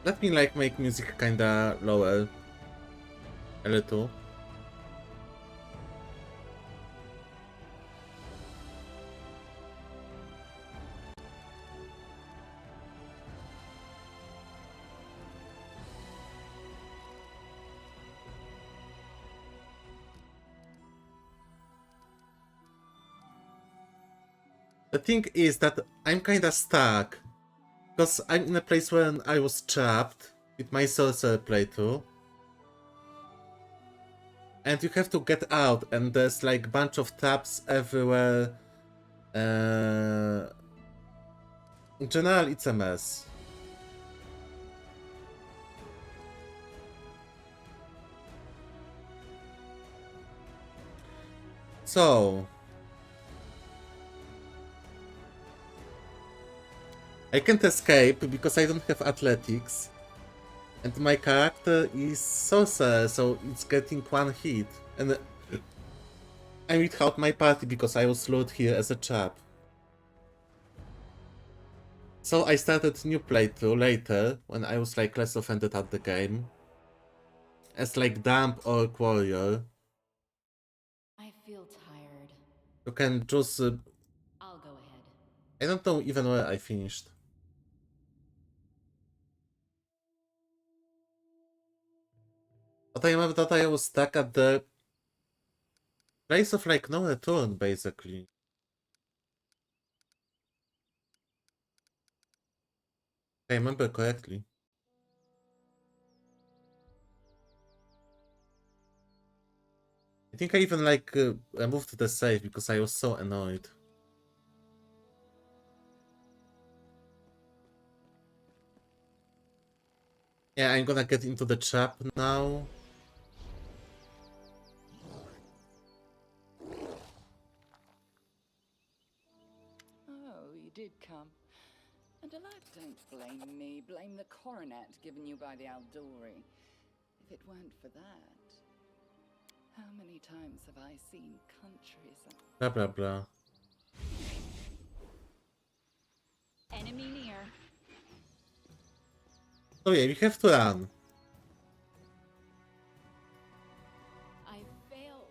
Let me like make music kinda lower. A little. The thing is that I'm kinda stuck. Because I'm in a place where I was trapped with my sorcerer playthrough. And you have to get out, and there's like bunch of traps everywhere. In general, it's a mess. So I can't escape because I don't have athletics. And my character is sorcerer, so it's getting one hit. And I without my party because I was lured here as a trap. So I started new playthrough later, when I was like less offended at the game. As like Damp or Warrior. I feel tired. You can choose... I'll go ahead. I don't know even where I finished. But I remember that I was stuck at the place of like no return, basically. If I remember correctly. I think I even like removed the save because I was so annoyed. Yeah, I'm gonna get into the trap now. Oh, you did come. And alack, don't blame me. Blame the coronet given you by the Aldori. If it weren't for that, how many times have I seen countries? Blah blah blah. Enemy near. So yeah, we have to run. I failed.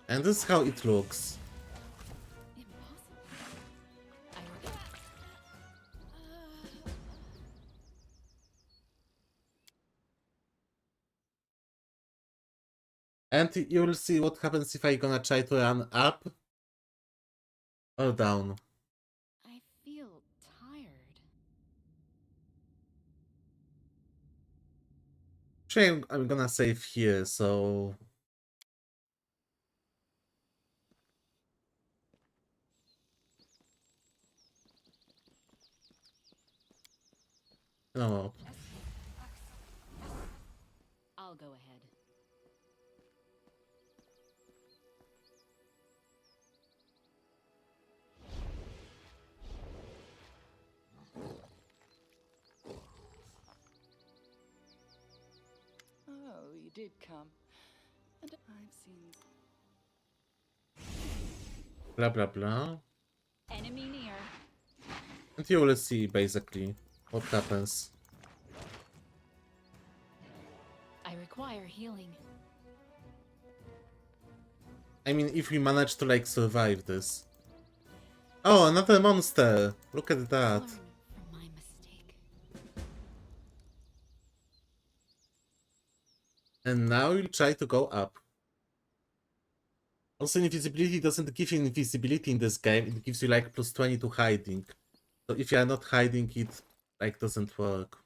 And this is how it looks. Impossible. And you will see what happens if I gonna try to run up or down. I feel tired. Actually, I'm gonna save here, so... No. I'll go ahead. Oh, you did come. And I've seen... Blah blah blah. Enemy near. And you will see, basically, what happens. I require healing. I mean, if we manage to, like, survive this. Oh, another monster! Look at that. Learn from my mistake. And now we'll try to go up. Also, invisibility doesn't give you invisibility in this game. It gives you, like, plus 20 to hiding. So if you are not hiding, it, like, doesn't work.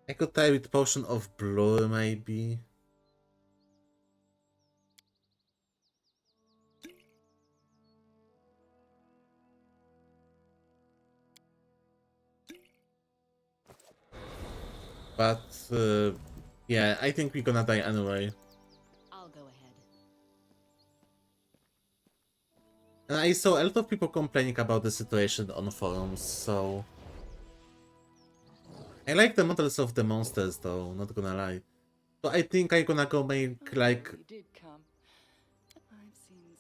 I could try with Potion of Blur, maybe. But, yeah, I think we're gonna die anyway. I'll go ahead. And I saw a lot of people complaining about the situation on forums, so... I like the models of the monsters, though, not gonna lie. So I think I'm gonna go make like You did come. I've seen.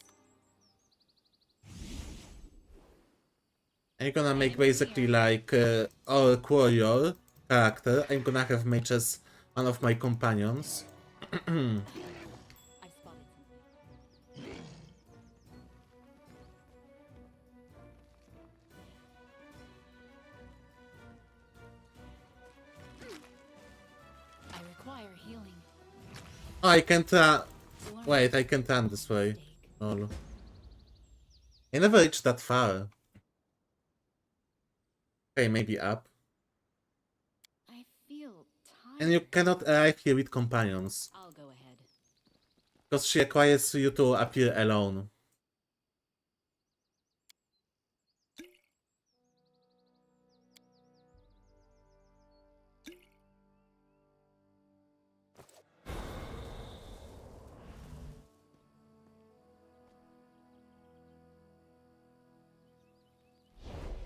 I'm gonna make basically like Orc Warrior character. I'm gonna have mage as one of my companions. I've spotted something. I require healing. Oh, I can't Learn wait, I can't run from this my way. mistake. Oh. I never reached that far. Okay, maybe up. I feel And you tired. cannot arrive here with companions. I'll go ahead. Because she requires you to appear alone.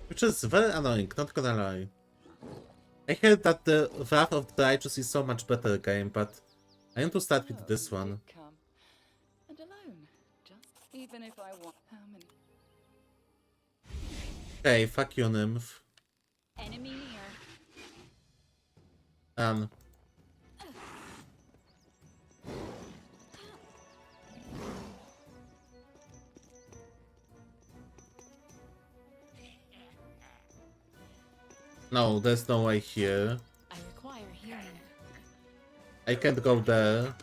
Which is very annoying, not gonna lie. I heard that the Wrath of the Righteous is so much better game, but I want to start with this You one. did come. And alone. Just even if I want. How many? Okay, fuck you, Nymph. Enemy near. No, there's no way here. I require healing. I can't go there.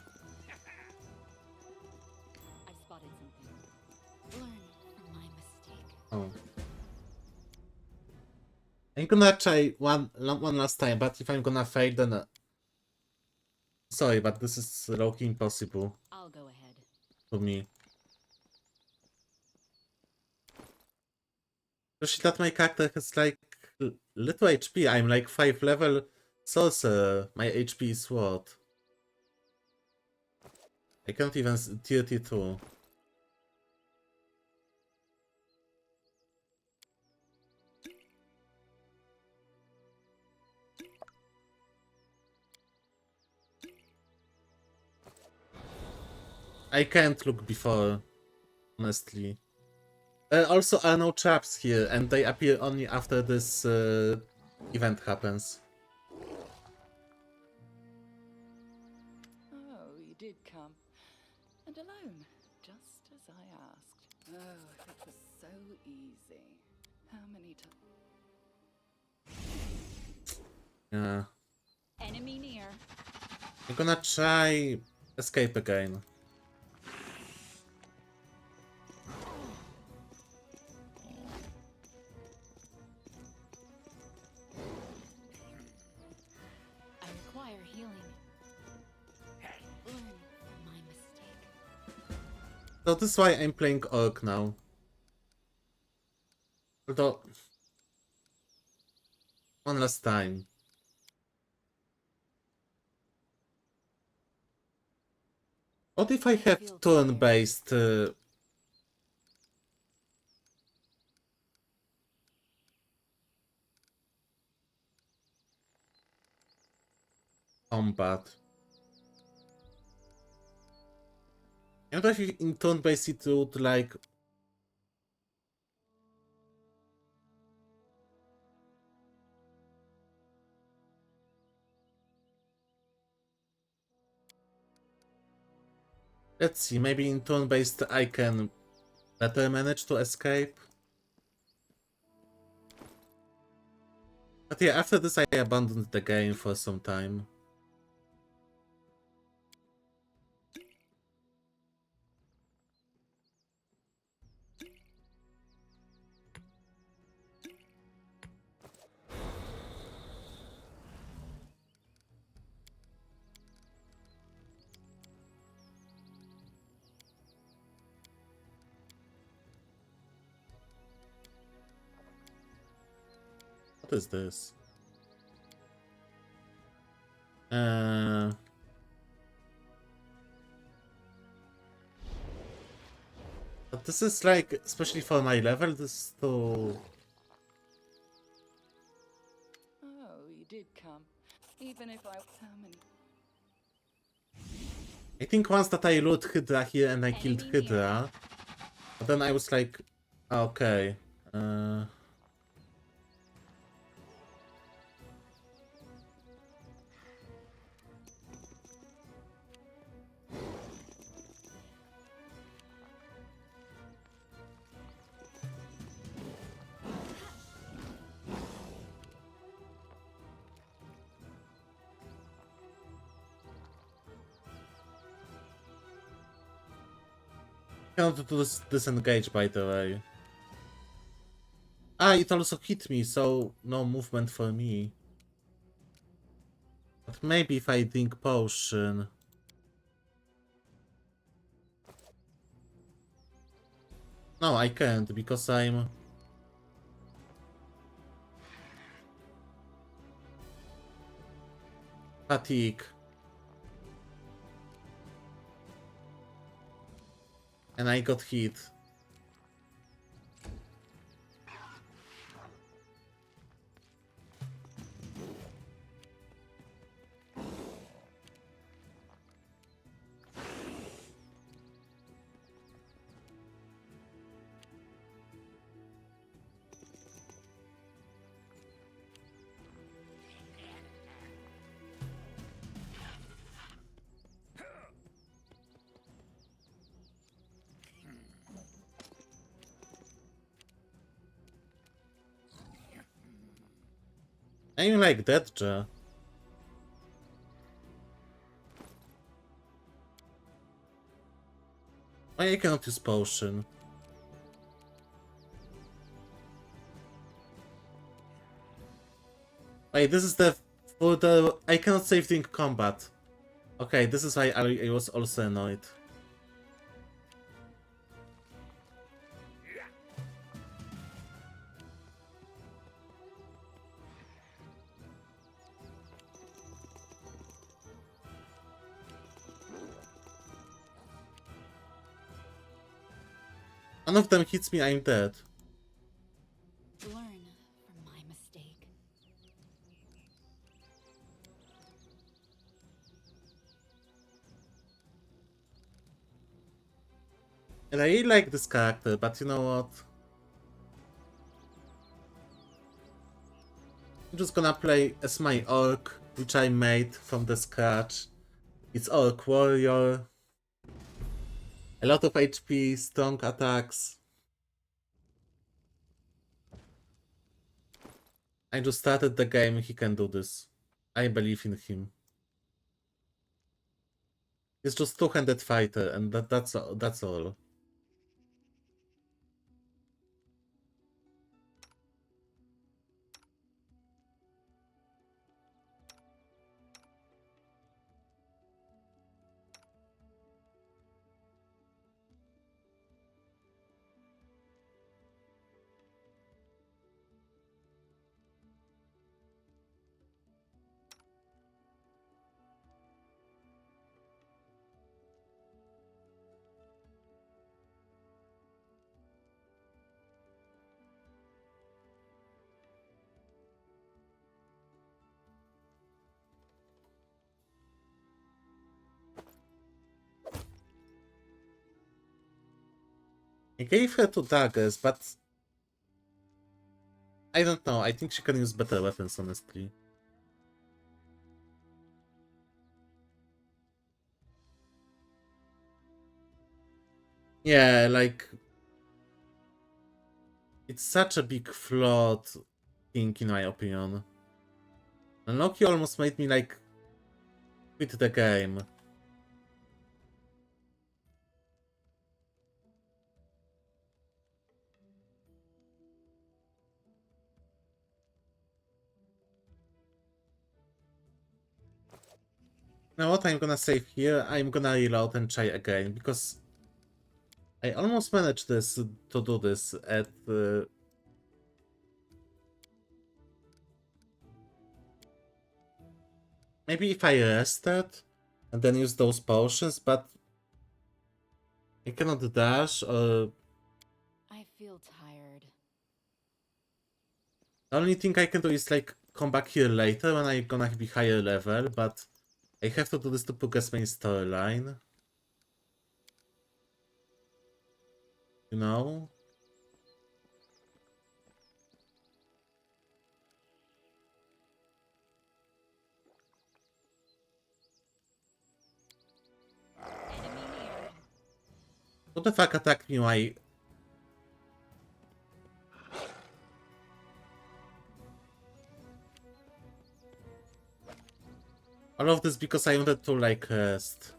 I've spotted something. Learn from my mistake. Oh. I'm gonna try one last time, but if I'm gonna fail, then sorry, but this is low-key impossible I'll go ahead. for me. Especially that my character has like little HP. I'm like 5 level sorcerer. My HP is what? I can't even 32. I can't look before, honestly. There also are no traps here, and they appear only after this event happens. Oh, you did come. And alone. Just as I asked. Oh, it was so easy. How many times? Yeah. Enemy near. I'm gonna try escape again. I require healing. Learn from my mistake. So this is why I'm playing Orc now. Although, one last time. What if I have turn-based combat? I wonder if in turn-based it would like... Let's see, maybe in turn-based I can better manage to escape. But yeah, after this I abandoned the game for some time. What is this? But this is like, especially for my level, this is too... Oh, you did come. Even if I. How many? I think once that I loot Hydra here and I killed Enemy Hydra, but then I was like, okay. Cannot do this disengage, by the way. Ah, it also hit me, so no movement for me. But maybe if I drink potion. No, I can't because I'm fatigue. And I got hit. I'm like that, Joe. Why I cannot use potion? Wait, this is the for the I cannot save during combat. Okay, this is why I was also annoyed. One of them hits me, I'm dead. Learn from my mistake. And I really like this character, but you know what? I'm just gonna play as my orc, which I made from the scratch. It's orc warrior. A lot of HP, strong attacks. I just started the game, he can do this. I believe in him. He's just two-handed fighter, and that's all. I gave her two daggers, but I don't know. I think she can use better weapons, honestly. Yeah, like it's such a big flawed thing in my opinion. And Loki almost made me like quit the game. Now what I'm gonna save here, I'm gonna reload and try again, because I almost managed to do this at maybe if I rested and then use those potions, but I cannot dash or I feel tired. the only thing I can do is like come back here later when I'm gonna be higher level, but I have to do this to progress my storyline. You know? Enemy near. Who the fuck attacked me? Why? All of this because I wanted to like rest.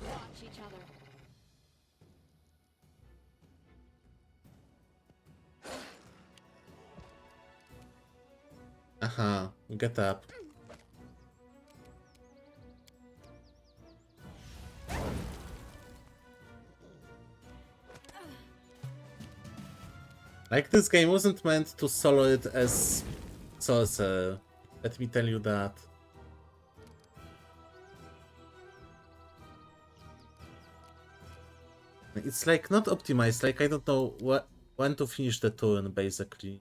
Watch each other. Get up. Like, this game wasn't meant to solo it as sorcerer. Let me tell you that. It's like not optimized, like I don't know when to finish the turn, basically.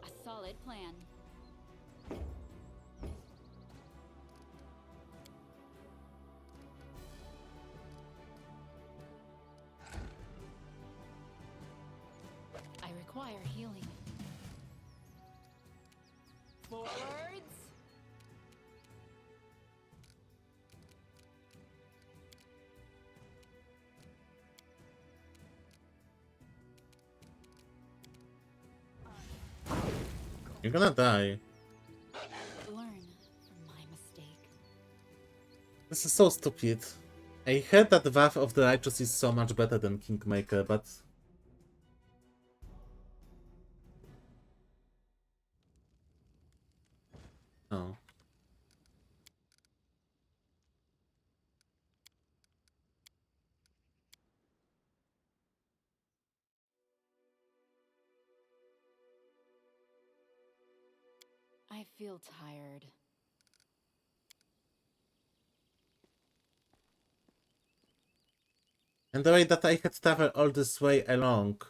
A solid plan. I require healing. Forwards. You're gonna die. Learn from my mistake. This is so stupid. I heard that Wrath of the Righteous is so much better than Kingmaker, but... Oh. I feel tired. And the way that I had traveled all this way along.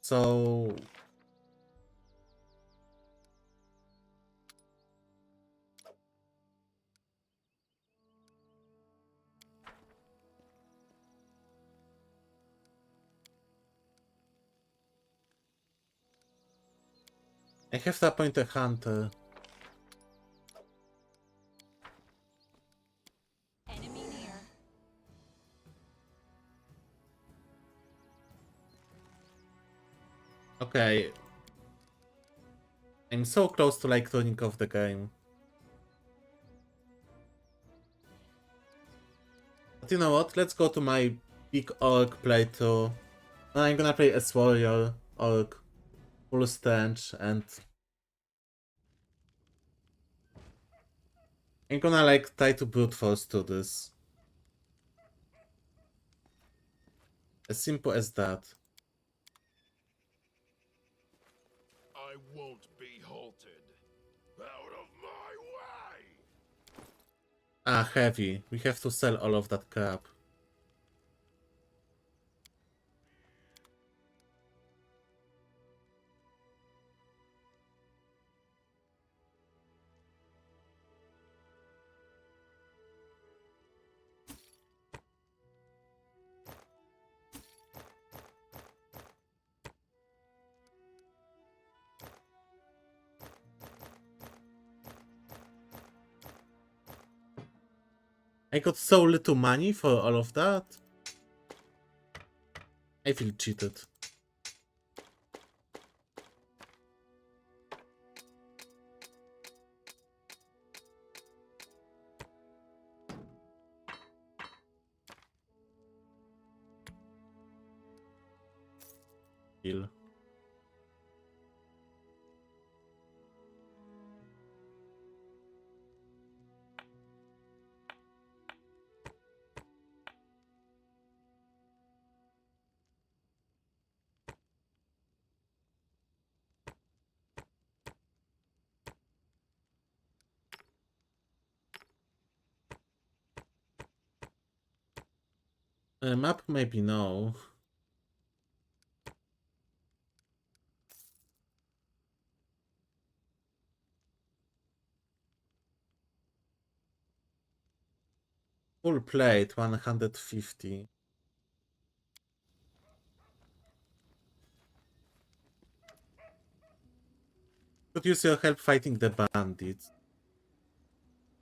So... I have to appoint a hunter. Enemy near. Okay. I'm so close to like turning off the game. But you know what? Let's go to my big orc playthrough. I'm gonna play as warrior, orc, full strength, and I'm gonna like try to brute force to this. As simple as that. I won't be halted. Out of my way! Ah, heavy. We have to sell all of that crap. I got so little money for all of that. I feel cheated. Heal. Map maybe no. Full plate 150. Could use your help fighting the bandits.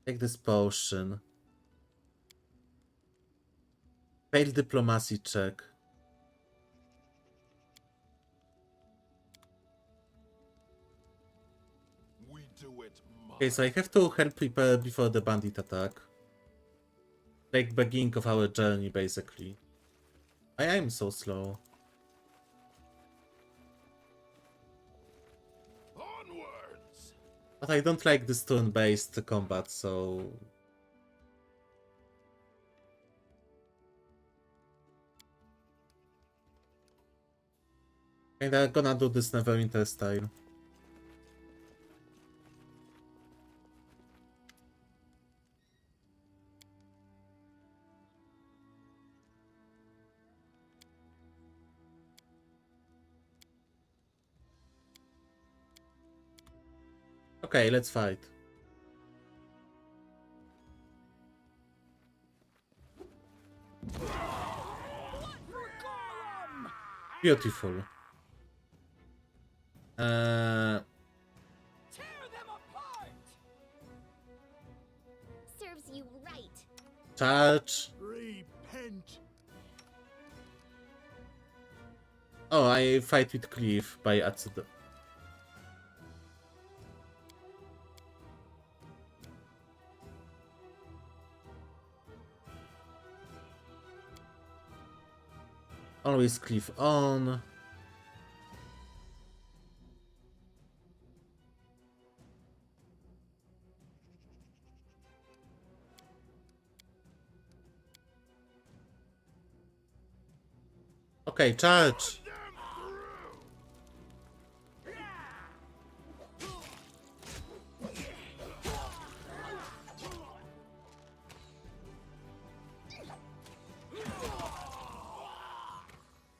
Take this potion. Fail diplomacy check. We do it Okay, so I have to help prepare before the bandit attack. Like beginning of our journey, basically. I am so slow. onwards. But I don't like this turn-based combat, so... Kinda gonna do this Neverwinter style. Okay, let's fight. Beautiful. Serves you right. Charge. Repent. Oh, I fight with Cliff by accident. Always Cliff on. Okay, charge.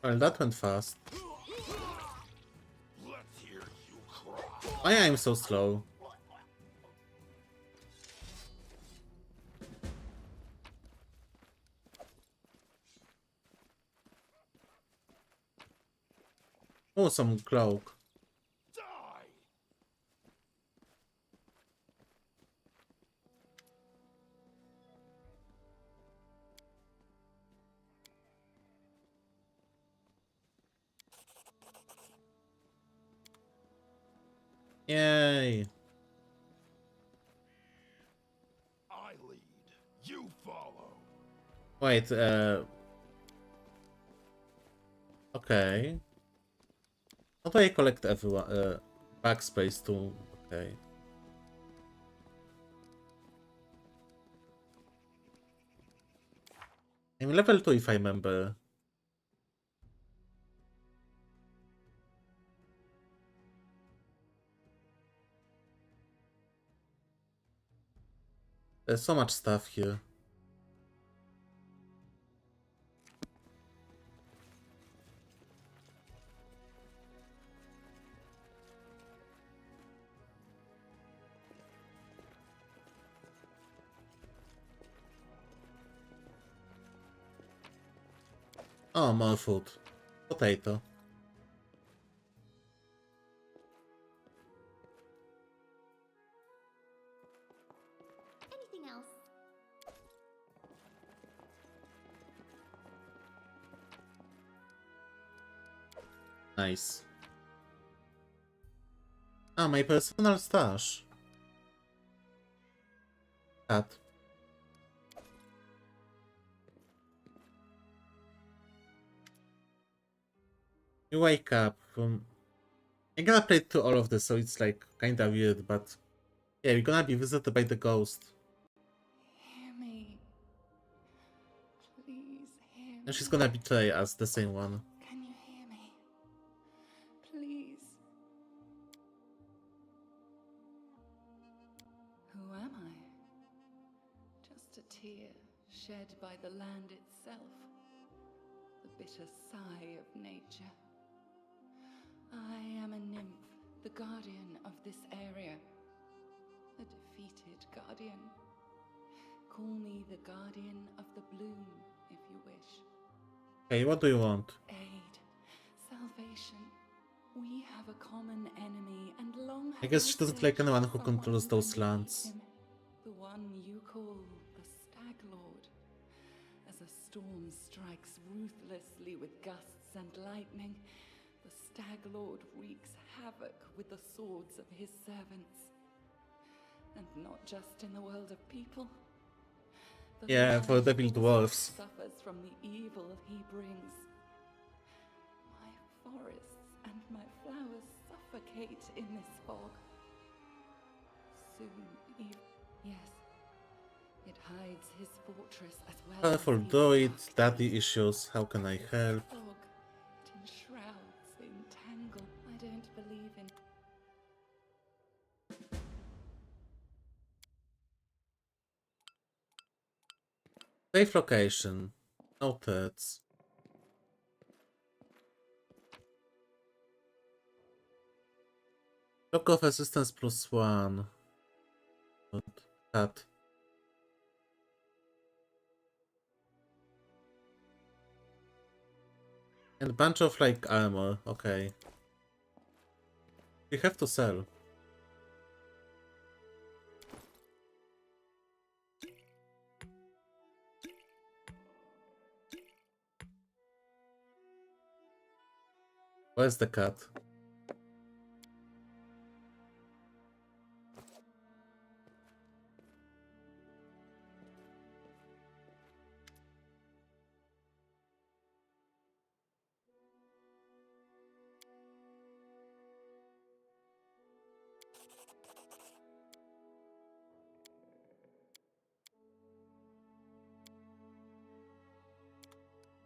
Well, that went fast. Let's hear you cry. Why am so slow? Oh, some cloak. Die. Yay. I lead. You follow. Wait, okay. How do I collect everyone? Backspace too. Okay. I'm level 2 if I remember. There's so much stuff here. Oh, more food. Potato. Anything else? Nice. Ah, my personal stash. Cat. You wake up from... I gotta play through all of this, so it's like kinda weird, but... Yeah, we're gonna be visited by the ghost. Hear me. Please hear me. And she's gonna betray us, the same one. Can you hear me? Please. Who am I? Just a tear shed by the land itself. the bitter sigh of nature. I am a nymph, the guardian of this area. A defeated guardian. Call me the guardian of the bloom, if you wish. Hey, what do you want? Aid, salvation. We have a common enemy, and long I guess she doesn't like anyone who someone controls those defeat lands. him. The one you call the Stag Lord. As a storm strikes ruthlessly with gusts and lightning, the Stag Lord wreaks havoc with the swords of his servants. And not just in the world of people. The Yeah, for land devil also dwarfs. suffers from the evil he brings. My forests and my flowers suffocate in this fog. Soon, yes, it hides his fortress as well. Powerful druid, daddy issues, how can I help? Fog, it enshrouds, entangle. I don't believe in. Safe location. No threats. Block of resistance +1. Good. Cut. And bunch of like armor, okay. We have to sell. Where's the cat?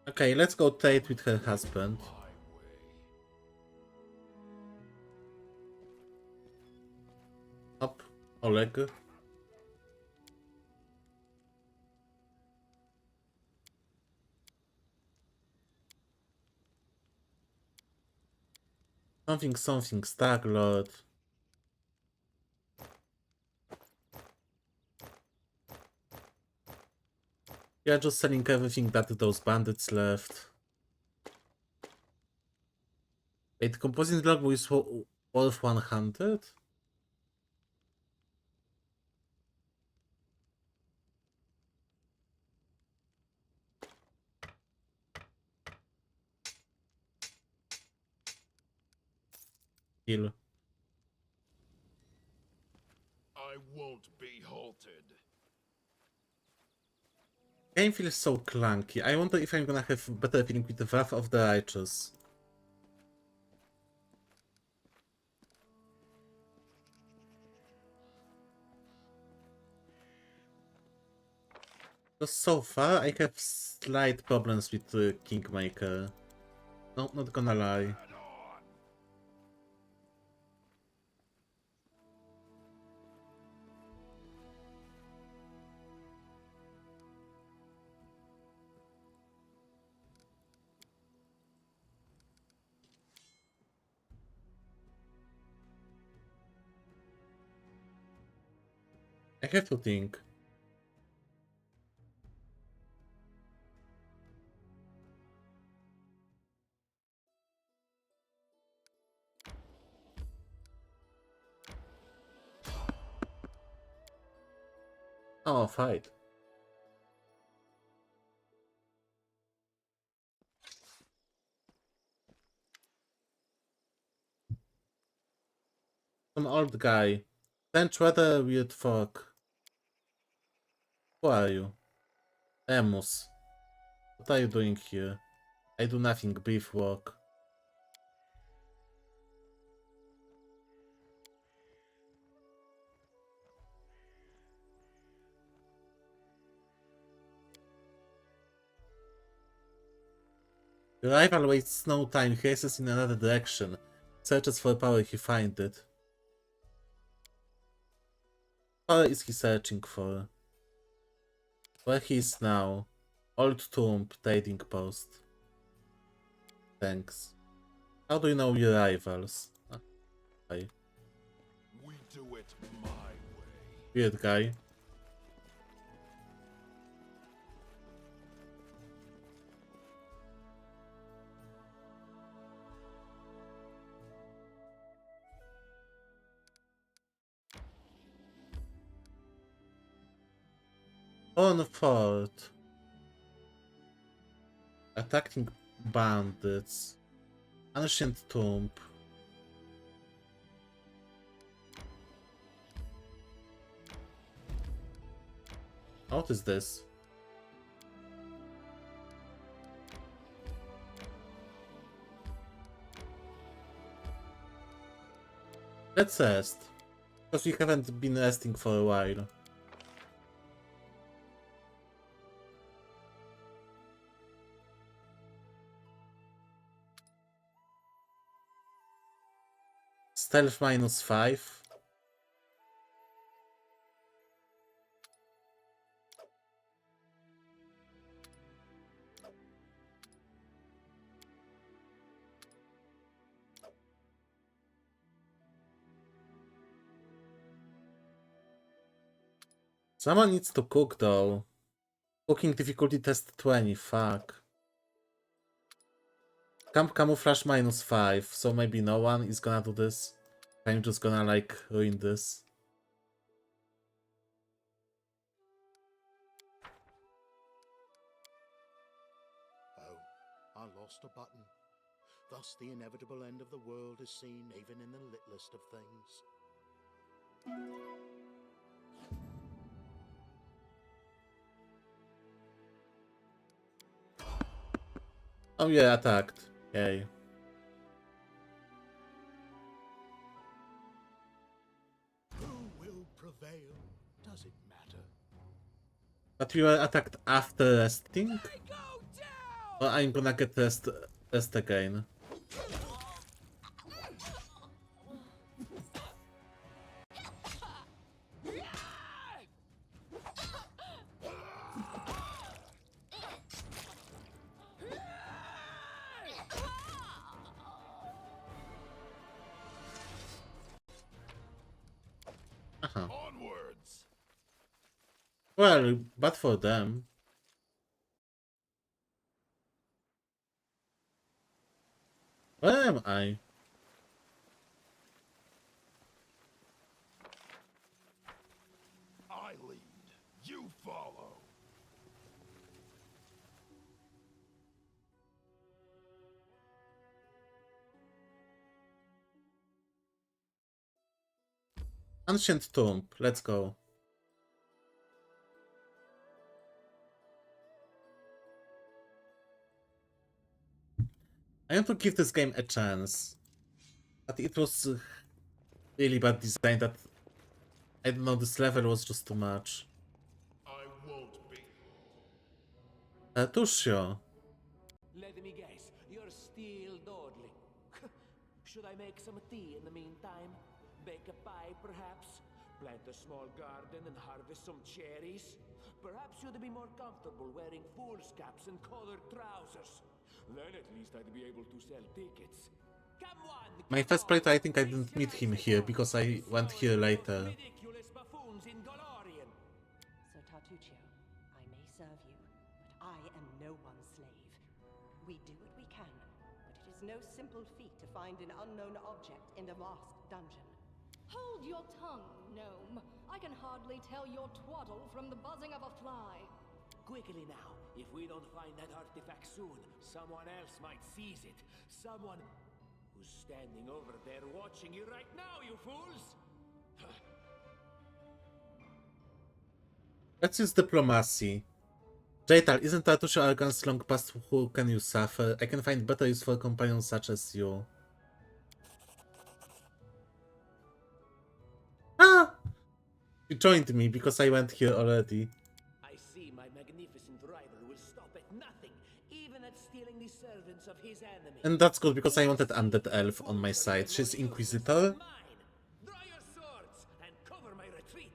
Okay, let's go trade with her husband. Up, Oleg. Something, Stag Lord. Yeah, just selling everything that those bandits left. Wait, composite log is worth 100? Kill. I won't be halted. Game feels so clunky. I wonder if I'm gonna have better feeling with the Wrath of the Righteous. Because so far I have slight problems with Kingmaker. No, not gonna lie. Head on. I have to think. Oh, fight. Some old guy. Bench weather weird fuck. Who are you? Emus. What are you doing here? I do nothing, brief walk. Your rival wastes no time, he races in another direction. Searches for power, he finds it. Power is he searching for? Where he is now? Old tomb, trading post. Thanks. How do you know your rivals? Ah, okay. We do it my way. Weird guy. On fort. Attacking bandits. Ancient tomb. What is this? Let's rest. Because we haven't been resting for a while. Stealth -5. Someone needs to cook though. Cooking difficulty test 20, fuck. Camp camouflage -5, so maybe no one is gonna do this. I'm just gonna like ruin this. Oh, I lost a button. Thus the inevitable end of the world is seen even in the littlest of things. Oh yeah, attacked. Yay. Who will prevail? Does it matter? But we were attacked after resting? Or I'm gonna get rest again. Onwards. Well, but for them. Where am I? I lead. You follow. Ancient tomb, let's go. I want to give this game a chance. But it was really bad design that I don't know, this level was just too much. I won't be. Tushio. Let me guess, you're still dawdling. Should I make some tea in the meantime? Bake a pie, perhaps? Plant a small garden and harvest some cherries? Perhaps you'd be more comfortable wearing fool's caps and colored trousers. Then at least I'd be able to sell tickets. Come on! My first playthrough, I think I didn't meet him here because I went here later. Ridiculous buffoons in Golarion. Sir Tartuccio, I may serve you, but I am no one's slave. We do what we can, but it is no simple feat to find an unknown object in a vast dungeon. Hold your tongue, gnome. I can hardly tell your twaddle from the buzzing of a fly. Quickly now, if we don't find that artifact soon, someone else might seize it. Someone who's standing over there watching you right now, you fools! Let's use diplomacy. Jaital, isn't Tartusio arrogance long past who can you suffer? I can find better use for companions such as you. Ah! You joined me because I went here already. I see my magnificent rival will stop at nothing, even at stealing the servants of his enemy. And that's good because I wanted Undead Elf on my side. She's Inquisitor. Mine! Draw your swords and cover my retreat.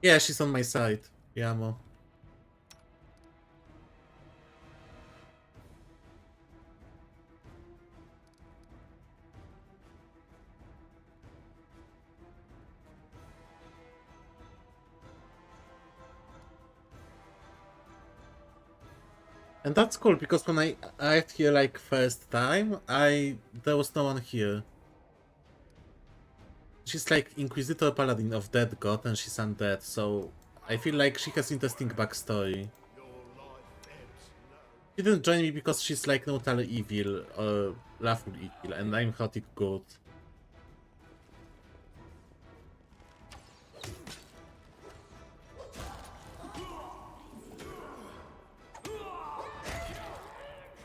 Yeah, she's on my side. Yamo. And that's cool, because when I arrived here like first time, there was no one here. She's like Inquisitor Paladin of Dead God, and she's undead, so I feel like she has interesting backstory. She didn't join me because she's like neutral evil or laughable evil, and I'm chaotic good.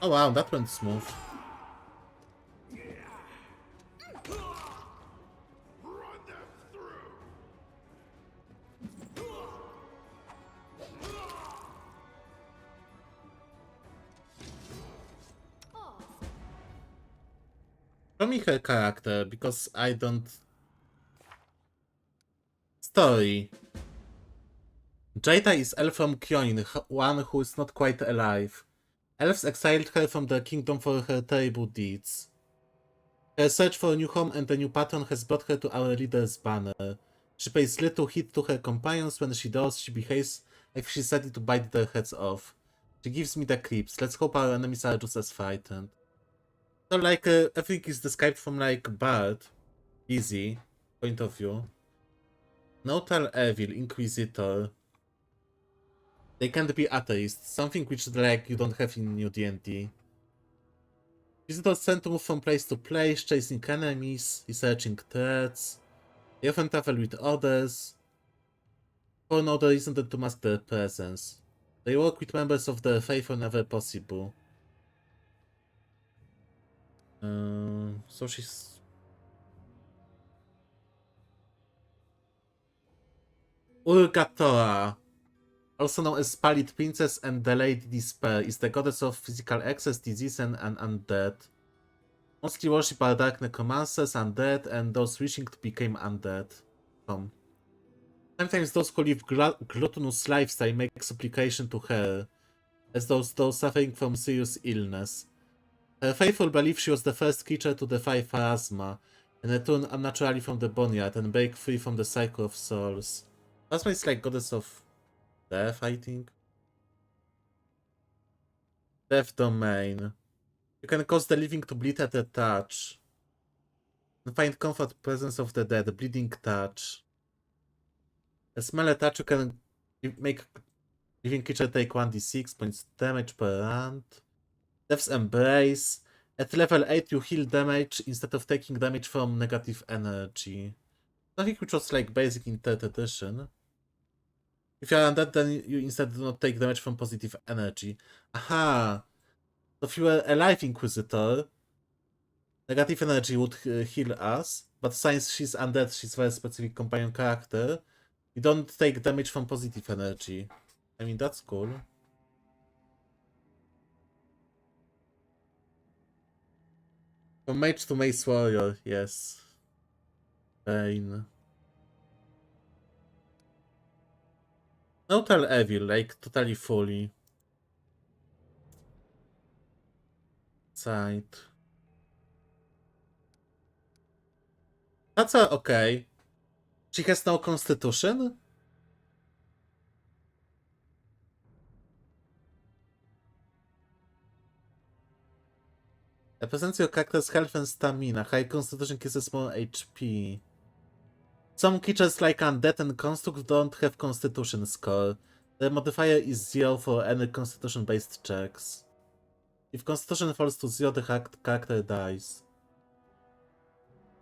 Oh wow, that went smooth. Show me her character, because I don't... Story. Jada is elf from Kyonin, one who is not quite alive. Elves exiled her from their kingdom for her terrible deeds. Her search for a new home and a new patron has brought her to our leader's banner. She pays little heed to her companions. When she does, she behaves like she's ready to bite their heads off. She gives me the creeps. Let's hope our enemies are just as frightened. So like, everything is described from like Bard, easy, point of view. Neutral Evil, Inquisitor. They can't be atheists, something which like you don't have in New D&D. Visitors tend to move from place to place, chasing enemies, researching threats. They often travel with others, for no other reason than to mask their presence. They work with members of their faith whenever possible. So she's... Urgatora, also known as Pallid Princess and the Lady Despair, is the goddess of physical excess, disease, and undead. Mostly worshipped by dark necromancers, undead, and those wishing to become undead. Sometimes those who live gluttonous lifestyle make supplication to her, as those suffering from serious illness. Her faithful believe she was the first creature to defy Pharasma, and return unnaturally from the boneyard and break free from the cycle of souls. Pharasma is like goddess of death, I think. Death domain. You can cause the living to bleed at a touch. And find comfort presence of the dead, bleeding touch. A small touch you can make living creature take 1d6 points damage per round. Death's Embrace. At level 8 you heal damage instead of taking damage from negative energy. Something which was like basic in 3rd edition. If you're undead, then you instead do not take damage from positive energy. Aha! So if you were a life Inquisitor, negative energy would heal us, but since she's undead, she's a very specific companion character, you don't take damage from positive energy. I mean, that's cool. From mage to mace warrior, yes. Pain. Neutral evil, like totally fully. Side. That's okay. She has no constitution? Represents your character's health and stamina. High constitution gives us more HP. Some creatures like undead and construct don't have constitution score. The modifier is 0 for any constitution based checks. If constitution falls to 0, the character dies.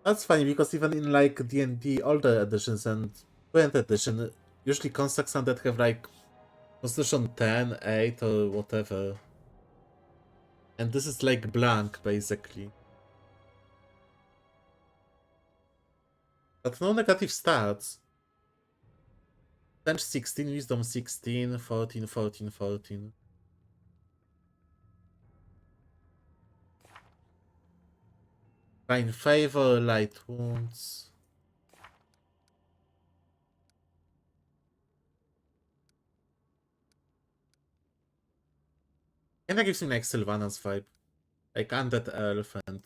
That's funny, because even in like D&D older editions and current edition, usually constructs undead have like constitution 10, 8 or whatever. And this is like blank basically. But no negative stats. Strength 16, Wisdom 16, 14, 14, 14. Fine Favor, Light Wounds. And that gives me like Sylvanas vibe. Like Undead Elf and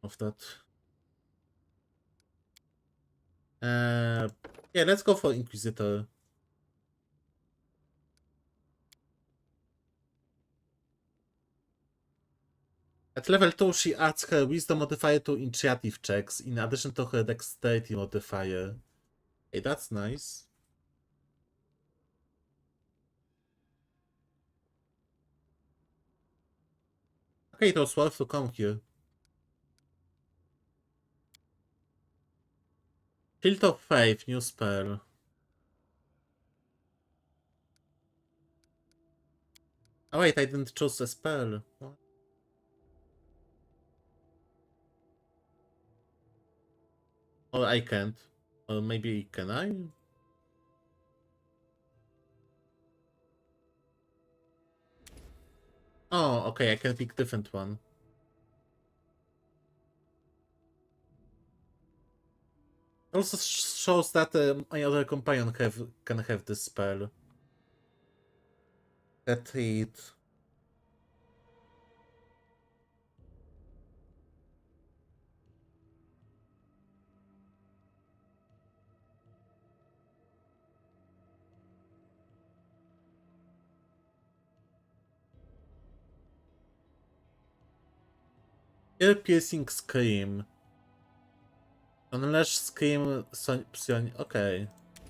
of that. Yeah, let's go for Inquisitor. At level 2, she adds her wisdom modifier to initiative checks in addition to her dexterity modifier. Hey, that's nice. Okay, it was worth to come here. Field of Faith, new spell. Oh wait, I didn't choose a spell. What? Or I can't. Or maybe can I? Oh, okay, I can pick different one. Also shows that my other companion can have this spell. That it. Ear piercing scream. Unleash scream psion. Okay,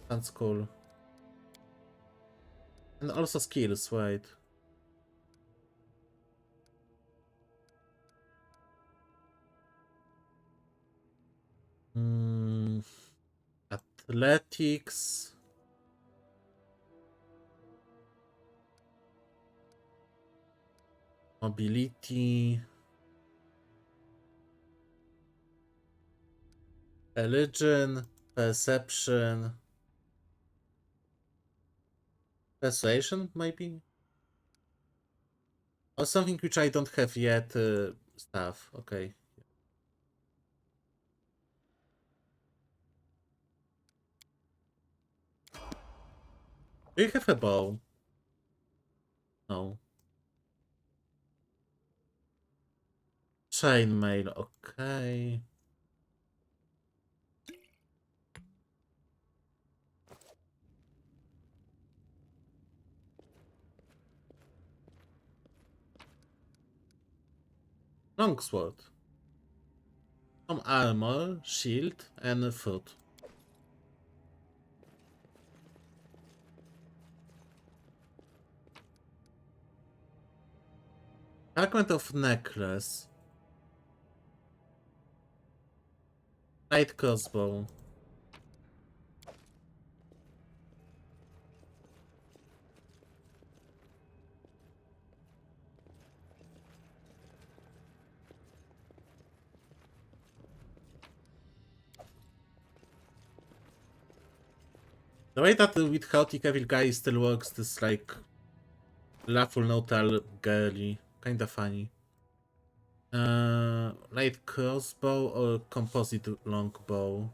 that's cool. And also skills, right? Athletics. Mobility. Religion. Perception. Persuasion, maybe? Or something which I don't have yet. Stuff. Okay. Do you have a bow? No. Chainmail, okay. Longsword. Some armor, shield, and foot. Fragment of necklace. Light crossbow. The way that with Chaotic Evil Guy still works, this like laughful neutral girly. Kinda funny. Light crossbow or composite longbow?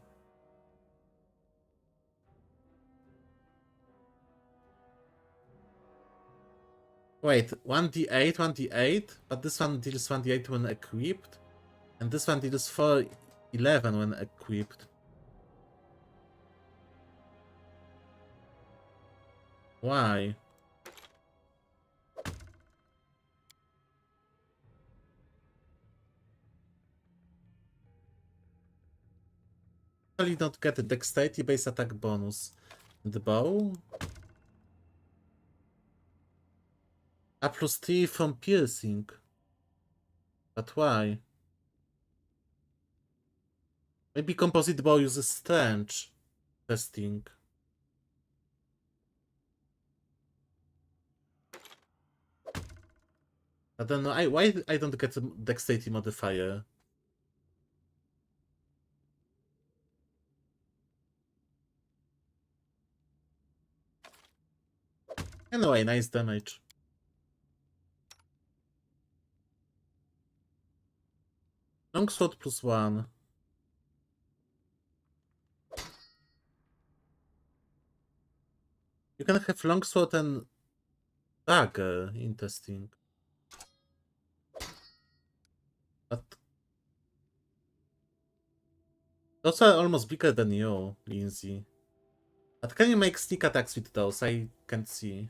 Wait, 1d8, 1d8, but this one deals 1d8 when equipped, and this one deals 411 when equipped. Why? Actually don't get a dexterity based attack bonus. The bow? A plus 3 from piercing. But why? Maybe composite bow uses strange testing. I don't know. Why I don't get a dexterity modifier? Anyway, nice damage. Longsword plus 1. You can have longsword and dagger. Interesting. But those are almost bigger than you, Lindsay. But can you make sneak attacks with those? I can't see.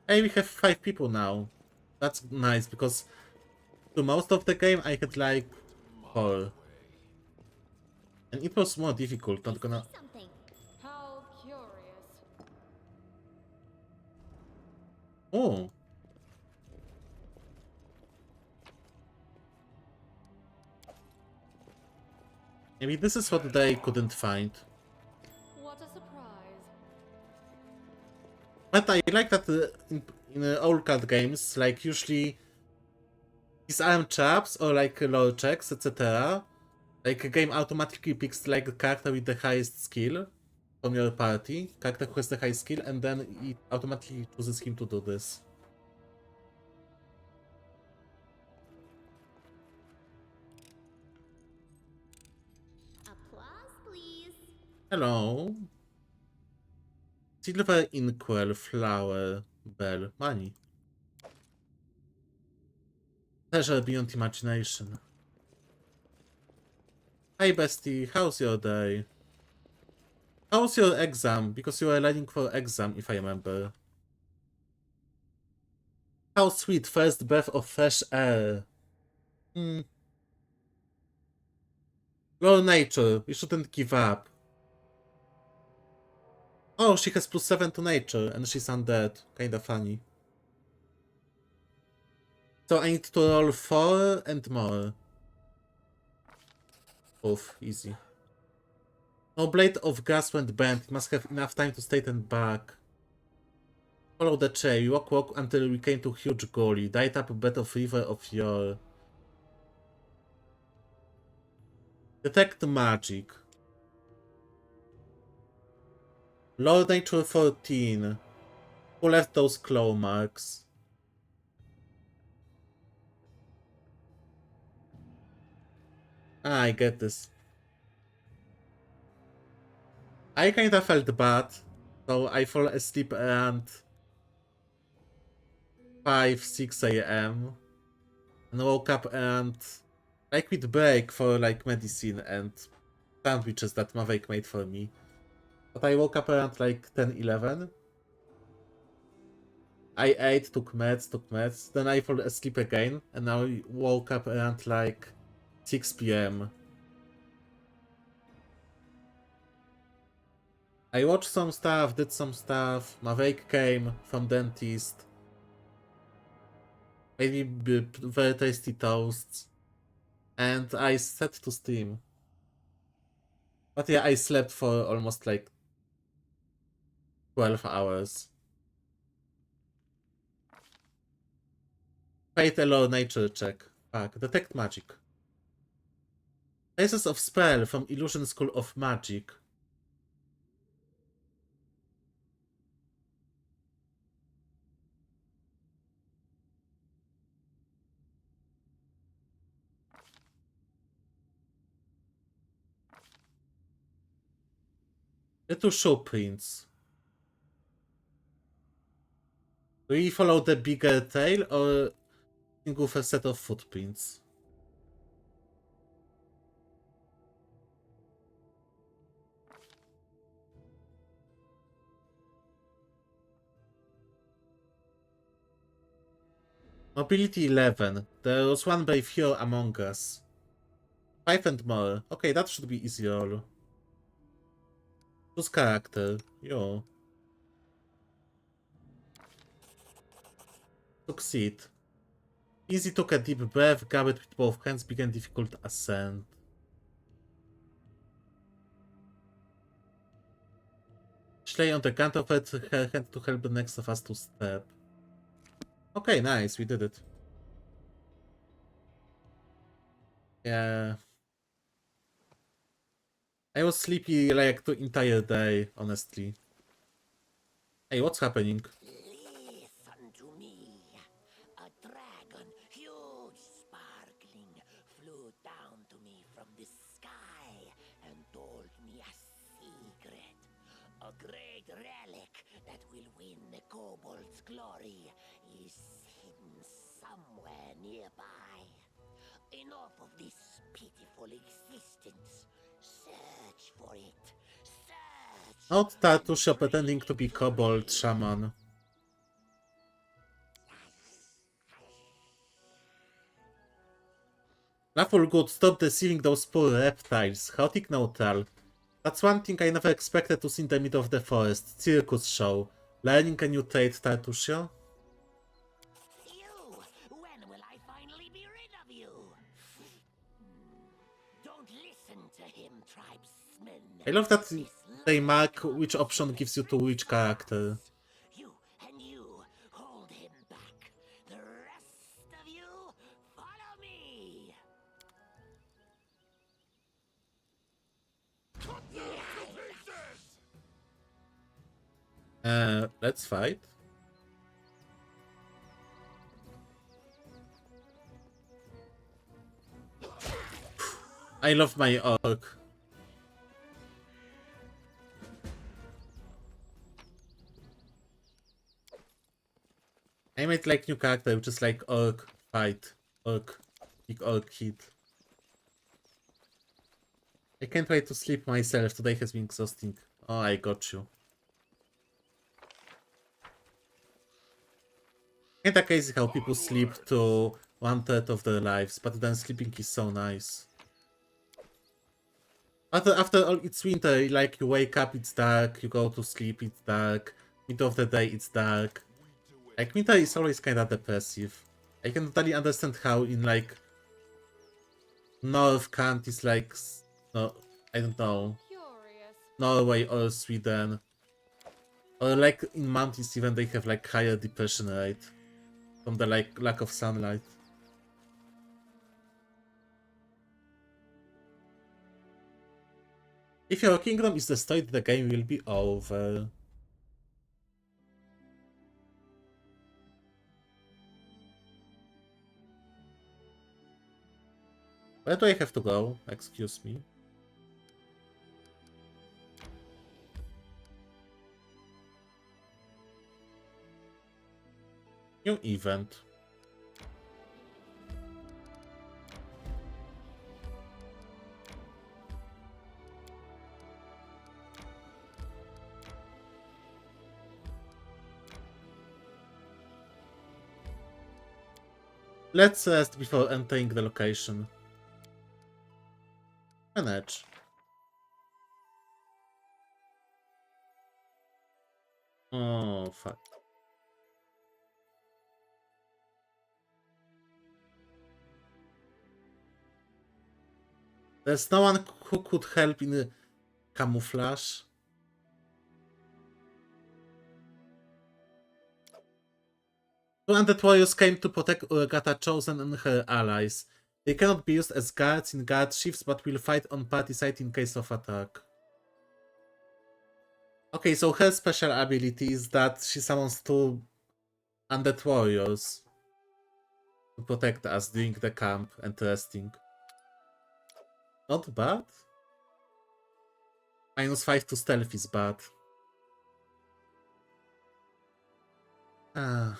Hey, we have 5 people now. That's nice, because to most of the game I had like 4. And it was more difficult, not gonna... Something. How curious. Oh. Maybe this is what they couldn't find. What a surprise. But I like that in all card games, like usually these arm traps or like lore checks, etc. Like a game automatically picks like a character with the highest skill from your party, character who has the highest skill, and then it automatically chooses him to do this. Applause, please. Hello. Silver inkwell, flower, bell, money. Treasure beyond imagination. Hey bestie, how's your day? How's your exam? Because you were learning for exam, if I remember. How sweet, first breath of fresh air. Raw nature, we shouldn't give up. Oh, she has +7 to nature, and she's undead. Kinda funny. So I need to roll 4 and more. Oof, easy. No blade of grass went bent. You must have enough time to straighten back. Follow the trail. We walk until we came to huge gully. Died up a bed of river of your... Detect magic. Lord Nature 14. Who left those claw marks? Ah, I get this. I kinda felt bad, so I fall asleep around 5, 6 a.m. and woke up and like with break for like medicine and sandwiches that Maverick made for me. But I woke up around like 10, 11. I ate, took meds, then I fall asleep again, and now I woke up around like 6 p.m. I watched some stuff, did some stuff, Maverick came from dentist, made me very tasty toasts, and I set to stream. But yeah, I slept for almost like 12 hours. Fate alone nature check. Fuck, detect magic. Traces of spell from Illusion School of Magic. The two show prints. Do we follow the bigger tail or think of a set of footprints? Mobility 11. There was one brave hero among us. 5 and more. Okay, that should be easy roll. Choose character. Yo. Succeed. Easy took a deep breath, grabbed with both hands, began difficult ascent. She lay on the ground, offered her hand to help the next of us to step. Okay, nice, we did it. Yeah. I was sleepy like the entire day, honestly. Hey, what's happening? Listen to me. A dragon, huge, sparkling, flew down to me from the sky and told me a secret. A great relic that will win the kobold's glory is hidden somewhere nearby. Enough of this pitiful existence. Search for it. Search. Not Tartusha pretending to be kobold shaman. Lawful good, stop deceiving those poor reptiles. Chaotic neutral. That's one thing I never expected to see in the middle of the forest. Circus show. Learning a new trade, Tartusio? You! When will I finally be rid of you? Don't listen to him, tribesmen. I love that This they life mark comes which option with gives you to which character. You and you, hold him back. The rest of you, follow me. Let's fight. I love my orc. I made like new character, which is like orc fight, orc, big orc hit. I can't wait to sleep myself. Today has been exhausting. Oh, I got you. Kinda crazy how people sleep to 1/3 of their lives, but then sleeping is so nice. After all, it's winter. Like you wake up, it's dark. You go to sleep, it's dark. Middle of the day, it's dark. Like winter is always kinda depressive. I can totally understand how in like North countries like no, I don't know, Curious. Norway or Sweden, or like in mountains even they have like higher depression rate from the like lack of sunlight. If your kingdom is destroyed, the game will be over. Where do I have to go? Excuse me. New event. Let's rest before entering the location. Manage. Oh, fuck. There's no one who could help in camouflage. Two undead warriors came to protect Urgata Chosen and her allies. They cannot be used as guards in guard shifts, but will fight on party side in case of attack. Okay, so her special ability is that she summons two undead warriors to protect us during the camp and resting. Not bad. -5 to stealth is bad. Ah.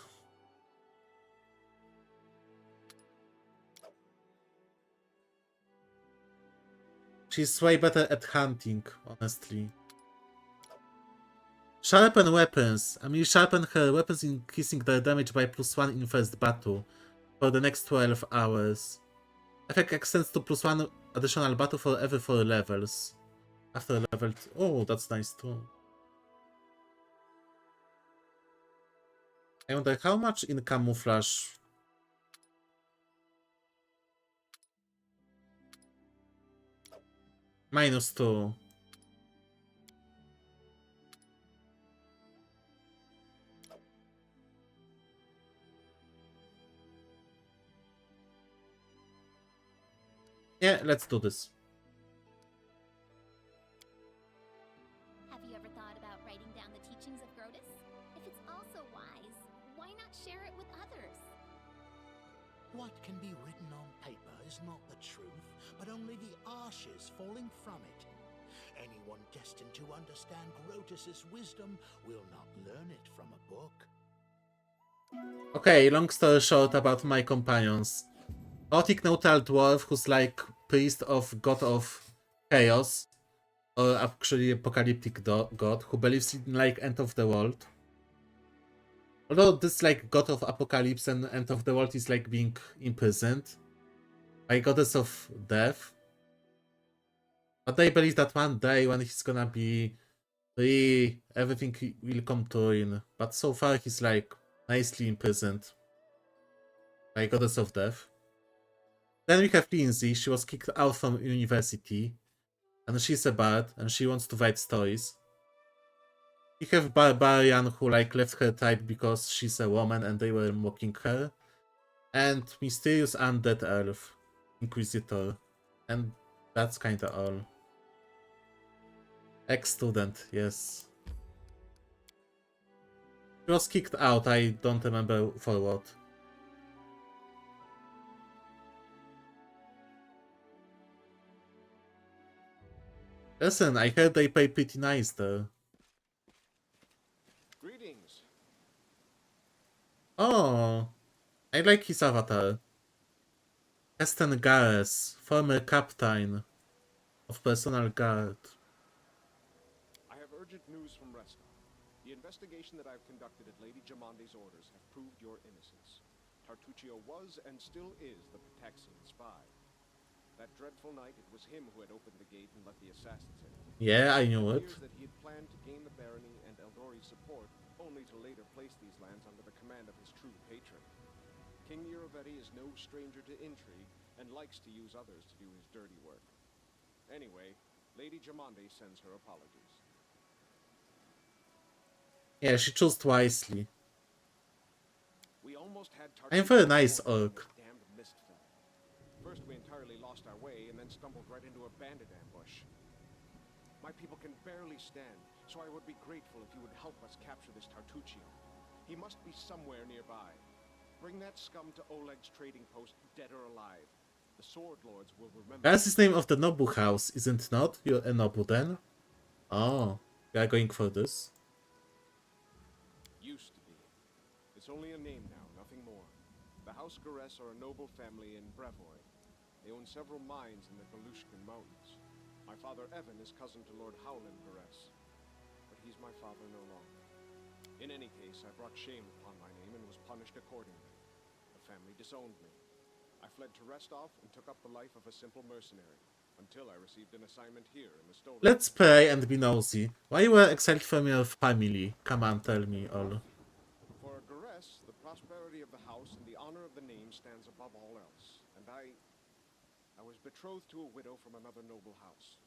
She's way better at hunting, honestly. Sharpen weapons. I mean, sharpen her weapons, increasing their damage by +1 in first battle for the next 12 hours. Effect extends to +1 additional battle for every 4 levels. After level 2. Oh, that's nice too. I wonder how much in camouflage. -2. Yeah, let's do this. Have you ever thought about writing down the teachings of Grotus? If it's also wise, why not share it with others? What can be written on paper is not the truth, but only the ashes falling from it. Anyone destined to understand Grotus's wisdom will not learn it from a book. Okay, long story short about my companions. Chaotic neutral dwarf who's like priest of god of chaos, or actually apocalyptic god, who believes in like end of the world. Although this like god of apocalypse and end of the world is like being imprisoned. by goddess of death. But I believe that one day when he's gonna be free, everything will come to ruin. But so far he's like nicely imprisoned by goddess of death. Then we have Lindsay. She was kicked out from university, and she's a bard, and she wants to write stories. We have Barbarian, who like left her tribe because she's a woman and they were mocking her. And mysterious undead elf, Inquisitor. And that's kinda all. Ex-student, yes. She was kicked out, I don't remember for what. Listen, I heard they pay pretty nice there. Greetings. Oh, I like his avatar. Esten Gares, former captain of personal guard. I have urgent news from Restov. The investigation that I've conducted at Lady Jamandi's orders have proved your innocence. Tartuccio was and still is the Pataxian spy. That dreadful night, it was him who had opened the gate and let the assassins in. Yeah, I knew it. It appears that he had planned to gain the barony and Eldori's support, only to later place these lands under the command of his true patron. King Iravetti is no stranger to intrigue, and likes to use others to do his dirty work. Anyway, Lady Jamandi sends her apologies. Yeah, she chose wisely. We almost had I'm very nice orc. damned mistfell. First we entirely lost our way and then stumbled right into a bandit ambush. My people can barely stand, so I would be grateful if you would help us capture this Tartuccio. He must be somewhere nearby. Bring that scum to Oleg's trading post, dead or alive. The sword lords will remember. That's the name of the Nobu house, isn't not? You're a Nobu then? Oh, we are going for this. Used to be. It's only a name now, nothing more. The House Gares are a noble family in Brevoy. They own several mines in the Belushkin Mountains. My father Evan is cousin to Lord Howland Gares, but he's my father no longer. In any case, I brought shame upon my name and was punished accordingly. The family disowned me. I fled to Restov and took up the life of a simple mercenary, until I received an assignment here in the stolen... Let's pray and be nosy. Why you were exiled from your family? Come on, tell me all. For Gares, the prosperity of the house and the honor of the name stands above all else, and I was betrothed to a widow from another noble house.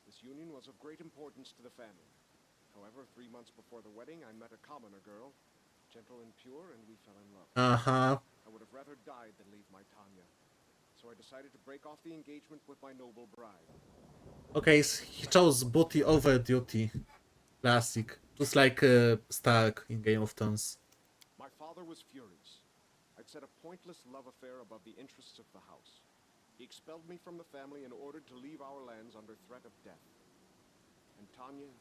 This union was of great importance to the family. However, 3 months before the wedding, I met a commoner girl, gentle and pure, and we fell in love. I would have rather died than leave my Tanya, so I decided to break off the engagement with my noble bride. Okay, so he chose booty over duty. Classic. Just like Stark in Game of Thrones. My father was furious. I'd set a pointless love affair above the interests of the house. He expelled me from the family and ordered to leave our lands under threat of death. And Tanya...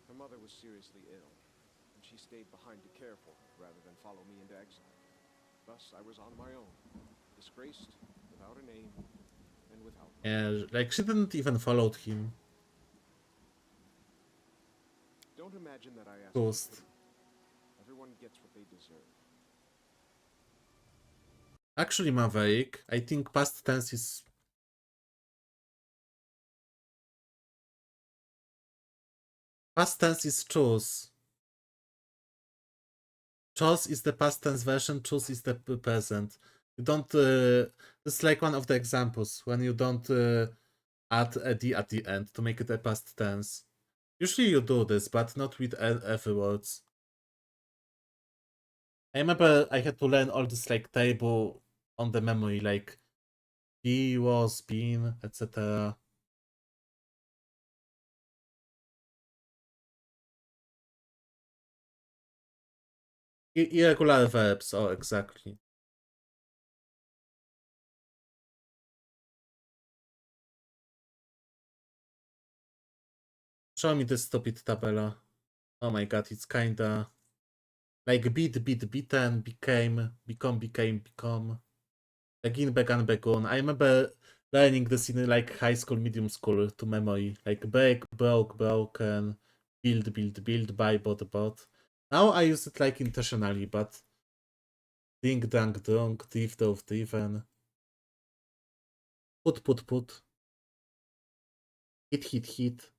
her mother was seriously ill, and she stayed behind to care for her rather than follow me into exile. Thus, I was on my own, disgraced, without a name, and without... Yeah, like she didn't even follow him. Don't imagine that I asked... Ghost. Everyone gets what they deserve. Actually, Maverick, I think past tense is... Past tense is choose. Chose is the past tense version, choose is the present. You don't... it's like one of the examples, when you don't add a D at the end to make it a past tense. Usually you do this, but not with every words. I remember I had to learn all this like table on the memory, like be, was, been, etc. Irregular verbs, oh exactly. Show me this stupid tabella. Oh my god, it's kinda like beat, beaten, became, become, became, become. Begin, began, begun. I remember learning this in like high school, medium school to memory. Like break, broke, broken, build, buy, bought. Now I use it like intentionally, but ding, dang, drunk, drift, drove, driven. Put. Hit.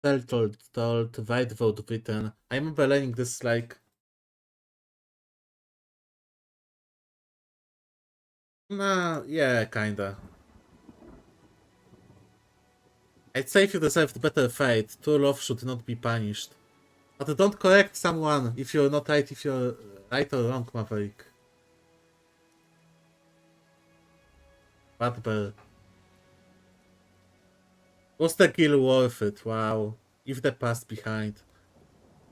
Told, white vote written. I remember learning this like... Nah, yeah, kinda. I'd say if you deserved better fate, true love should not be punished. But don't correct someone if you're not right, if you're right or wrong, Maverick. Bad bear. Was the kill worth it? Wow. Leave the past behind.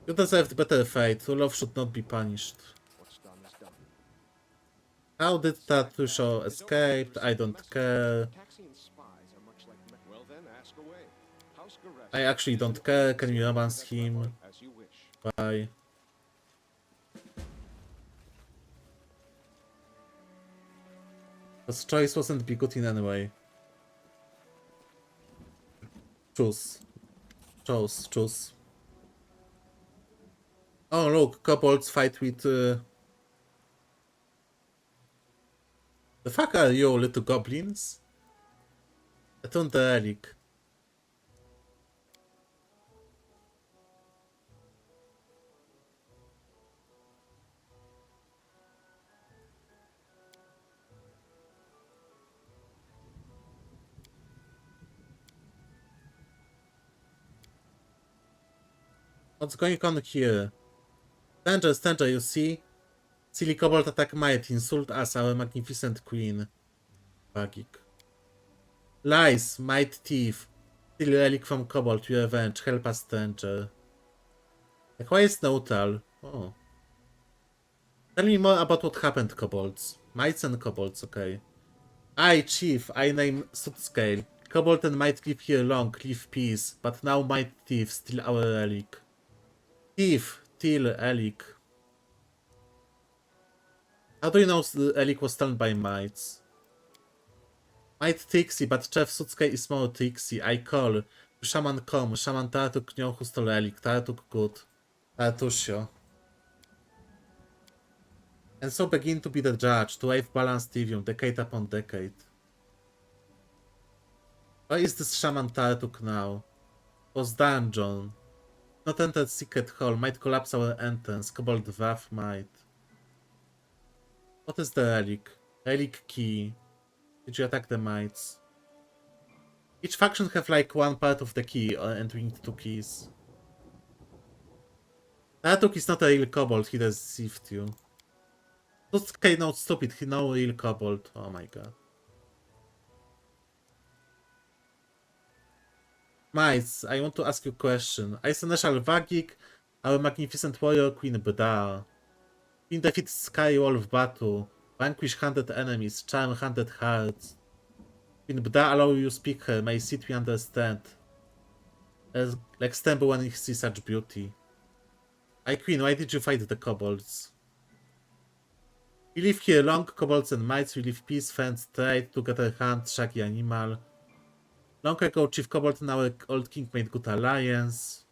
You deserved better fate, true love should not be punished. What's done is done. How did Tattoo Show escape? I don't care. Taxian spies are much like well then, ask away. House Garess I actually don't care. Can you romance him? as you wish. Bye. This choice wasn't be good in any way. Choose. Oh look, kobolds fight with... The fuck are you, little goblins? Return the relic. What's going on here? Danger, you see? Silly kobold attack might insult us, our magnificent queen. Bagik. Lies, might thief. Steal relic from kobold, your revenge. Help us, stranger. Like, why is neutral? Oh. Tell me more about what happened, kobolds. Mites and kobolds, okay. I, chief, I name Sootscale. Kobold and might live here long, live peace. But now might thief steal our relic. Thief, steal relic. How do you know the relic was stolen by mites? Might tricksy, but Chef Sootscale is more tricksy. I call. Shaman come. Shaman Tartuk know who stole relic. Tartuk good. Tartusio. And so begin to be the judge, to wave balanced trivium, decade upon decade. Where is this Shaman Tartuk now? Was dungeon. Not entered secret hall, might collapse our entrance, kobold wrath might. What is the relic? Relic key. Did you attack the mites? Each faction have like one part of the key, and we need two keys. Tartuk is not a real kobold, he deceived you. Okay, not stupid, he no real kobold. Oh my god. Mites, I want to ask you a question. I Seneschal Vagik, our magnificent warrior Queen Bda. Queen defeats Sky Wolf battle, vanquish 100 enemies, charm 100 hearts. Queen Bda allow you speak her, may sit we understand. As, like Stemble when he sees such beauty. I Queen, why did you fight the kobolds? We live here long, kobolds and mites, we live peace, friends, trade, together hunt, shaggy animal. Long ago, Chief Kobold and our old king made good alliance.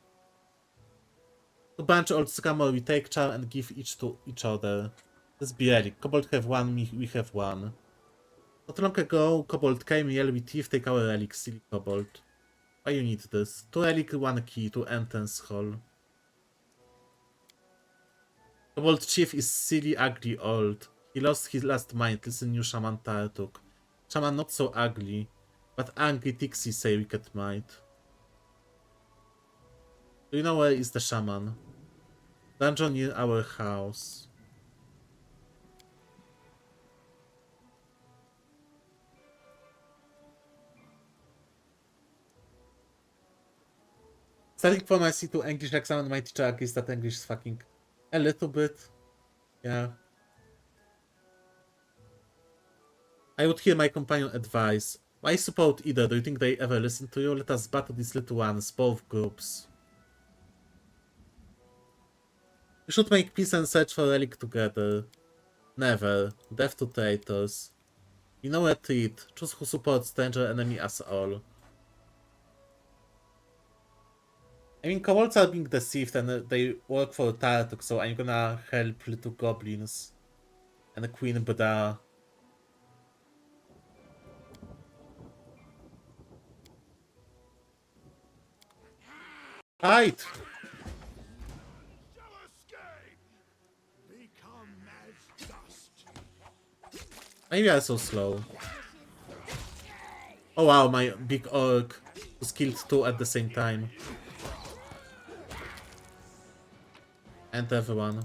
To bunch old scammer, we take charm and give each to each other. This be relic. Kobold have one, we have one. Not long ago, Kobold came, yell we thief, take our relic, silly Kobold. Why you need this? 2 relic, 1 key, 2 entrance hall. Kobold Chief is silly, ugly, old. He lost his last mind, listen new Shaman Tartuk. Shaman not so ugly. But angry Tixie say wicked might. Do you know where is the shaman? Dungeon near our house. Starting from my C2 English exam, my teacher agrees that English is fucking a little bit. Yeah. I would hear my companion advice. Why support either? Do you think they ever listen to you? Let us battle these little ones, both groups. We should make peace and search for relic together. Never. Death to traitors. You know a treat. Choose who supports stranger enemy as all. I mean, kobolds are being deceived and they work for Tartuk, so I'm gonna help little goblins. And Queen Bda. Fight! Shall escape! Become as dust. Maybe I'm so slow. Oh wow, my big orc was killed 2 at the same time. And everyone.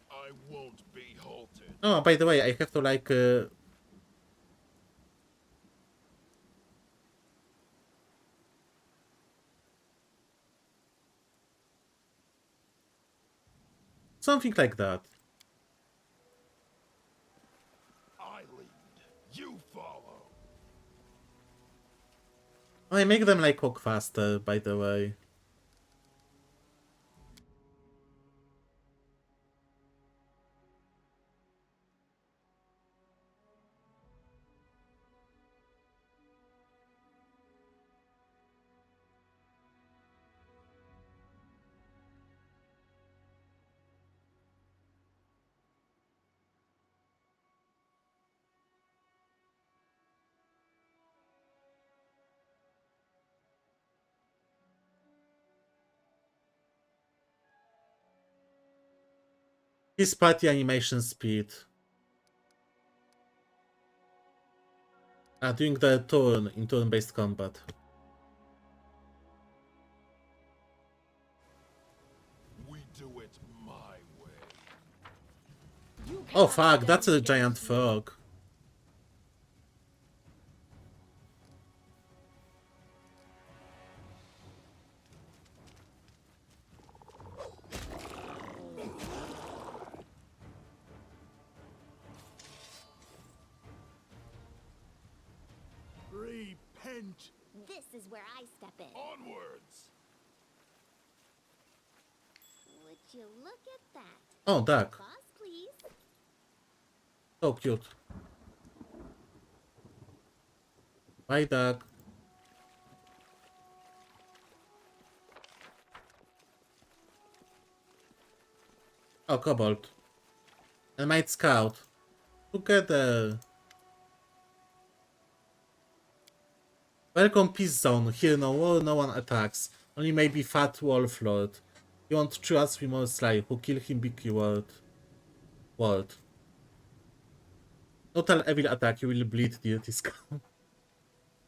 I won't be halted. Oh, by the way, I have to like... something like that. I lead. You follow. I make them like walk faster, by the way. His party animation speed. Doing the turn in turn-based combat. We do it my way. Oh fuck, that's a giant frog. Repent. This is where I step in. Onwards! Would you look at that? Oh, duck. Boss, please. So cute. Bye, duck. Oh, kobold. And my scout. Together. Welcome peace zone. Here no war, no one attacks. Only maybe fat wolf lord. You want to us we more sly. Who kill him big reward. Word. Total evil attack, you will bleed, dirty scum.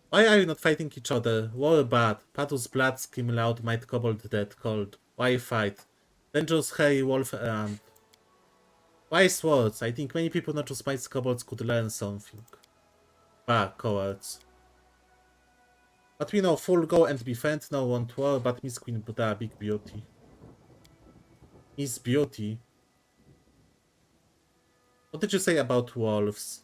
Why are you not fighting each other? War bad. Pathos blood, scream loud, might kobold dead, cold. Why fight? Dangerous hairy wolf around. Wise words. I think many people, not just mice kobolds, could learn something. Bah, cowards. But we know full go and befriend, no want war, but Miss Queen Buddha, big beauty. Miss Beauty. What did you say about wolves?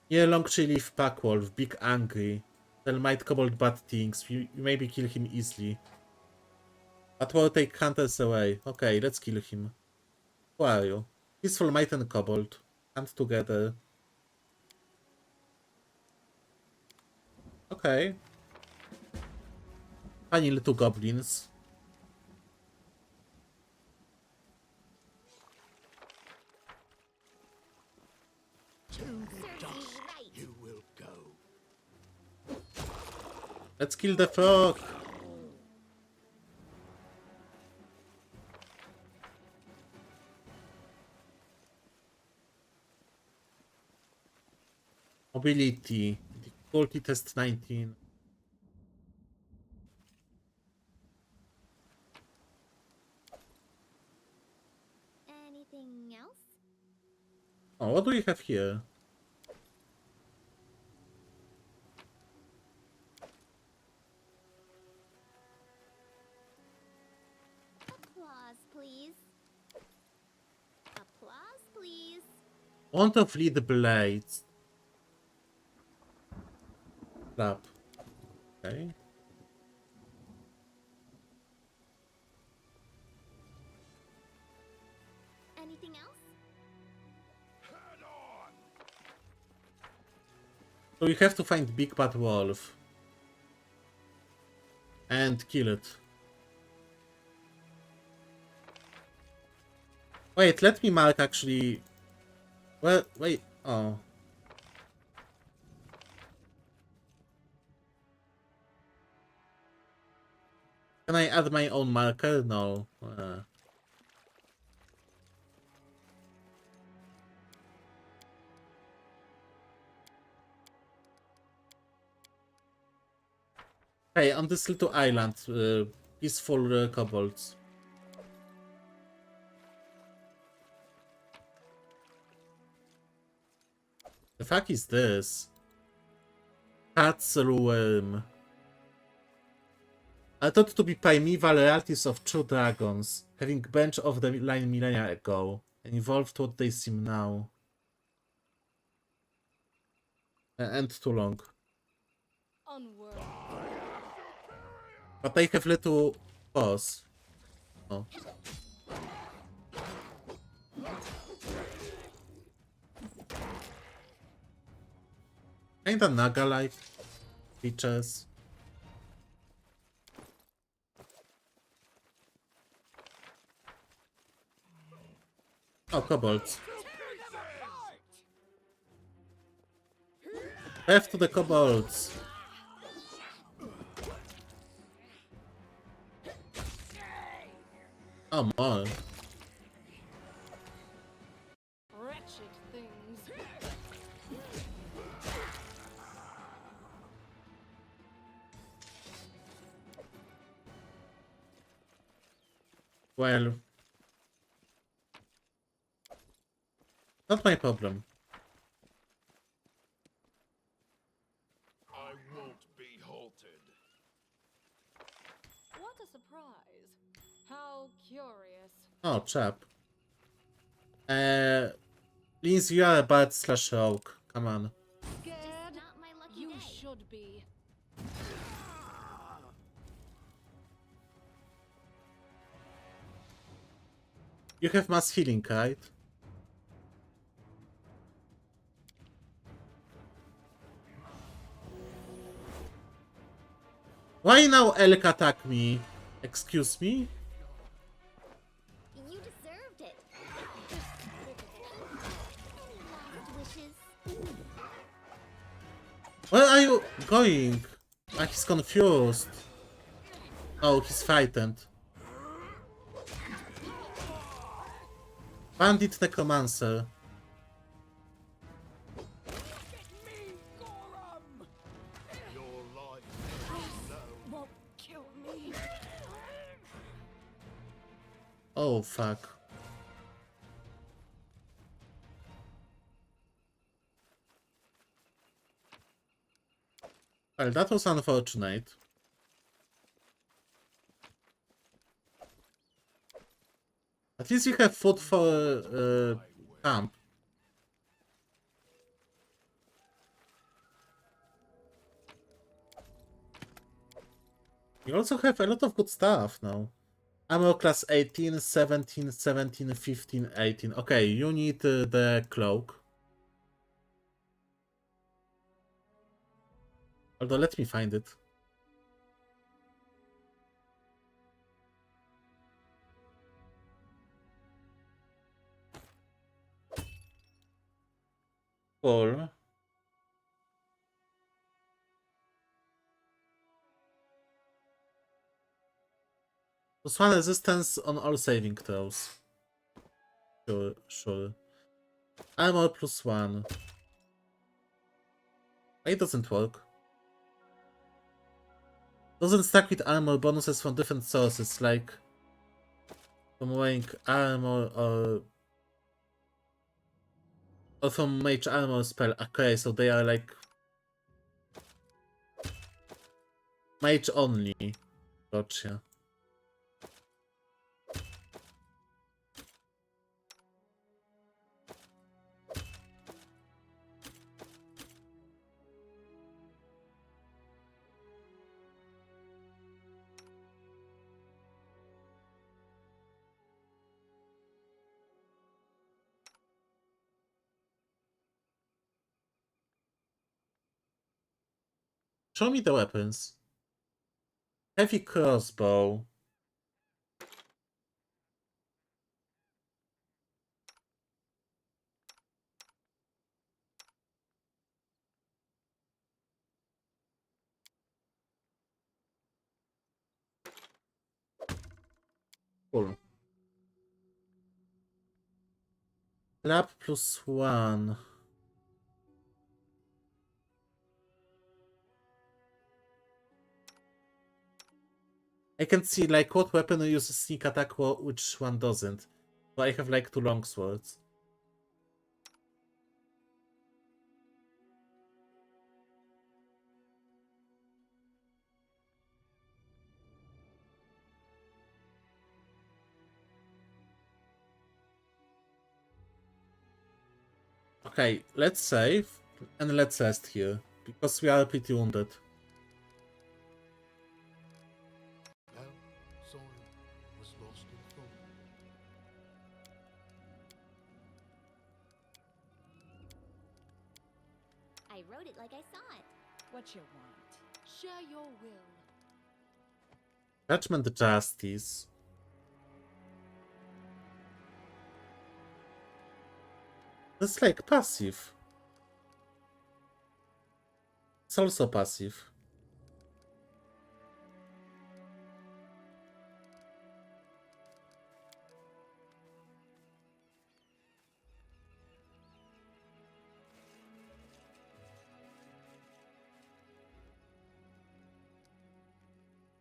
Yeah, long tree leaf pack wolf, big angry. Tell might kobold bad things, you maybe kill him easily. But will take hunters away. Okay, let's kill him. Who are you? Peaceful might and kobold. Hunt together. Okay. Funny little goblins. To the dust you will go. Let's kill the frog. Mobility. Difficulty test 19. Anything else? Oh, what do we have here? Applause, please. Applause, please. Want to flee the blades. Clap. Okay. Anything else? Head on! So we have to find Big Bad Wolf. And kill it. Wait, let me mark actually. Well, wait. Oh. Can I add my own marker? No. Hey, on this little island, peaceful kobolds. The fuck is this? Cat's Ruin. I thought to be primeval realities of true dragons, having bench of the line millennia ago, and evolved what they seem now. And too long. Unworthy. But they have little paws. Oh. Kinda naga-like features. Oh, kobolds. Death to the kobolds. Oh, more. Wretched things. Well, not my problem. I won't be halted. What a surprise. How curious. Oh, chap. Linz, you are a bad slash rogue. Come on. Scared? Not my lucky You day. should be. You have mass healing, right? Why now Elk attack me? Excuse me? You deserved it. Last wishes. Where are you going? Ah, he's confused. Oh, he's frightened. Bandit Necromancer. Your life Won't kill me. Oh, fuck. Well, that was unfortunate. At least you have food for camp. You also have a lot of good stuff now. Ammo class 18, 17, 17, 15, 18. Okay, you need the cloak. Although, let me find it. Cool. Plus 1 resistance on all saving throws. Sure, sure. Armor plus 1. It doesn't work. Doesn't stack with armor bonuses from different sources, like from wearing armor or from mage armor spell. Okay, so they are like mage only. Gotcha. Show me the weapons. Heavy crossbow. Cool. Lab +1. I can see like what weapon uses sneak attack, which one doesn't. So I have like 2 long swords. Okay, let's save and let's rest here because we are pretty wounded. Well, soil was lost in thought. I wrote it like I saw it. What you want? Share your will. Judgment Justice. It's like passive. It's also passive.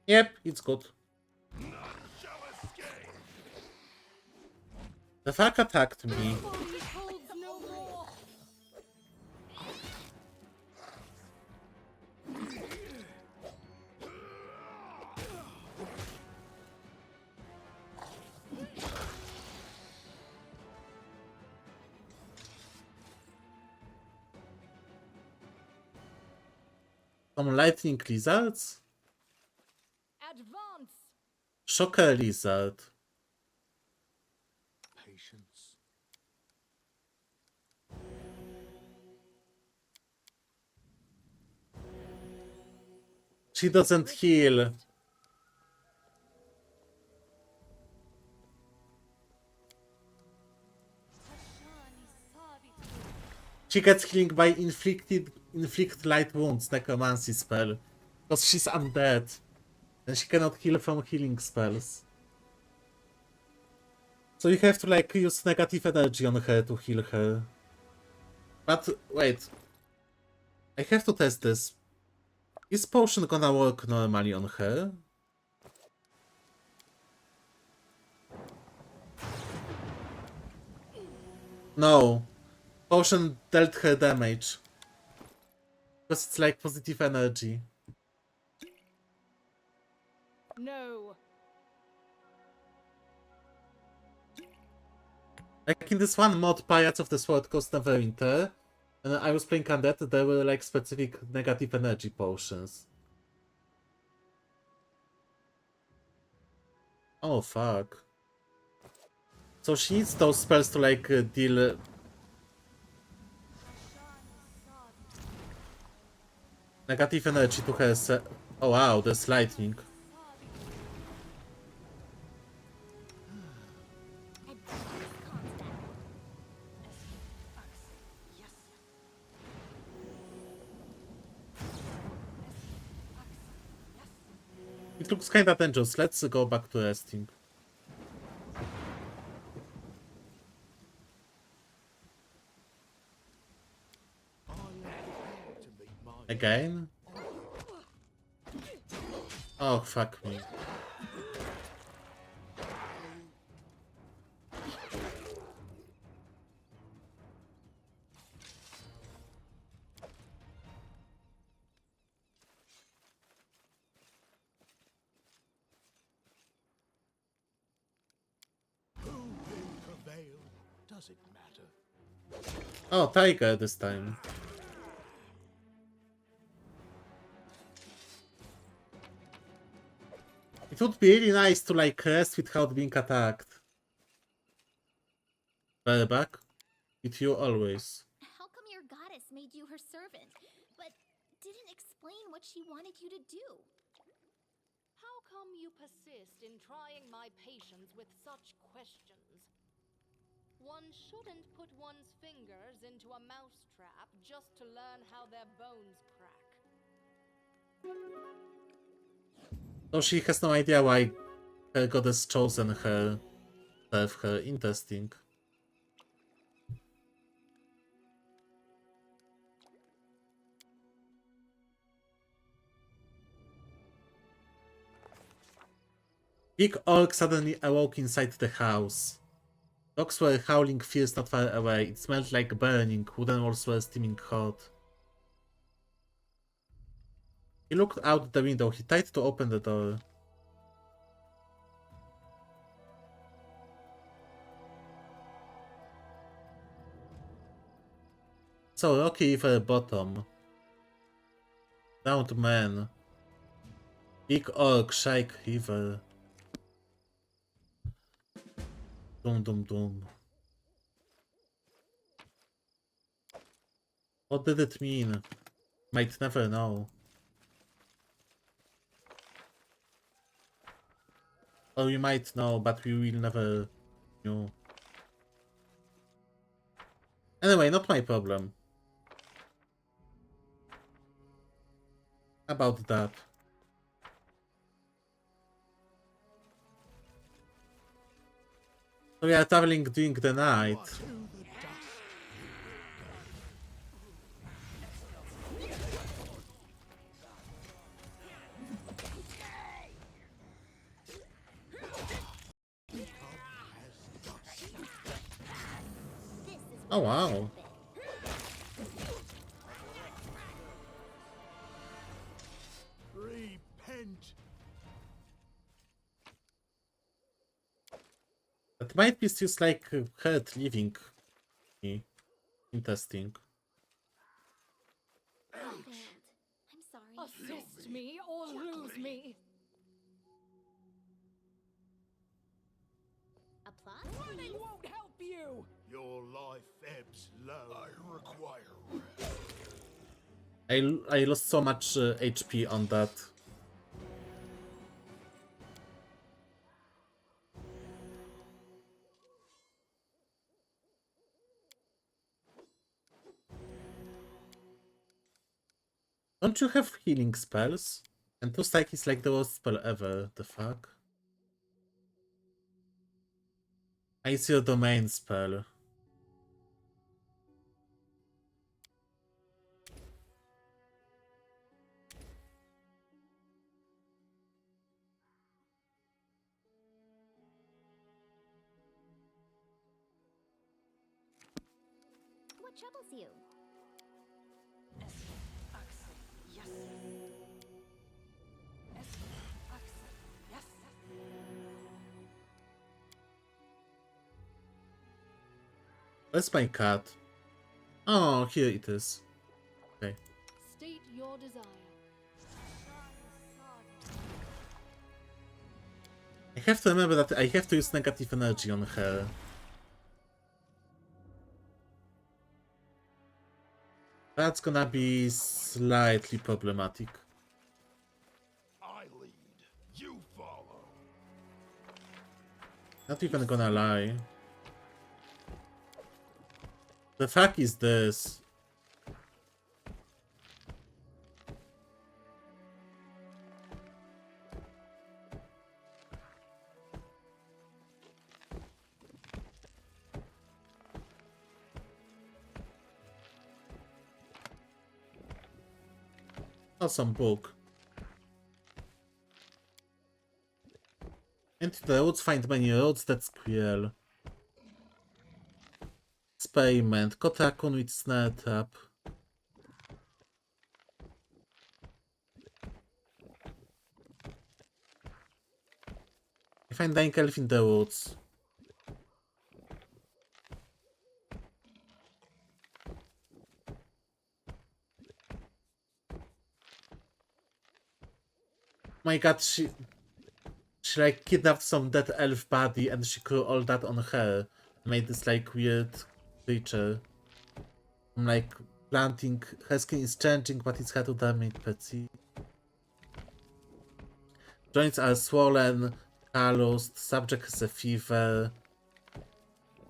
Yep, it's good. The fuck attacked me. Some lightning lizards? Advance! Shocker lizard. Patience. She doesn't heal. She gets healing by inflict light wounds necromancy spell. Because she's undead. And she cannot heal from healing spells. So you have to like use negative energy on her to heal her. But wait. I have to test this. Is potion gonna work normally on her? No. Potion dealt her damage. Because it's like positive energy. No. Like in this one mod, Pirates of the Sword Coast Neverwinter, and I was playing Undead, there were like specific negative energy potions. Oh fuck. So she needs those spells to like deal... negative energy to her. Oh wow, there's lightning. It looks kinda dangerous. Let's go back to resting. Again? Oh, fuck me. Who will prevail? Does it matter? Oh, Tiger this time. It would be really nice to like rest without being attacked. Bareback, with you always. How come your goddess made you her servant, but didn't explain what she wanted you to do? How come you persist in trying my patience with such questions? One shouldn't put one's fingers into a mousetrap just to learn how their bones crack. So she has no idea why her goddess chosen her, serve her. Interesting. Big orc suddenly awoke inside the house. Dogs were howling fierce not far away. It smelled like burning. Wooden walls were steaming hot. He looked out the window. He tried to open the door. So rocky river bottom. Drowned man. Big orc shake river. Dum dum dum. What did it mean? Might never know. Or we might know, but we will never know. Anyway, not my problem. About that. So we are traveling during the night. Oh wow. Repent. That might be just like hurt leaving me. Interesting. I'm sorry. Assist me or lose me. Applause, Running please. won't help you! Your life ebbs low. I require rest. I lost so much HP on that. Don't you have healing spells? And two strike is like the worst spell ever. The fuck? I see your domain spell. What troubles you? Where's my cat? Oh, here it is. Okay. State your desire. I have to remember that I have to use negative energy on her. That's gonna be slightly problematic. I lead, you follow. Not even gonna lie. The fuck is this? Awesome book. Enter the roads, find many roads, that's cruel. Experiment. Caught raccoon with snare trap. I find dying elf in the woods. My god, she like kidnapped some dead elf body and she grew all that on her. Made this like weird creature. I'm like planting, her skin is changing, but it's hard to damage Patsy. Joints are swollen, calloused, subject has a fever.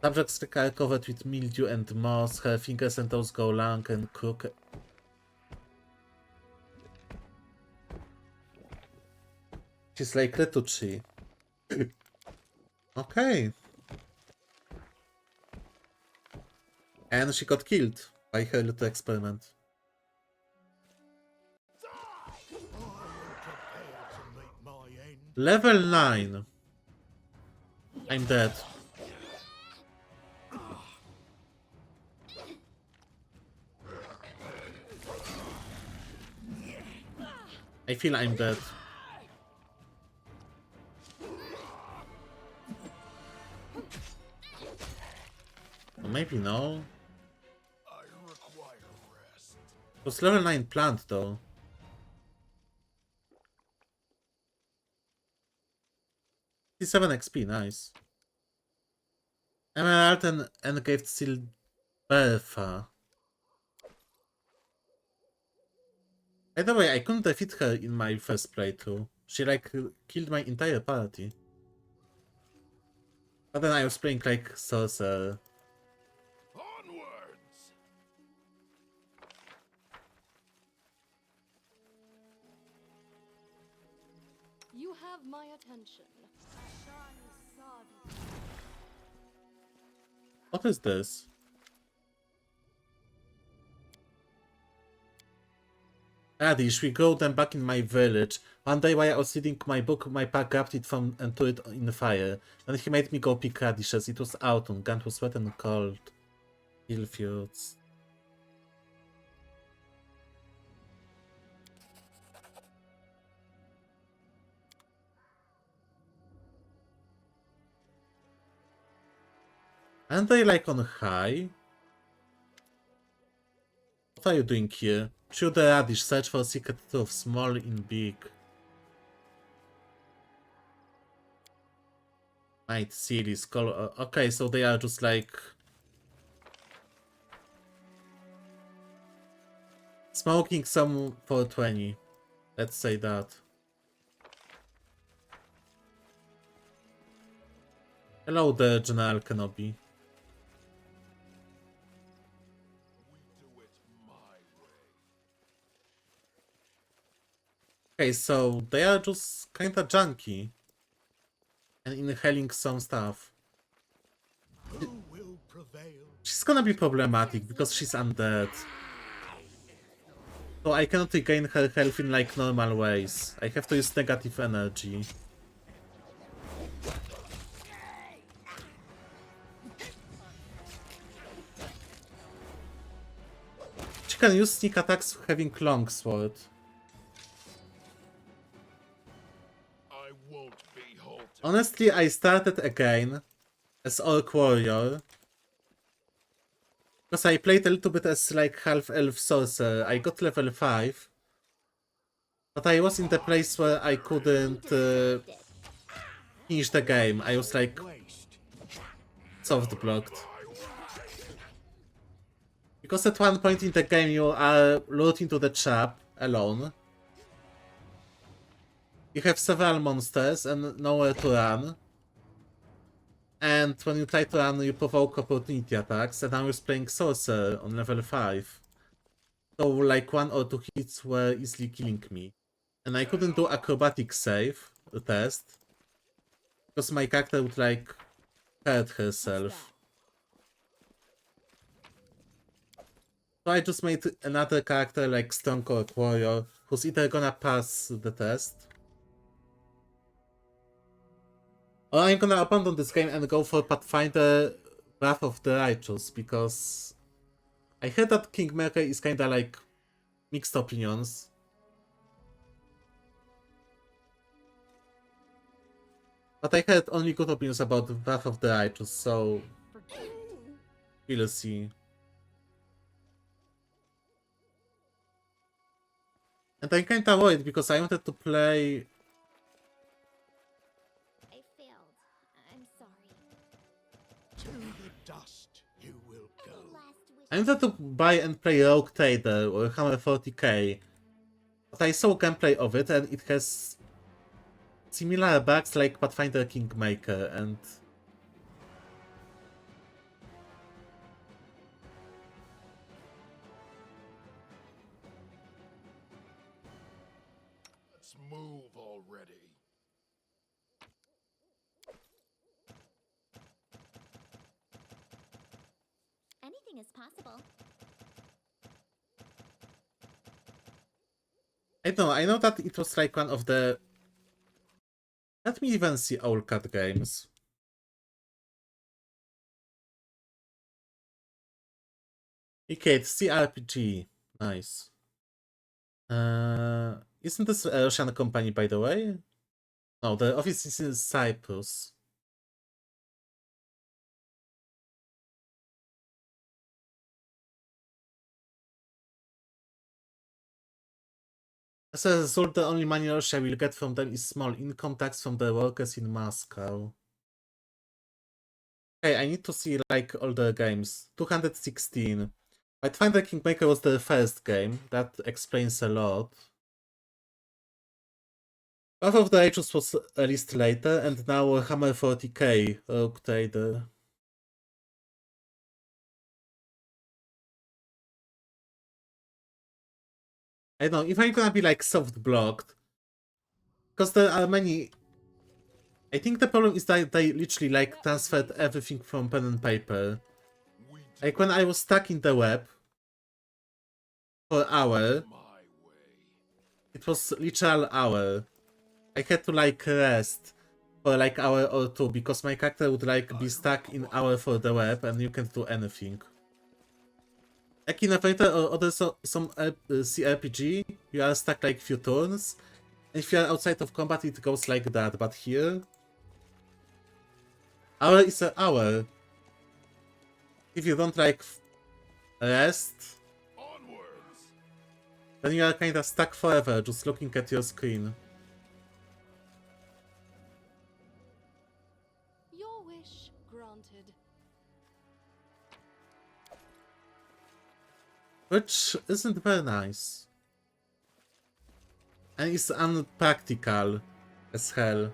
Subjects are covered with mildew and moss, her fingers and toes go long and crooked. She's like Retucci. Okay. And she got killed by her little experiment. Level 9. I'm dead. I feel I'm dead. Or maybe no. It was level 9 plant though. 57 XP, nice. Emerald and engraved seal Bertha. By the way, I couldn't defeat her in my first playthrough. She like killed my entire party. But then I was playing like sorcerer. Onwards! You have my attention. What is this? Radish, we grow them back in my village. One day while I was reading my book, my pa grabbed it from and threw it in the fire. Then he made me go pick radishes. It was autumn, Gant was wet and cold. Hill fields. Aren't they like on high? What are you doing here? Shoot the radish, search for secret truth, small in big. Might silly skull. Okay, so they are just like smoking some 420. Let's say that. Hello there, General Kenobi. Okay, so they are just kinda junky and inhaling some stuff. She's gonna be problematic because she's undead. So I cannot regain her health in like normal ways. I have to use negative energy. She can use sneak attacks having longsword. Honestly, I started again as Orc Warrior. Because I played a little bit as like half-elf sorcerer. I got level 5. But I was in the place where I couldn't finish the game. I was like soft blocked. Because at one point in the game you are lured into the trap alone. You have several monsters and nowhere to run. And when you try to run, you provoke opportunity attacks, and I was playing sorcerer on level 5. So like 1 or 2 hits were easily killing me. And I couldn't do acrobatic save test. Because my character would like hurt herself. So I just made another character like Strong Orc Warrior, who's either gonna pass the test, or I'm gonna abandon this game and go for Pathfinder Wrath of the Righteous, because I heard that Kingmaker is kinda like mixed opinions. But I heard only good opinions about Wrath of the Righteous, so we'll see. And I'm kinda worried because I wanted to play. I failed. I'm sorry. To the dust you will go. I wanted to buy and play Rogue Trader or Hammer 40k. But I saw gameplay of it and it has similar bugs like Pathfinder Kingmaker, and Let's move already. anything is possible. I know that it was like one of the... Let me even see Owlcat games. Okay, it's CRPG. Nice. Isn't this a Russian company, by the way? No, the office is in Cyprus. As a result, the only money Russia will get from them is small income tax from the workers in Moscow. Okay, I need to see like all the games. 216. Pathfinder Kingmaker was the first game. That explains a lot. Path of the Ages was released later, and now Hammer 40k, Rogue Trader. I don't know, if I'm gonna be like soft blocked, because there are many... I think the problem is that they literally like transferred everything from pen and paper. Like when I was stuck in the web for an hour, it was literal hour. I had to like rest for like hour or two because my character would like be stuck in hour for the web and you can't do anything. Like in a fighter or other some CRPG, you are stuck like few turns. And if you are outside of combat, it goes like that. But here, hour is an hour. If you don't like rest, then you are kinda stuck forever just looking at your screen. Your wish granted. Which isn't very nice. And it's unpractical as hell.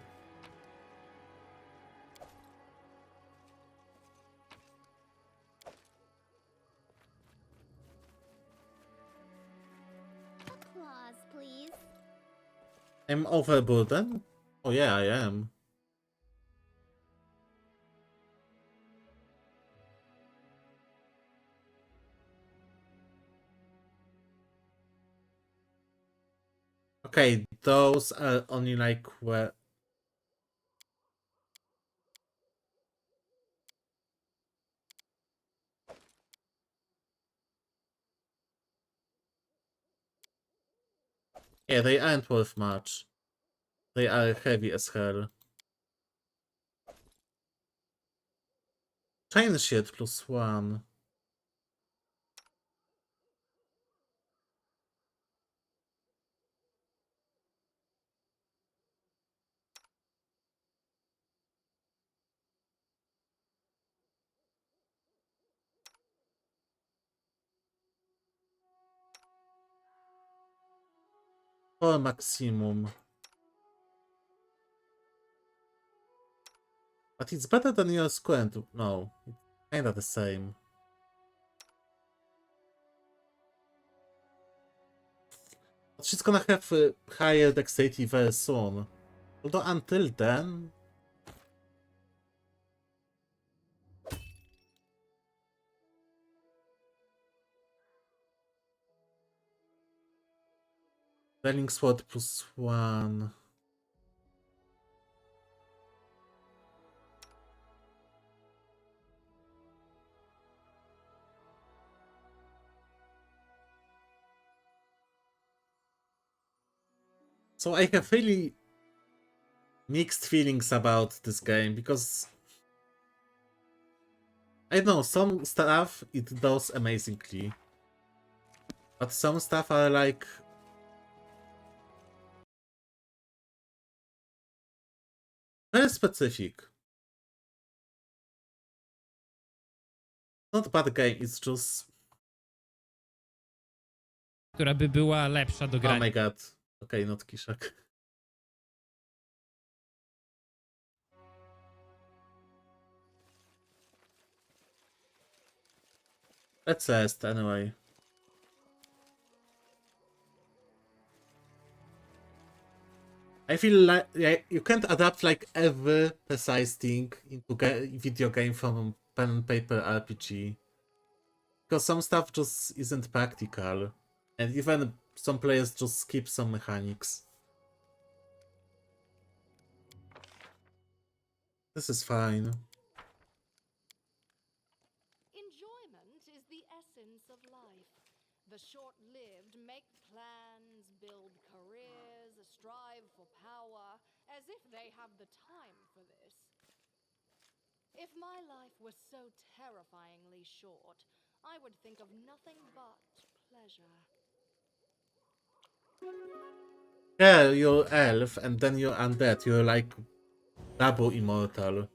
Applause, please. I'm overburdened? Oh yeah, I am. Okay, those are only like where... Yeah, they aren't worth much. They are heavy as hell. Chain shield +1. For maximum. But it's better than your squint. No, it's kinda the same. But she's gonna have higher dexterity very soon. Although until then... Selling sword +1. So I have really mixed feelings about this game because I don't know, some stuff it does amazingly, but some stuff are like very specific. Not bad game, it's just... która by była lepsza do Oh grania. my god. Okay, not Kishak. Let's test anyway. I feel like you can't adapt like every precise thing into video game from pen and paper RPG. Because some stuff just isn't practical. And even some players just skip some mechanics. This is fine. Enjoyment is the essence of life. The short-lived make plans, build careers, strive for power, as if they have the time for this. If my life was so terrifyingly short, I would think of nothing but pleasure. Yeah, you're elf and then you're undead. You're like double immortal.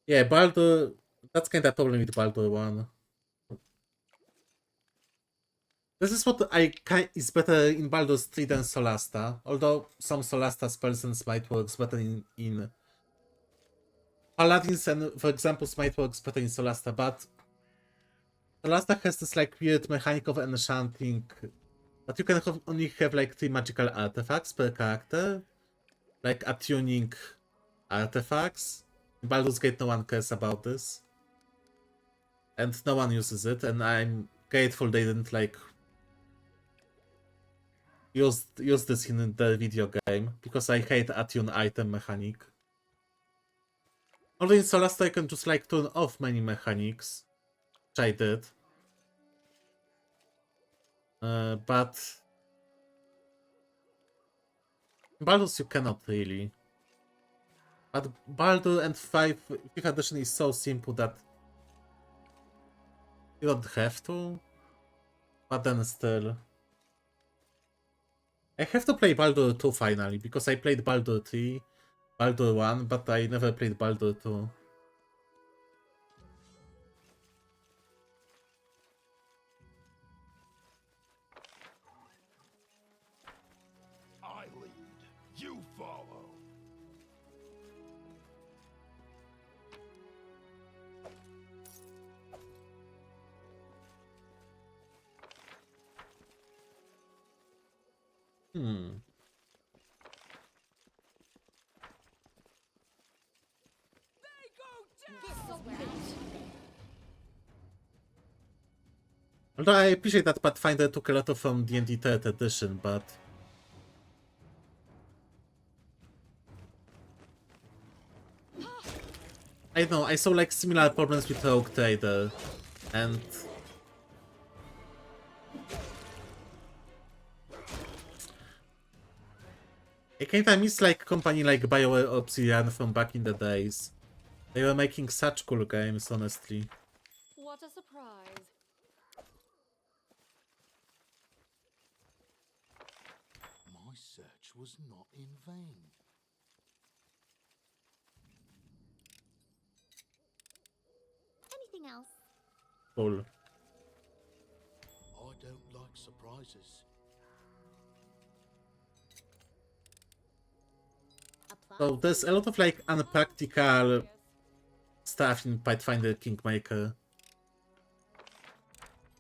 Yeah, Baldur. That's kind of problem with Baldur 1. This is what I is better in Baldur's 3 than Solasta. Although some Solasta spells and Smite works better in Paladins and, for example, Smite works better in Solasta, but Solasta has this like weird mechanic of enchanting that you can only have like 3 magical artifacts per character, like attuning artifacts. In Baldur's Gate, no one cares about this, and no one uses it. And I'm grateful they didn't like use this in the video game because I hate attune item mechanic. Although in Solasta I can just like turn off many mechanics, which I did. But in Baldur's you cannot really. But Baldur and 5th edition is so simple that you don't have to. But then still. I have to play Baldur 2 finally, because I played Baldur 3, Baldur 1, but I never played Baldur 2. I lead, you follow. Although I appreciate that Pathfinder took a lot from D&D 3rd edition, but I don't know, I saw like similar problems with Rogue Trader, and I kinda miss like company like BioWare Obsidian from back in the days. They were making such cool games, honestly. What a surprise. My search was not in vain. Anything else? Cool. I don't like surprises. So there's a lot of like unpractical stuff in Pathfinder Kingmaker.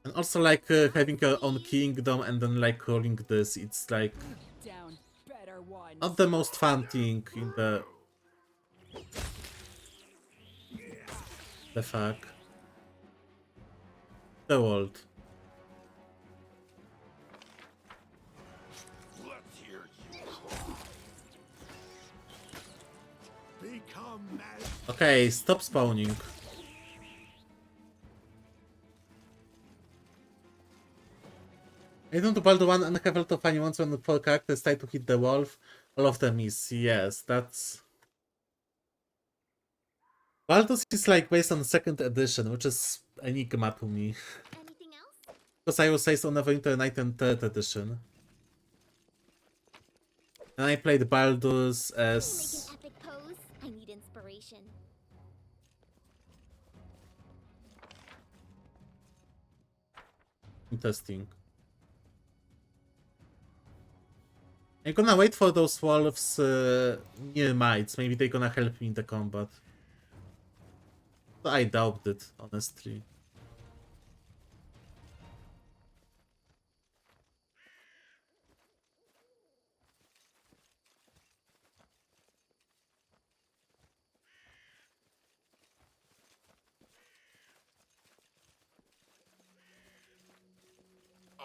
And also like having your own kingdom and then like rolling this, it's like not the most fun thing in the fuck. The world. Let's hear you cry. Become mad. Okay, stop spawning. I don't do Baldur 1 and have a lot of funny ones when the 4 characters try to hit the wolf. All of them is, yes, that's... Baldur's is like based on 2nd edition, which is enigma to me. Anything else? Because I was based on Neverwinter Night and 3rd edition. And I played Baldur's as... Make an epic pose. I need inspiration. Interesting. I'm gonna wait for those wolves near mites. Maybe they're gonna help me in the combat. I doubt it, honestly.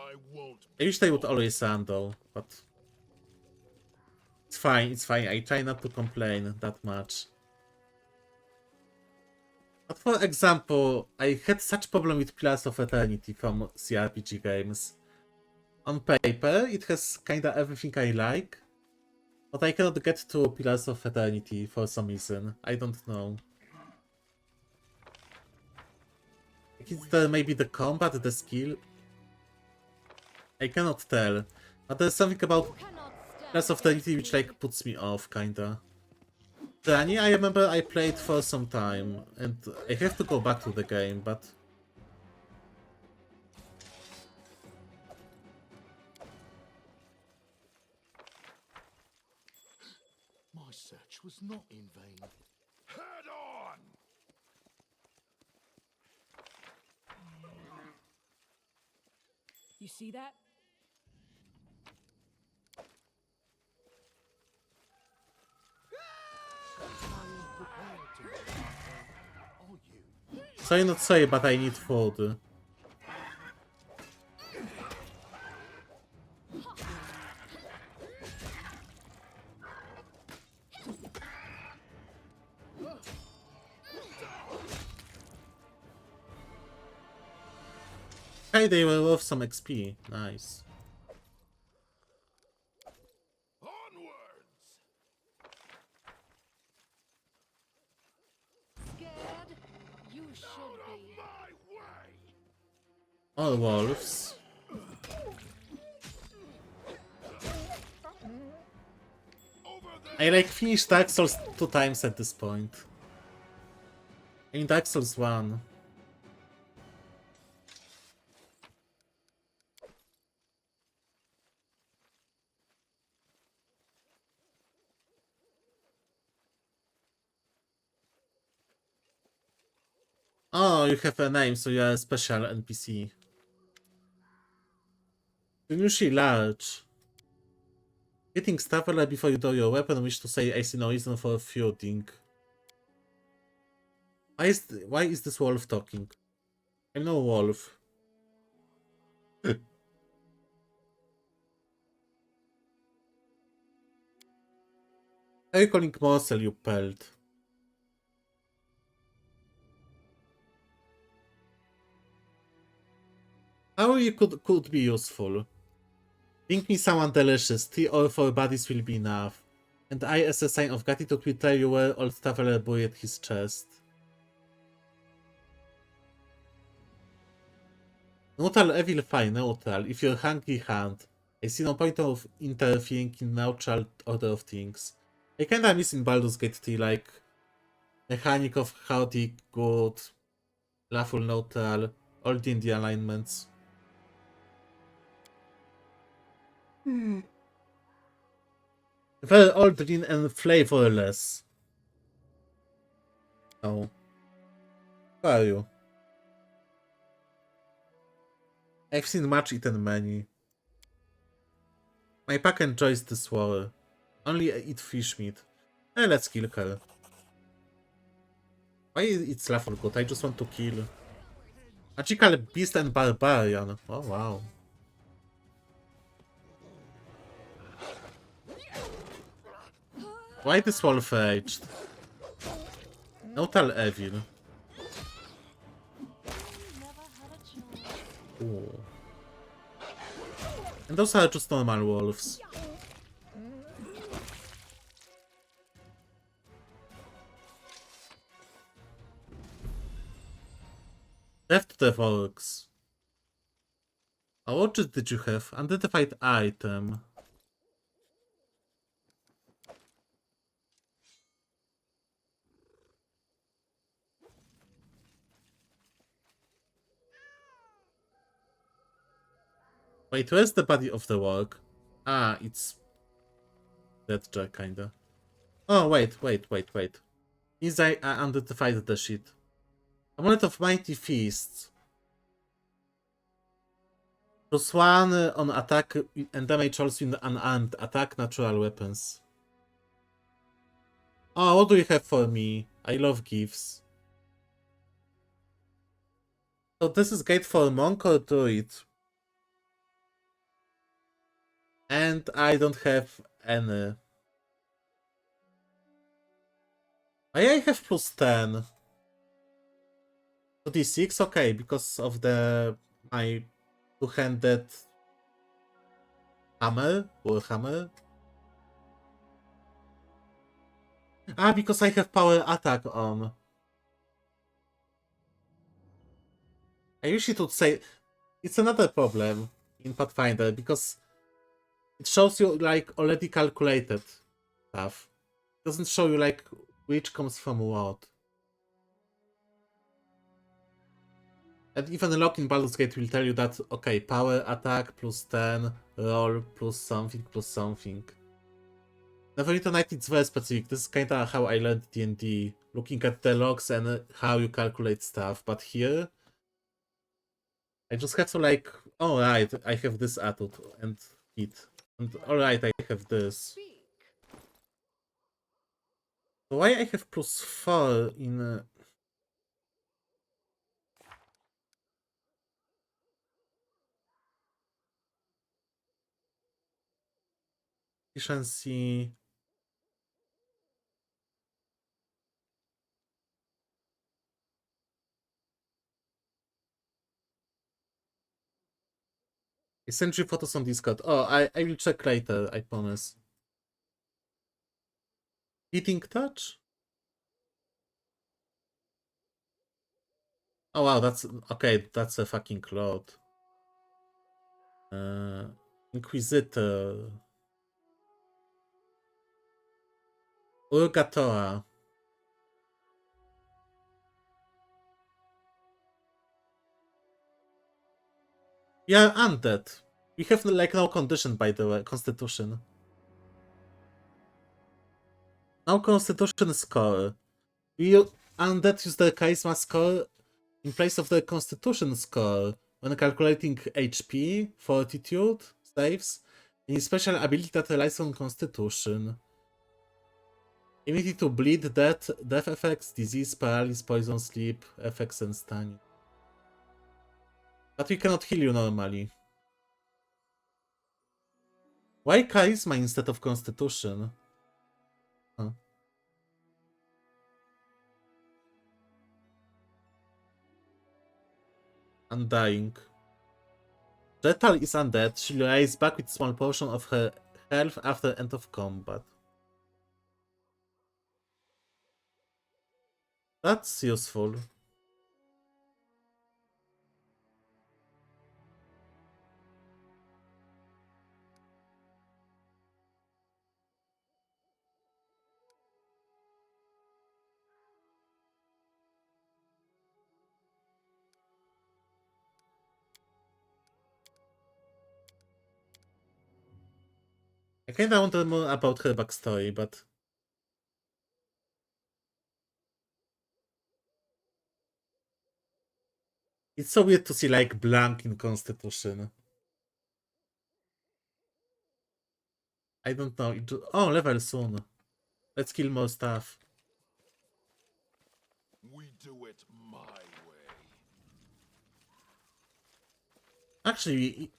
I won't. I wish they would always run though, but it's fine, it's fine. I try not to complain that much. But for example, I had such problem with Pillars of Eternity from CRPG games. On paper, it has kinda everything I like, but I cannot get to Pillars of Eternity for some reason. I don't know. It's maybe the combat, the skill. I cannot tell. But there's something about Pillars of Eternity which like puts me off, kinda. Granny, I remember I played for some time, and I have to go back to the game, but... My search was not in vain. Head on! You see that? Sorry, not sorry, but I need food. Hey, they were worth some XP. Nice. Scared? You should be. All wolves. I like finished Dark Souls 2 times at this point. In Dark Souls 1. Oh, you have a name, so you are a special NPC. Unusually large. Getting Staveler before you draw your weapon, wish to say I see no reason for feuding. Why is this wolf talking? I'm no wolf. Are you calling Morsel, you pelt? How you could be useful? Bring me someone delicious, 3 or 4 bodies will be enough. And I, as a sign of gratitude, will tell you where old Traveler buried his chest. Neutral evil, fine, neutral. If you're hungry, hunt. I see no point of interfering in neutral order of things. I kinda miss in Baldur's Gate 3, like, mechanic of chaotic, good, lawful, neutral, all D&D alignments. Very old, green, and flavorless. Oh. Who are you? I've seen much, eaten many. My pack enjoys this war. Only eat fish meat. Let's kill her. Why it's lawful good? I just want to kill. Magical beast and barbarian. Oh wow. Why this wolf aged? Neutral evil. Ooh. And those are just normal wolves. Death to the orcs. Oh, what did you have? Unidentified item. Wait, where's the body of the orc? Ah, it's that jar, kinda. Oh, wait. Means I unidentified the shit. Amulet of Mighty Feasts. +1 on attack and damage also in unarmed attack, natural weapons. Oh, what do you have for me? I love gifts. So this is gate for monk or druid? And I don't have any. I have plus 10. To D6, okay, because of my two-handed hammer or hammer. Ah, because I have power attack on. I usually would say it's another problem in Pathfinder because it shows you like already calculated stuff. It doesn't show you like which comes from what. And even the lock in Baldur's Gate will tell you that, okay, power attack plus 10, roll plus something. Neverwinter Night, it's very specific. This is kinda how I learned D&D, looking at the logs and how you calculate stuff. But here, I just have to like, alright, I have this attitude and hit. And alright, I have this. So why I have plus 4 in... efficiency... Send you photos on Discord. Oh, I will check later, I promise. Hitting touch? Oh wow, that's... Okay, that's a fucking cloud. Inquisitor... Urgatora. Yeah, undead. We have like no condition, by the way. Constitution. No constitution score. Undead use the charisma score in place of the constitution score when calculating HP, fortitude, saves, and special ability that relies on constitution. Immunity to bleed, death effects, disease, paralysis, poison, sleep, effects, and stunning. But we cannot heal you normally. Why charisma instead of constitution? Huh. Undying. Jetal is undead. She'll rise back with a small portion of her health after end of combat. That's useful. I kinda want to know more about her backstory, but... It's so weird to see, like, blank in Constitution. I don't know. Oh, level soon. Let's kill more stuff. We do it my way. Actually...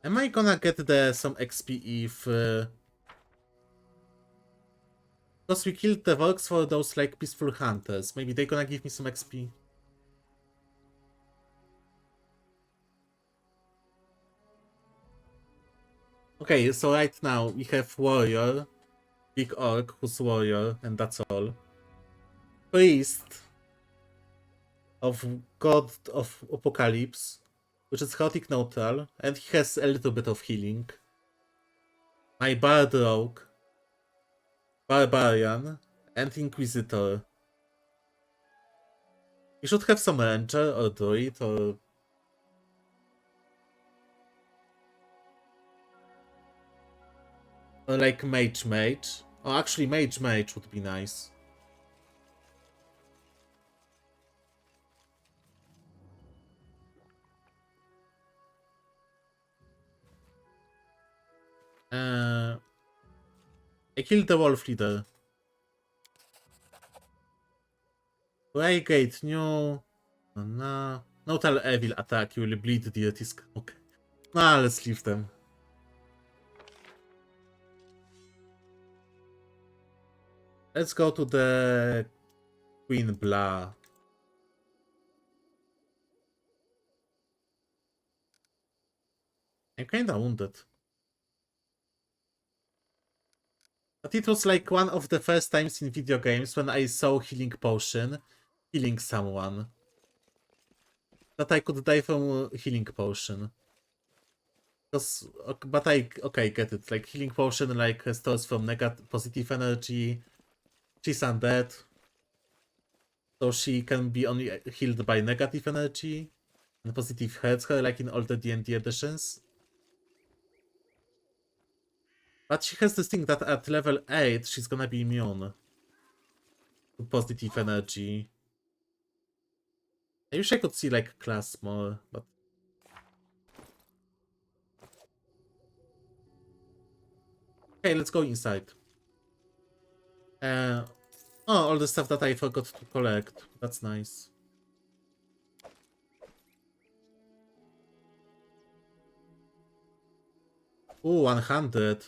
Am I gonna get some XP if... Because we killed the Vorks for those, like, peaceful hunters. Maybe they're gonna give me some XP. Okay, so right now we have warrior, big orc who's warrior, and that's all. Priest of god of apocalypse, which is chaotic neutral, and he has a little bit of healing. My bard rogue, barbarian, and inquisitor. You should have some ranger or druid or... Or like mage. Oh, actually mage would be nice. I killed the wolf leader. Raygate, new... No. Notal evil attack, you will bleed the Tisk. Okay. Nah, let's leave them. Let's go to the Queen Blah. I'm kinda wounded. But it was like one of the first times in video games when I saw healing potion healing someone. That I could die from healing potion. Because, but okay, get it. Like healing potion like stores from negative positive energy. She's undead. So she can be only healed by negative energy. And positive hurts her like in all the D&D editions. But she has this thing that at level 8 she's gonna be immune to positive energy. I wish I could see like class more, but okay, let's go inside. Oh, all the stuff that I forgot to collect. That's nice. Ooh, 100.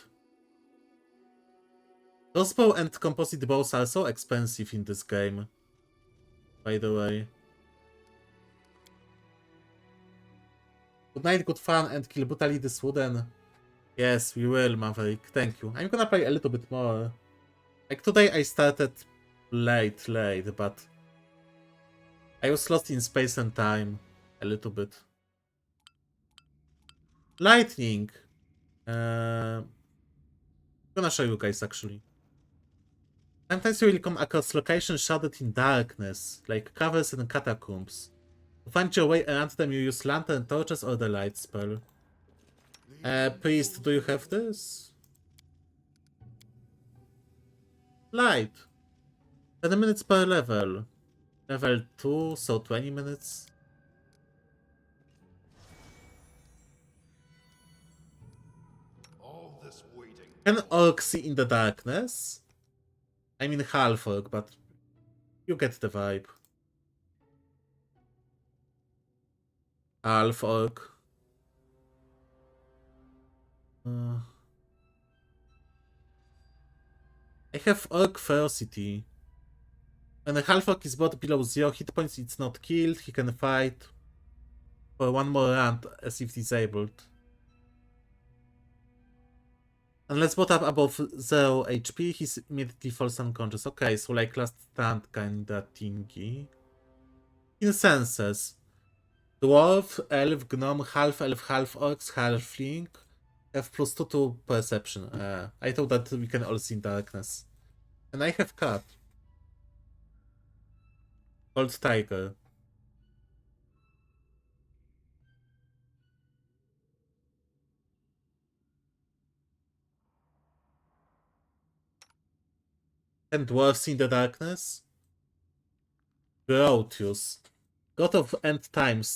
Crossbow and composite bows are so expensive in this game, by the way. Good night, good fun, and kill brutally this wooden. Yes, we will, Maverick. Thank you. I'm gonna play a little bit more. Like today I started late, but I was lost in space and time a little bit. Lightning. I'm gonna show you guys actually. Sometimes you will come across locations shrouded in darkness, like caverns and catacombs. To find your way around them, you use lantern, torches, or the light spell. Priest, do you have this? Light. 10 minutes per level. Level 2, so 20 minutes. All this waiting. Can orc see in the darkness? I mean half orc, but you get the vibe. Half orc. I have orc ferocity. When a half orc is brought below 0 hit points, it's not killed. He can fight for one more round as if disabled. Unless brought up above 0 HP, he immediately falls unconscious. Okay, so like last stand kinda thingy. Incenses. Dwarf, elf, gnome, half elf, half orcs, halfling have +2 to perception. I thought that we can all see in darkness. And I have cat. Gold tiger. And dwarfs in the darkness? Grotius. God of end times,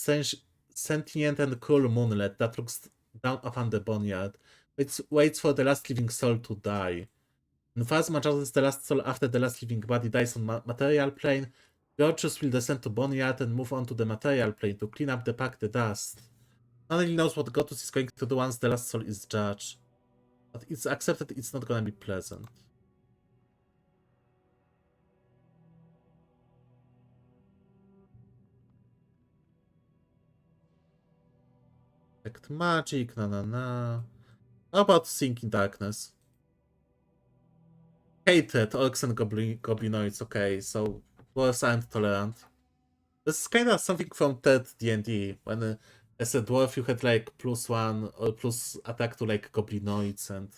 sentient and cruel moonlet that looks down upon the boneyard. Waits for the last living soul to die. And thus is the last soul after the last living body dies on material plane. Grotius will descend to boneyard and move on to the material plane to clean up the dust. No one really knows what Grotius is going to do once the last soul is judged. But it's accepted it's not gonna be pleasant. Detect magic, na. How about Sinking Darkness? Hated, orcs and goblinoids, okay, so dwarves aren't tolerant. This is kinda something from third D&D, when as a dwarf you had like +1 or plus attack to like goblinoids and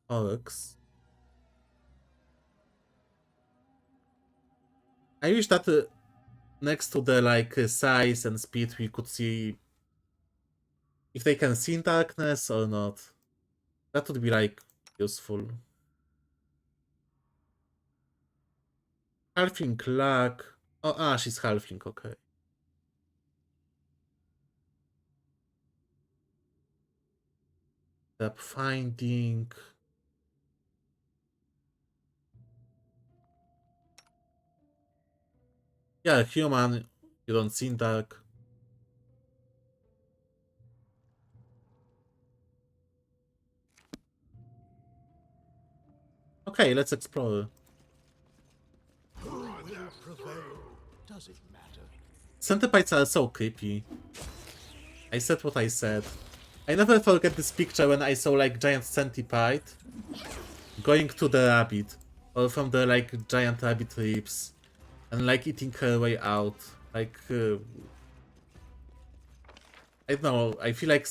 orcs. I wish that next to the like size and speed we could see if they can see in darkness or not. That would be like useful. Halfling luck. Oh, she's halfling, okay. Tap finding. Yeah, human. You don't see in dark. Okay, let's explore. Who will prevail? Does it matter? Centipedes are so creepy. I said what I said. I never forget this picture when I saw like giant centipede going to the rabbit, or from the like giant rabbit ribs, and like eating her way out. Like, I don't know, I feel like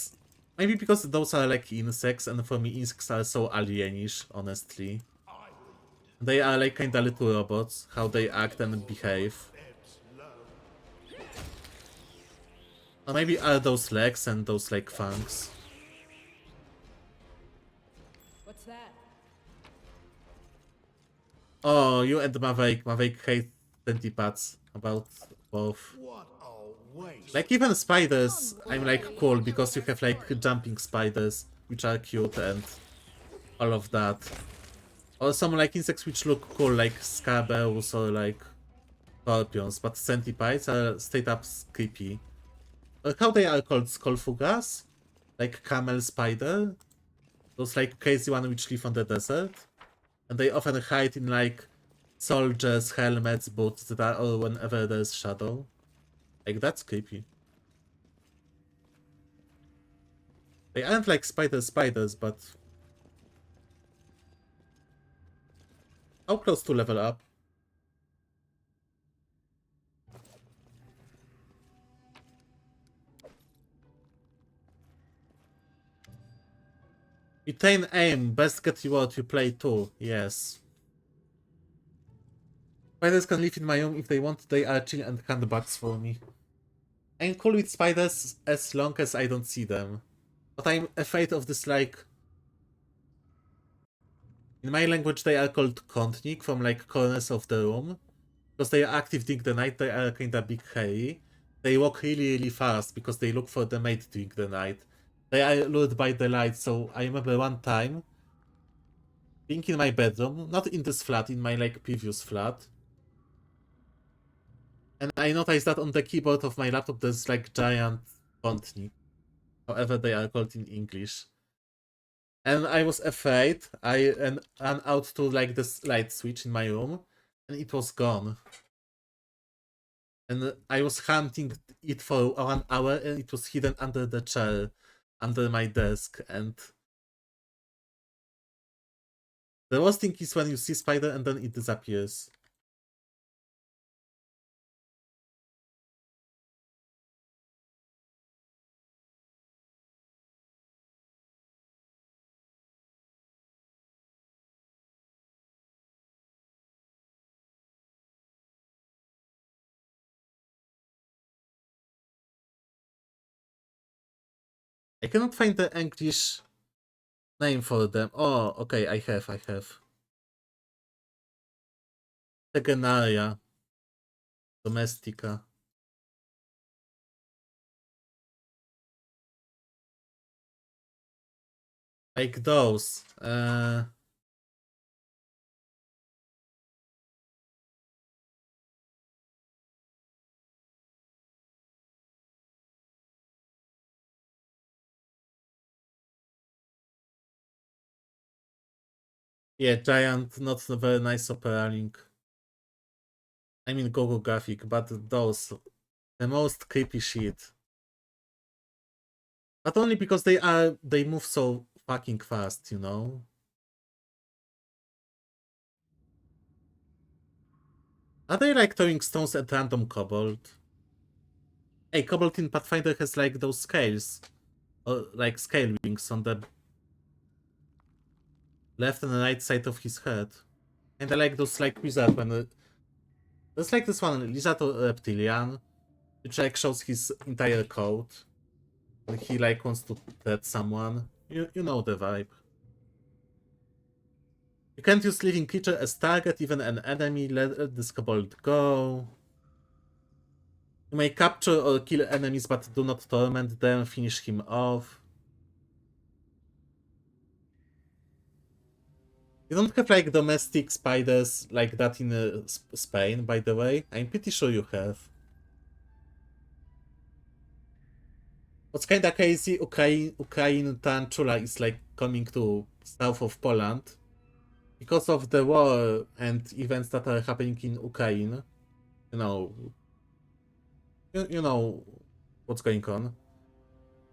maybe because those are like insects, and for me insects are so alienish, honestly. They are like kinda little robots, how they act and behave. Or maybe are those legs and those like fangs. What's that? Oh, you and Maverick. Maverick hate centipedes about both. What a waste. Like even spiders, I'm like cool because you have like jumping spiders, which are cute and all of that. Or some like insects which look cool, like scarabäus or like scorpions, but centipedes are straight up creepy. Or how they are called, skullfugas? Like camel spider? Those like crazy ones which live on the desert. And they often hide in like soldiers, helmets, boots, that are, or whenever there's shadow. Like that's creepy. They aren't like spiders, but how close to level up? Retain aim, best get you out you play too, yes. Spiders can live in my room if they want, they are chill and handbags for me. I'm cool with spiders as long as I don't see them. But I'm afraid of this like... In my language they are called kątnik, from like corners of the room. Because they are active during the night, they are kinda big hairy. They walk really fast because they look for the mate during the night. They are lured by the light, so I remember one time being in my bedroom, not in this flat, in my like previous flat. And I noticed that on the keyboard of my laptop there's like giant kątnik, however they are called in English. And I was afraid. I ran out to like this light switch in my room, and it was gone. And I was hunting it for 1 hour, and it was hidden under the chair, under my desk. And the worst thing is when you see spider and then it disappears. I cannot find the English name for them. Oh, okay, I have. Tegenaria domestica. Like those. Yeah, giant, not very nice opera link. I mean Gogo graphic, but those, the most creepy shit. But only because they move so fucking fast, you know? Are they like throwing stones at random kobold? Hey, kobold in Pathfinder has like those scales, or like scale wings on the left and right side of his head. And I like those like wizard when there's like this one lizard or reptilian, which like shows his entire code. And he like wants to threat someone. You know the vibe. You can't use living creature as target, even an enemy. Let this kobold go. You may capture or kill enemies, but do not torment them. Finish him off. You don't have like domestic spiders like that in Spain, by the way. I'm pretty sure you have. What's kinda crazy, Ukraine tarantula is like coming to south of Poland. because of the war and events that are happening in Ukraine, you know, you know what's going on.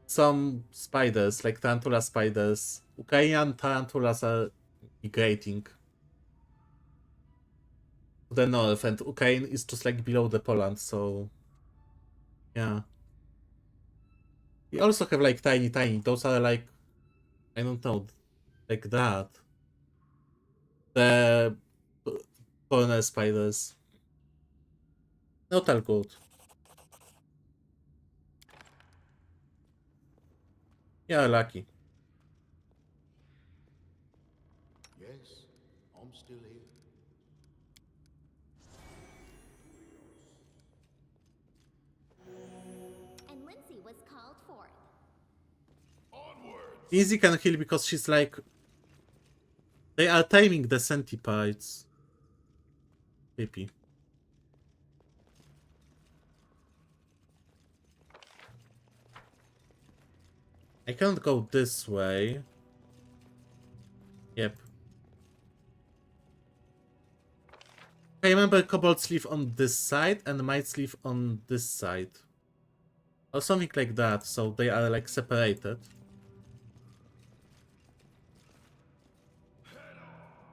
Some spiders, like tarantula spiders, Ukrainian tarantulas are migrating to the north, and Ukraine is just like below the Poland, so yeah. We also have like tiny, those are like, I don't know, like that. The corner spiders. Not all good. Yeah, lucky. Yes, I'm still here. And Lindsay was called forth. Easy can heal because she's like... They are timing the centipedes. Creepy. I can't go this way. Yep. I remember kobolds live on this side and mites live on this side. Or something like that, so they are like separated.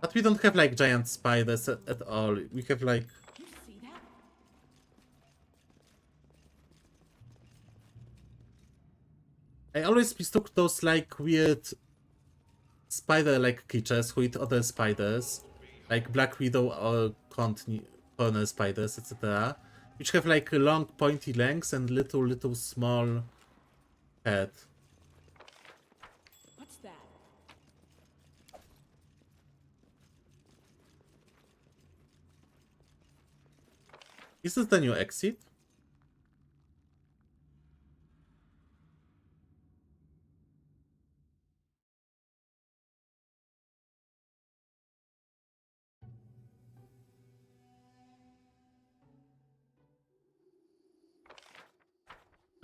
But we don't have like giant spiders at all. We have like... You see that? I always mistook those like weird spider-like creatures who eat other spiders, like Black Widow or corner spiders, etc., which have like long pointy legs and little small head. What's that? Is this the new exit?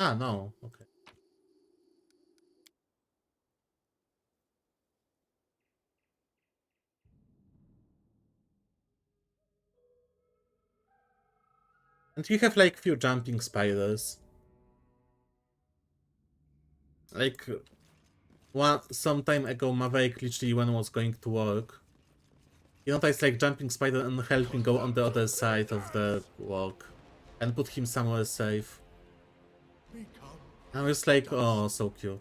Ah, no. Okay. And we have like few jumping spiders. Like some time ago, Maverick literally when was going to work, he noticed like jumping spider and helped him go on the other side of the walk and put him somewhere safe. I was like, oh, so cute.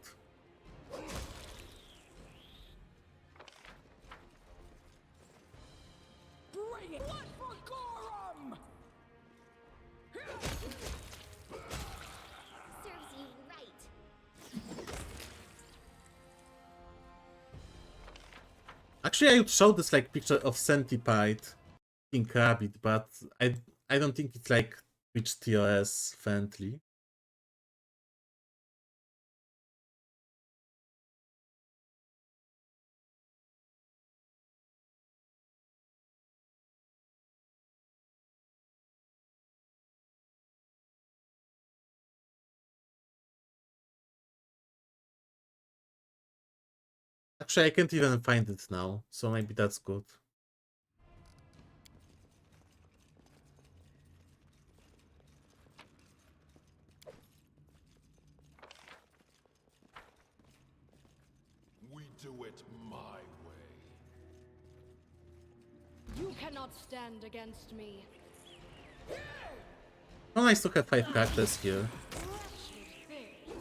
Bring it! Blood for Gorum! Serves you right. Actually, I would show this like picture of centipede, pink rabbit, but I don't think it's like Twitch TOS friendly. Actually, I can't even find it now, so maybe that's good. We do it my way. You cannot stand against me. Oh, nice to have 5 characters here.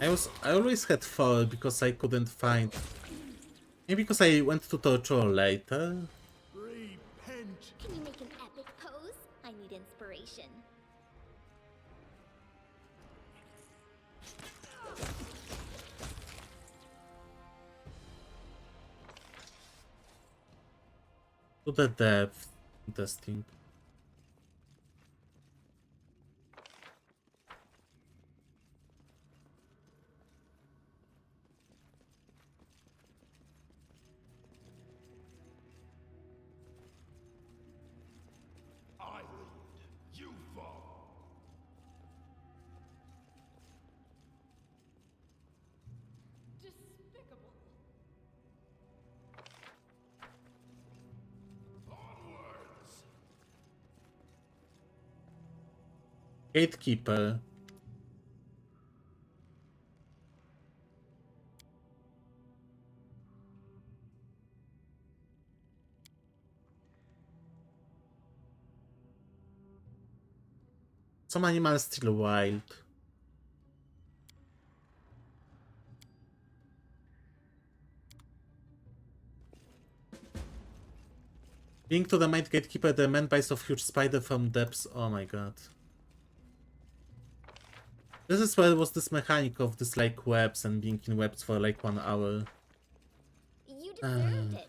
I always had 4 because I couldn't find... Maybe because I went to Torture later. Repent! Can you make an epic pose? I need inspiration. To the depth. Interesting. I lead, you follow. Despicable. Gatekeeper. Some animals still wild. Being to the Might Gatekeeper, the man bites of huge spider from depths. Oh my god. This is where was this mechanic of this like webs and being in webs for like 1 hour. You deserved it.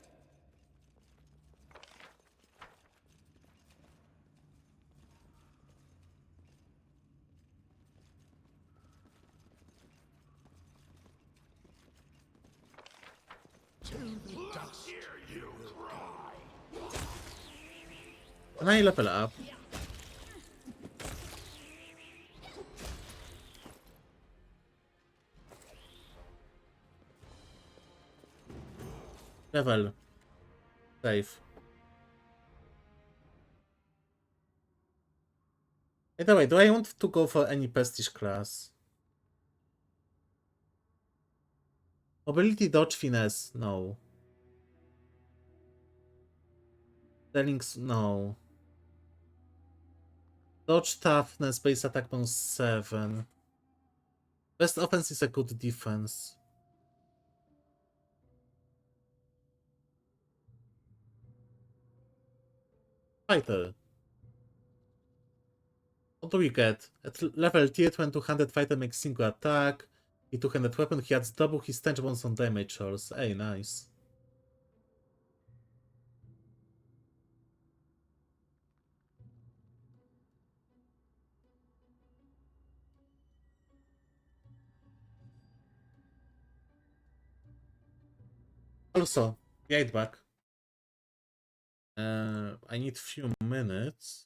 Can I level up? Level. Save. By the way, do I want to go for any prestige class? Mobility, dodge, finesse? No. Stellings? No. Dodge, toughness, base attack bonus 7. Best offense is a good defense. Fighter. What do we get? At level tier 200, fighter makes single attack. With 200 weapon, he adds double his tangible bonus on damage rolls. Hey, nice. Also, right back. I need few minutes.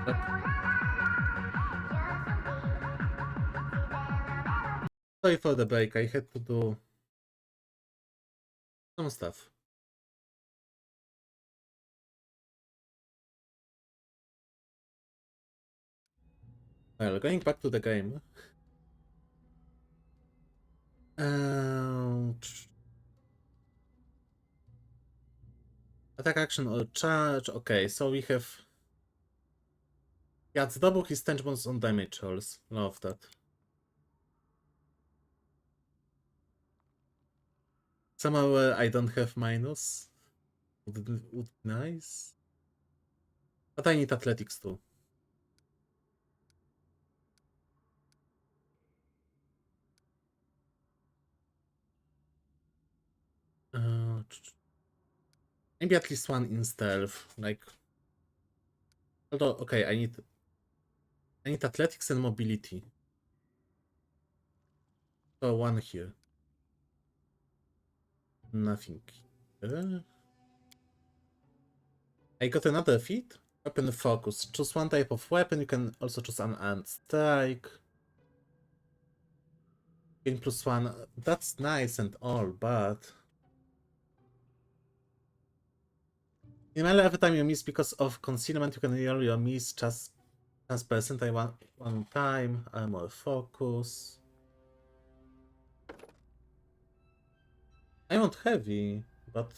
Yep. Sorry for the break, I had to do some stuff. Well, going back to the game. Attack action or charge. Okay, so we have. Yeah, it's double his stench bonus on damage rolls. Love that. Somehow I don't have minus. Would be nice. But I need athletics too. Maybe at least one in stealth. Like, although okay, I need athletics and mobility. So one here. Nothing. I got another feat. Weapon focus. Choose one type of weapon. You can also choose unarmed strike. Gain +1. That's nice and all, but in melee, every time you miss because of concealment, you can roll your miss just percent. I want one time. Armor focus. I want heavy, but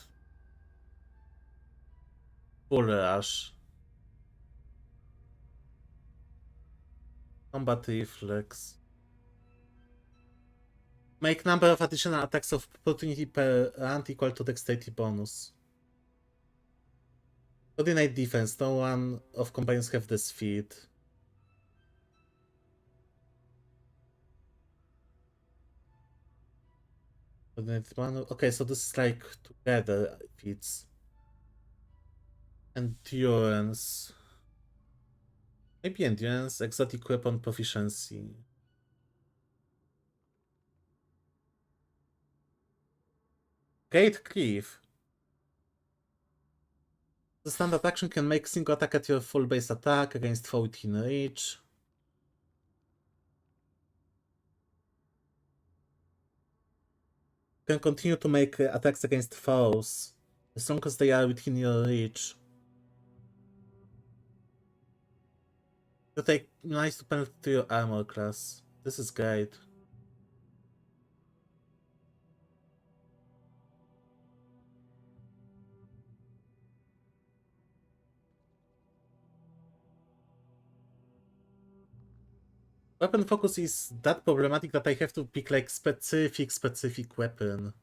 full rush. Combat reflex. Make number of additional attacks of opportunity per round equal to dexterity bonus. Coordinate defense. No one of companions have this feat. Coordinate one. Okay, so this is like together feats. Endurance. Maybe endurance, exotic weapon proficiency. Gate Cleave. The standard action can make single attack at your full base attack against foe within reach. You can continue to make attacks against foes as long as they are within your reach. You take nice to penalty to your armor class. This is great. Weapon focus is that problematic that I have to pick like specific weapon.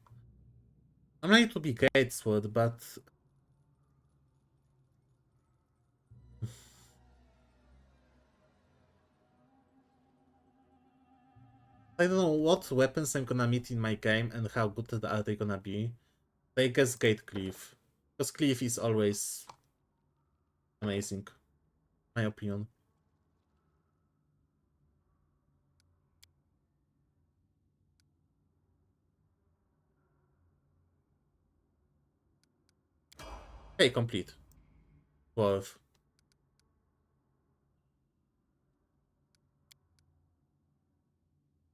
I'm ready to be Gatesword, but I don't know what weapons I'm gonna meet in my game and how good are they gonna be. I guess Gate Cleave. Because Cleave is always amazing. My opinion. Okay, complete. Worth.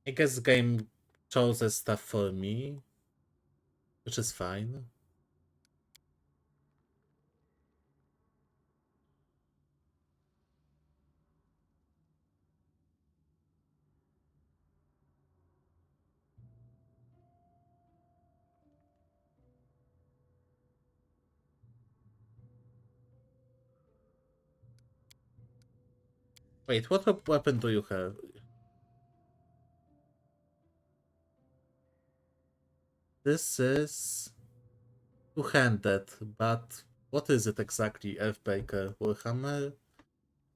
I guess the game chooses stuff for me, which is fine. Wait, what weapon do you have? This is two-handed, but what is it exactly, Earthbreaker? Warhammer?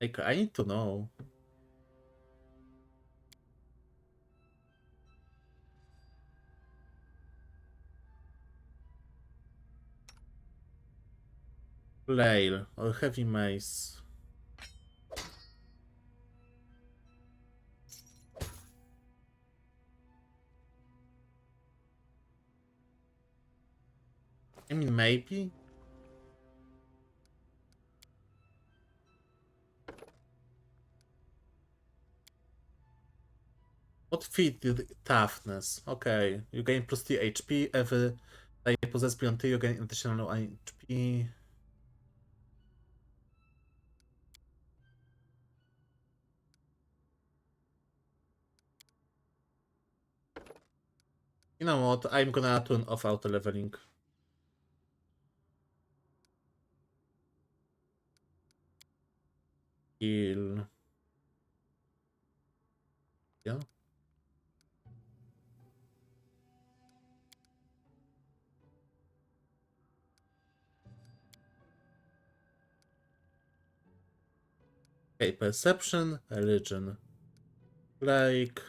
Like, I need to know. Flail or heavy mace. I mean, maybe. What feat did toughness? Okay, you gain plus 3 HP every time you possess beyond 2, you gain additional HP. You know what? I'm gonna turn off auto leveling. Heal. Yeah. Okay, perception, religion. Like.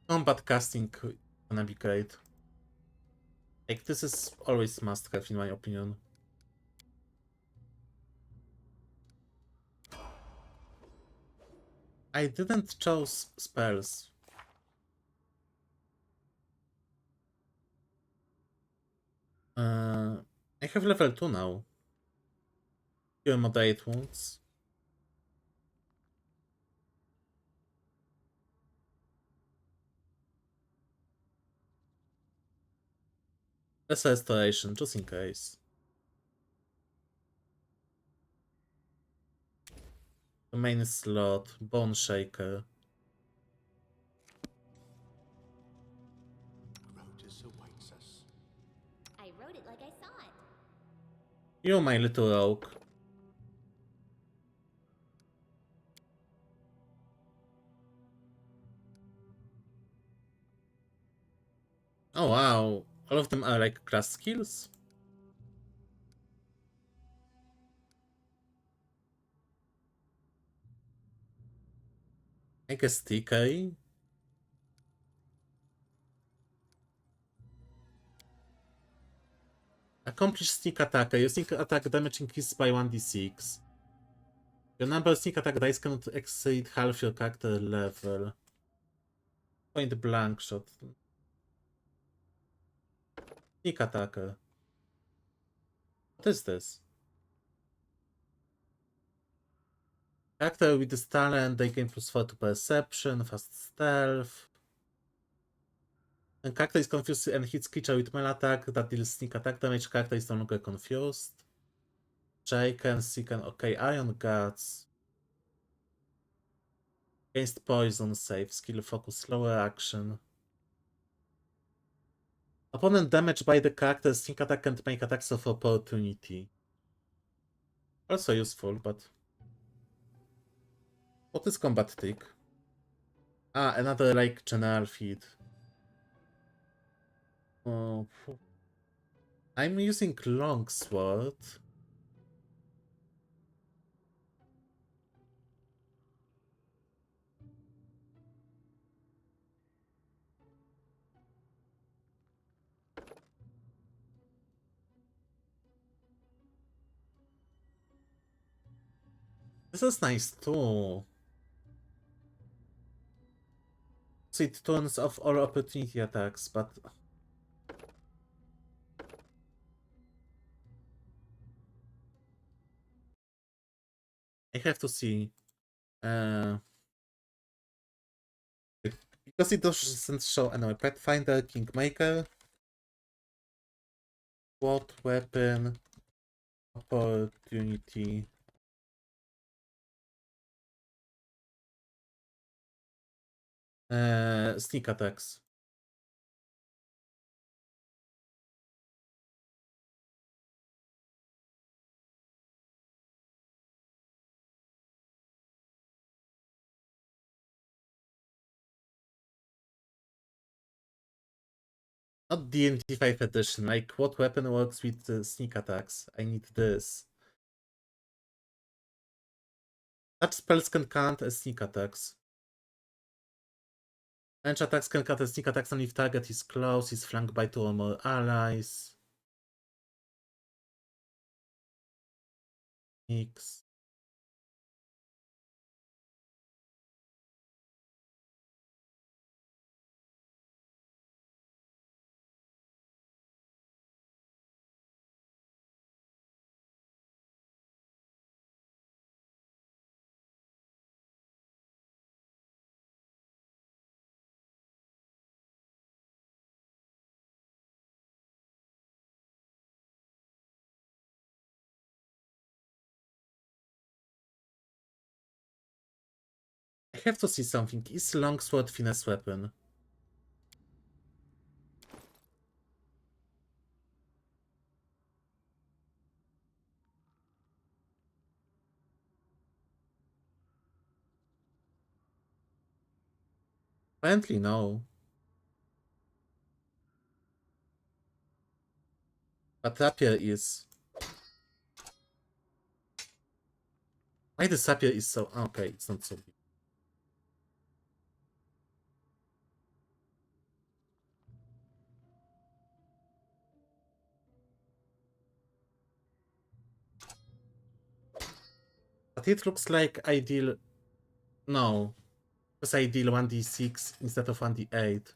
Combat casting gonna be great. Like, this is always must have in my opinion. I didn't choose spells. I have level 2 now. Cure moderate wounds. Less restoration, just in case. The main slot, Bone Shaker. Grotus awaits us. I wrote it like I saw it. You, my little rogue. Oh wow, all of them are like class skills? I guess TK. Accomplish sneak attack. Your sneak attack damage increases by 1d6. Your number of sneak attack dice cannot exceed half your character level. Point blank shot. Sneak attacker. What is this? Character with this talent, they gain +4 to perception, fast stealth. When character is confused and hits creature with melee attack that deals sneak attack damage, character is no longer confused. Shaken, Seeken, okay, Iron Guts. Against poison save, skill focus, slower action. Opponent damaged by the character sneak attack and make attacks of opportunity. Also useful, but... What is combat tick? Ah, another like general feed. Oh, I'm using longsword. This is nice too. So it turns off all opportunity attacks, but... I have to see. Because it doesn't show anyway. Pathfinder Kingmaker. What weapon? Opportunity. Sneak attacks. Not D&D 5 edition. Like, what weapon works with sneak attacks? I need this. Such spells can count as sneak attacks. Range attacks can count as sneak attacks only if target is close, is flanked by 2 or more allies. X. I have to see something. Is longsword finesse weapon? Apparently no. But rapier is. Why the rapier is so... Okay, it's not so big. But it looks like I deal... No. Because I deal 1d6 instead of 1d8.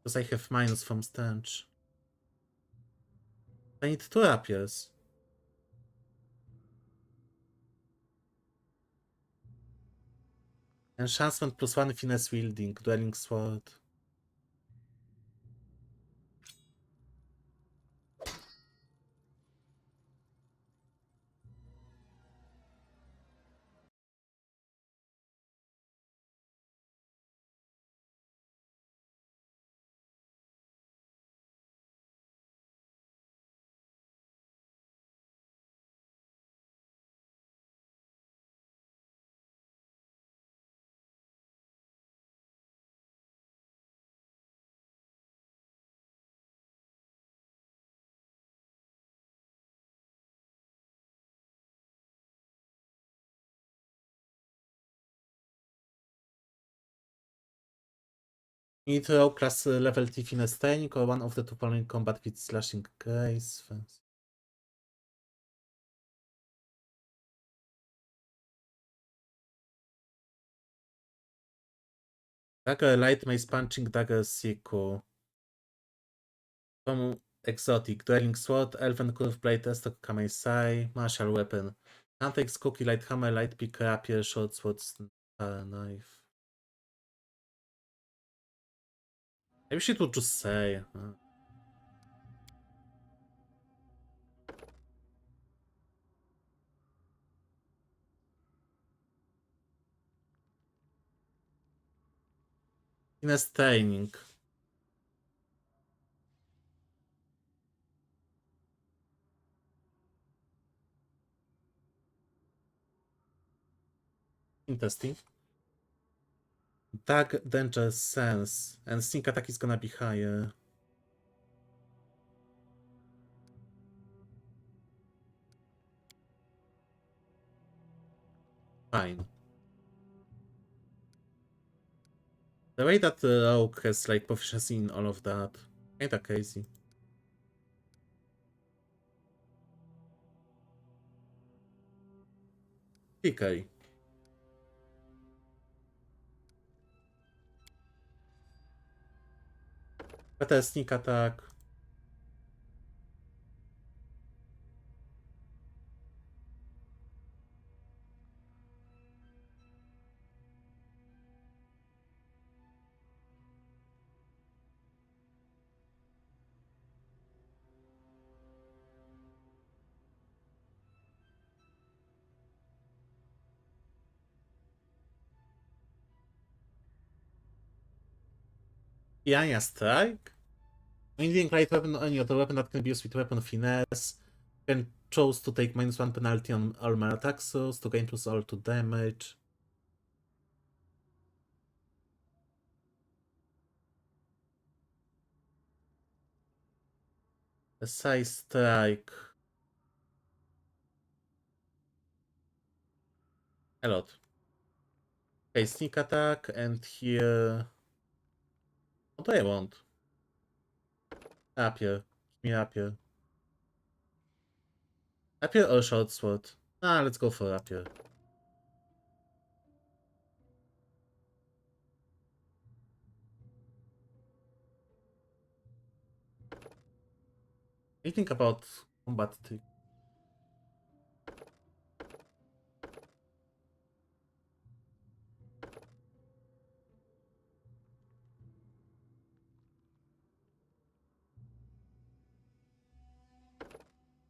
Because I have minus from stench. I need 2 rapiers. Enchantment plus 1 finesse wielding, dueling sword. Need row class level T finesse training or one of the 2 following combat with slashing grace. Dagger light mace punching dagger siku. From exotic, dueling sword, elven curved blade, estoc kamaisai, martial weapon. Antiques cookie light hammer, light pick, rapier, short sword, knife. I wish it would just say. Finesse training. Interesting. Dark Danger Sense. And sneak attack is gonna be higher. Fine. The way that the rogue has like proficiency in all of that. Kinda crazy. Okay. Better sneak attack. Piranha Strike? Wielding light weapon on any other weapon that can be used with weapon finesse. Can choose to take -1 penalty on all melee attacks to gain plus all 2 damage. A size strike. A lot. Okay, sneak attack, and here. What do I want? Rapier. Give me rapier. Rapier or short sword? Ah, let's go for rapier. I think about combat trick.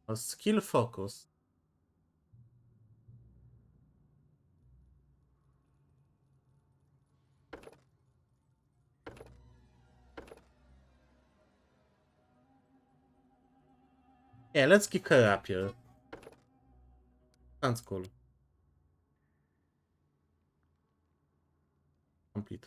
Or skill focus. Yeah, let's kick her rapier. Sounds cool. Complete.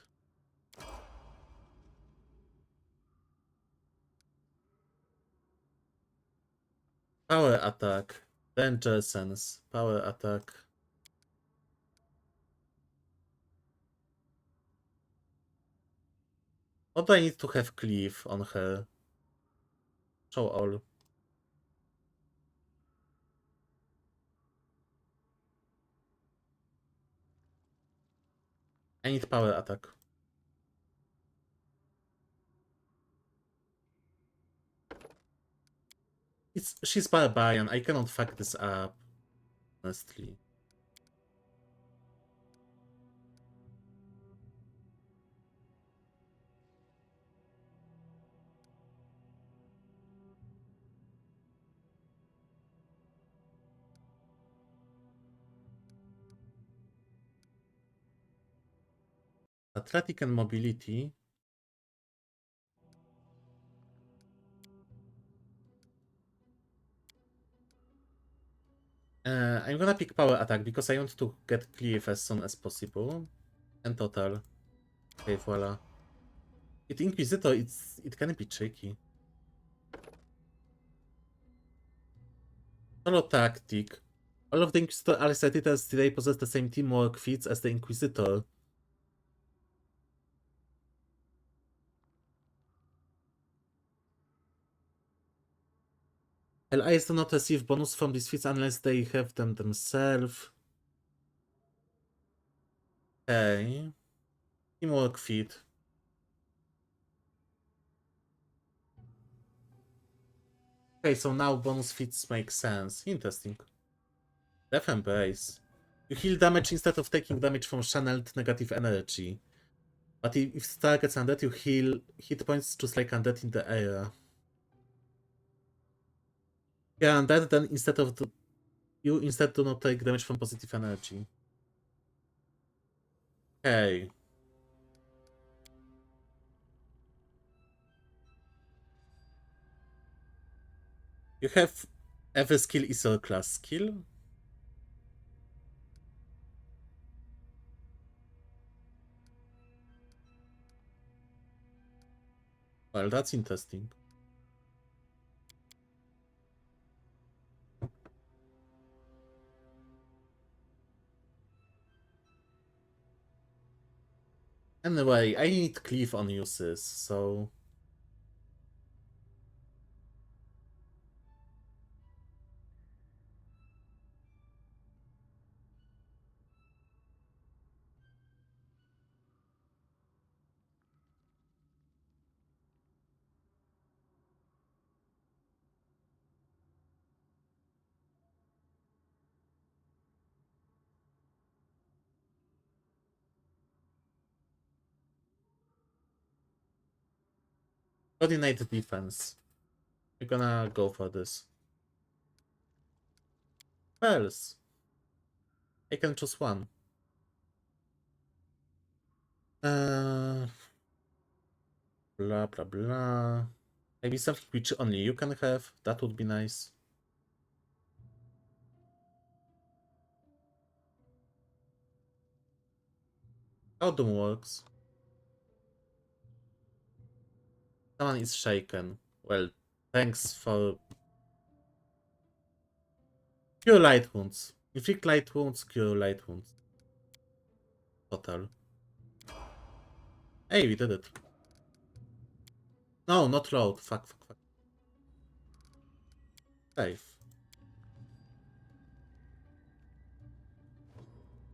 Power attack. Danger sense. Power attack. What do I need to have cleave on her? Show all. I need power attack. She's barbarian. I cannot fuck this up, honestly. Athletic and mobility. I'm gonna pick power attack because I want to get cleave as soon as possible. And total. Okay, voila. With Inquisitor, it can be tricky. Solo tactic. All of the Inquisitor Aristotles today possess the same teamwork feats as the Inquisitor. Allies do not receive bonus from these feats unless they have them themselves. Okay. Teamwork feat. Okay, so now bonus feats make sense. Interesting. Death Embrace. You heal damage instead of taking damage from channeled negative energy. But if targets undead, you heal hit points just like undead in the area. Yeah, undead, then you instead do not take damage from positive energy. Okay. You have every skill is your class skill. Well, that's interesting. Anyway, I need cleave on uses, so... Coordinate defense. We're gonna go for this. Spells. I can choose one. Blah blah blah. Maybe something which only you can have. That would be nice. How Doom works. Someone is shaken. Well, thanks for... Cure light wounds. Inflict light wounds, cure light wounds. Total. Hey, we did it. No, not load. Fuck, fuck, fuck. Save.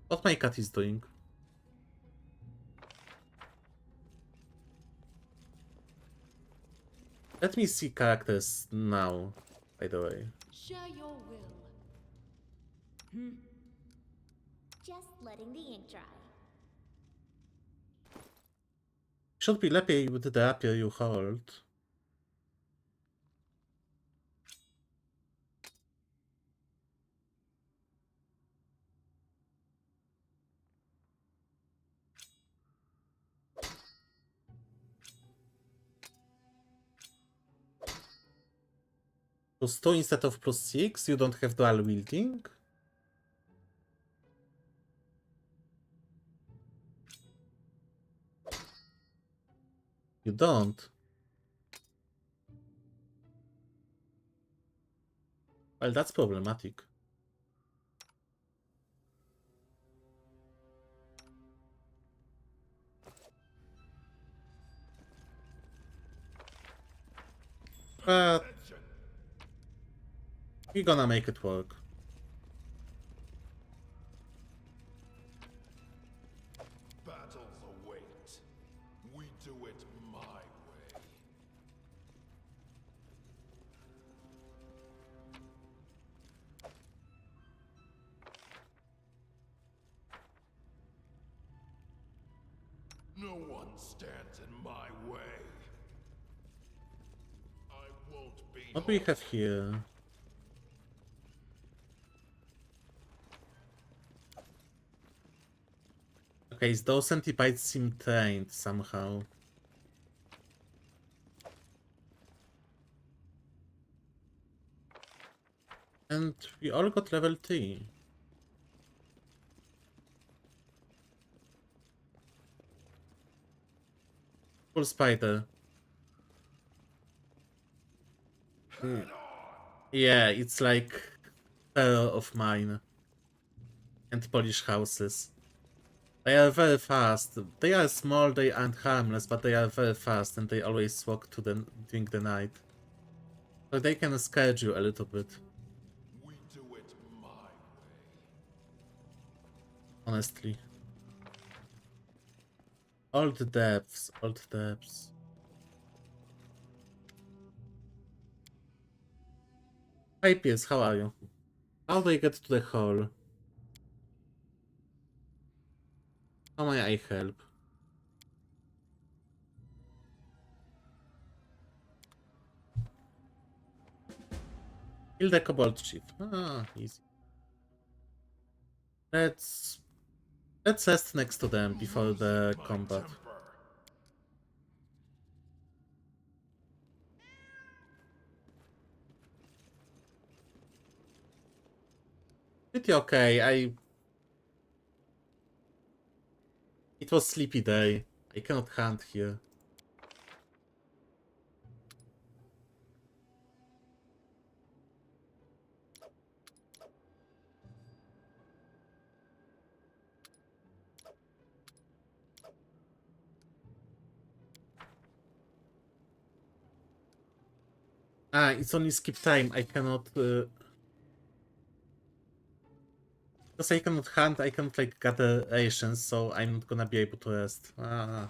What my cat is doing? Let me see characters now, by the way. Share your will. Just letting the ink dry. Should be lepiej with the rapier you hold. +2 instead of +6? You don't have dual wielding? You don't. Well, that's problematic. But we're gonna make it work. Battles await. We do it my way. No one stands in my way. I won't be. What do we have here? Okay, those centipedes seem trained somehow. And we all got level 3. Full spider. Yeah, it's like terror of mine. And Polish houses. They are very fast. They are small, they aren't harmless, but they are very fast and they always walk during the night. So they can scare you a little bit. We do it my way. Honestly. Old depths, old depths. Hi Pierce, how are you? How do I get to the hall? How may I help? Kill the kobold chief. Ah, easy. Let's rest next to them before the My combat. temper. Pretty okay. It was sleepy day. I cannot hunt here. Ah, it's only skip time. I cannot... because I cannot hunt, I cannot like gather rations, so I'm not gonna be able to rest. Ah.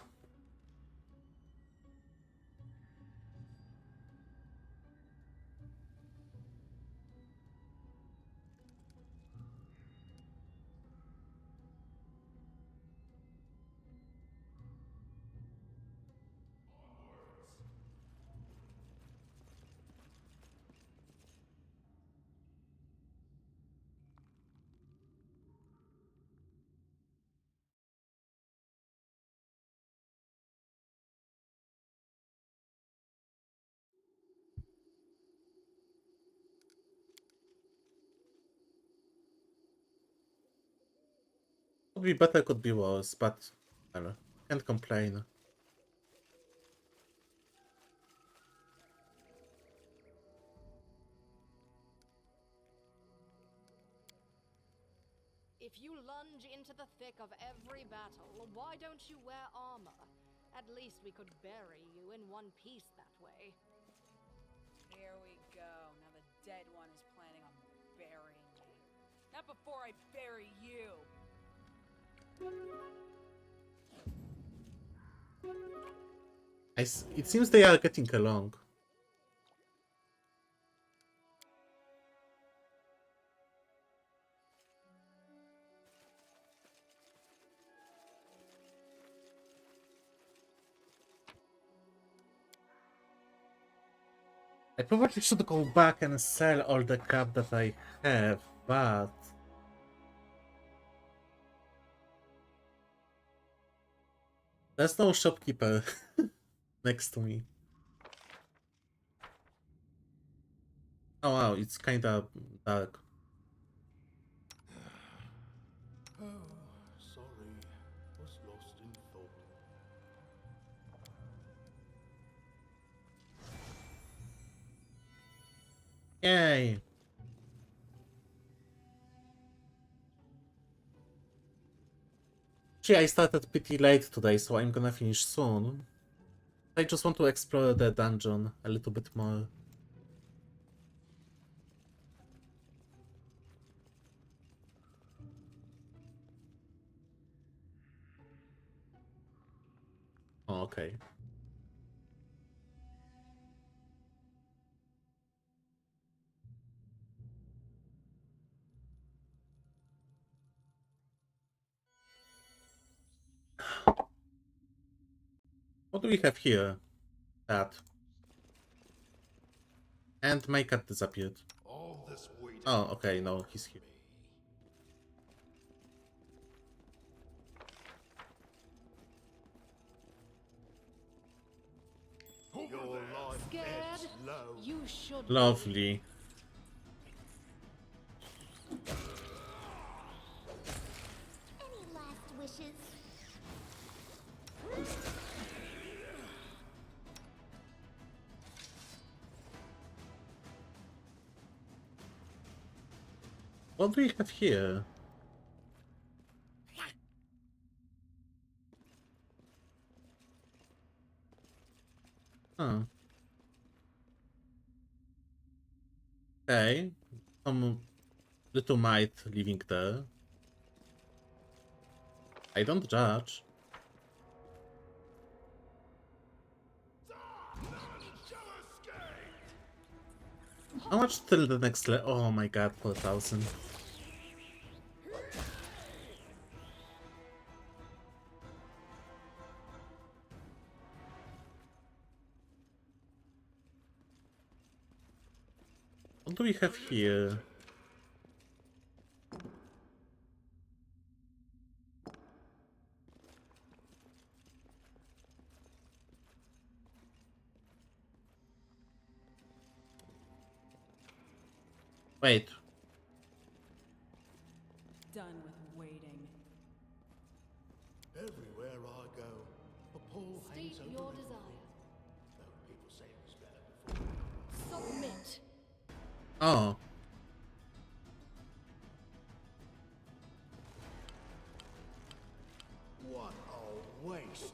Could be better, could be worse, but well, can't complain. If you lunge into the thick of every battle, why don't you wear armor? At least we could bury you in one piece that way. Here we go. Now the dead one is planning on burying me. Not before I bury you. It seems they are getting along. I probably should go back and sell all the crap that I have, but there's no shopkeeper next to me. Oh wow, it's kinda dark. Oh, sorry. Was lost in thought. Yay! Actually, I started pretty late today, so I'm gonna finish soon. I just want to explore the dungeon a little bit more. Oh, okay. What do we have here? That. And my cat disappeared. All this waiting. Oh, okay, no, he's here. Your life Scared? ebbs low. You should be. Lovely. Any last wishes? What do we have here? Huh. Okay. Some little mite living there. I don't judge. How much till the next oh my god, 4,000. What do we have here? Wait. Done with waiting. Everywhere I go, a pall hangs State over your everything. desire. Though people say it was better before. Submit. Oh. What a waste.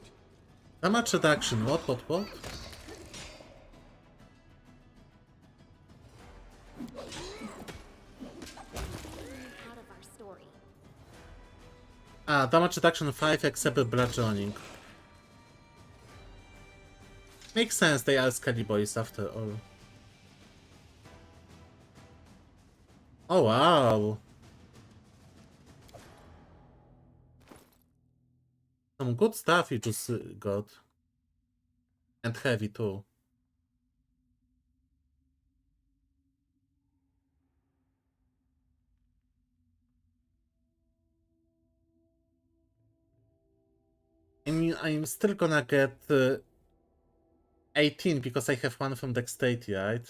Damage reduction. What? Out of our story. Ah, damage reduction 5 except bludgeoning. Makes sense, they are Skelly Boys after all. Oh wow! Some good stuff you just got. And heavy too. I mean, I'm still gonna get 18 because I have one from Dexterity, right?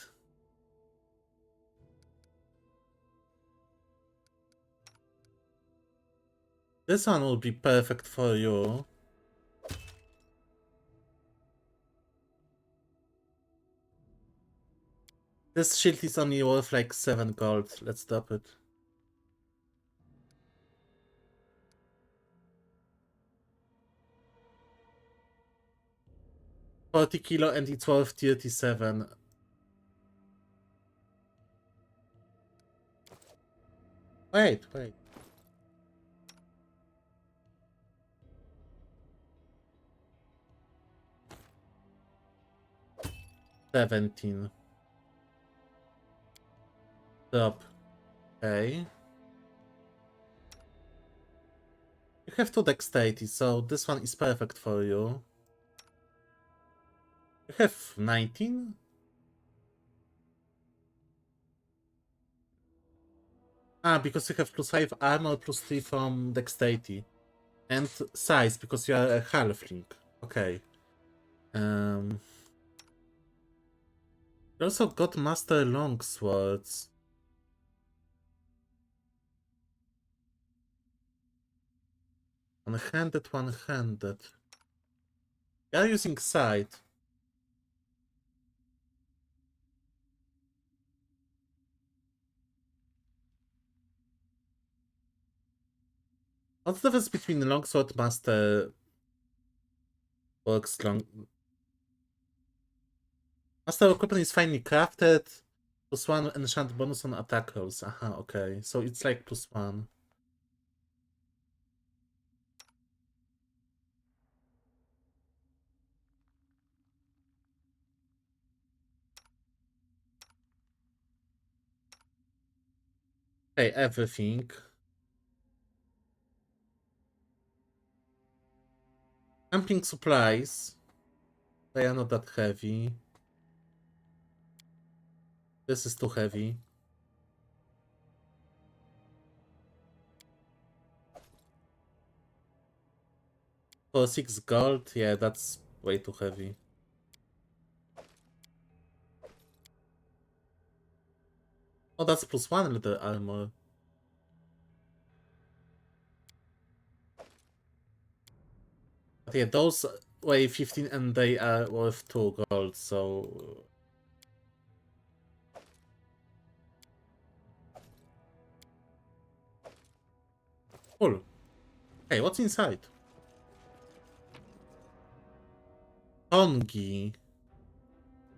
This one will be perfect for you. This shield is only worth like 7 gold. Let's drop it. $40 and it's worth 37. Wait. 17. Drop. Okay. You have 2 dexterity, so this one is perfect for you. You have 19? Ah, because you have +5 armor, +3 from dexterity. And size, because you are a halfling. Okay. You also got Master Longswords. One-handed, one-handed. You are using sight. What's the difference between Longsword Master works long? Master equipment is finely crafted. +1 enchant bonus on attack rolls. Aha, okay. So it's like +1. Okay, everything. Camping supplies. They are not that heavy. This is too heavy. For 6 gold, yeah, that's way too heavy. Oh, that's +1 leather armor. But yeah, those weigh 15 and they are worth 2 gold, so... Cool. Hey, what's inside? Tongi.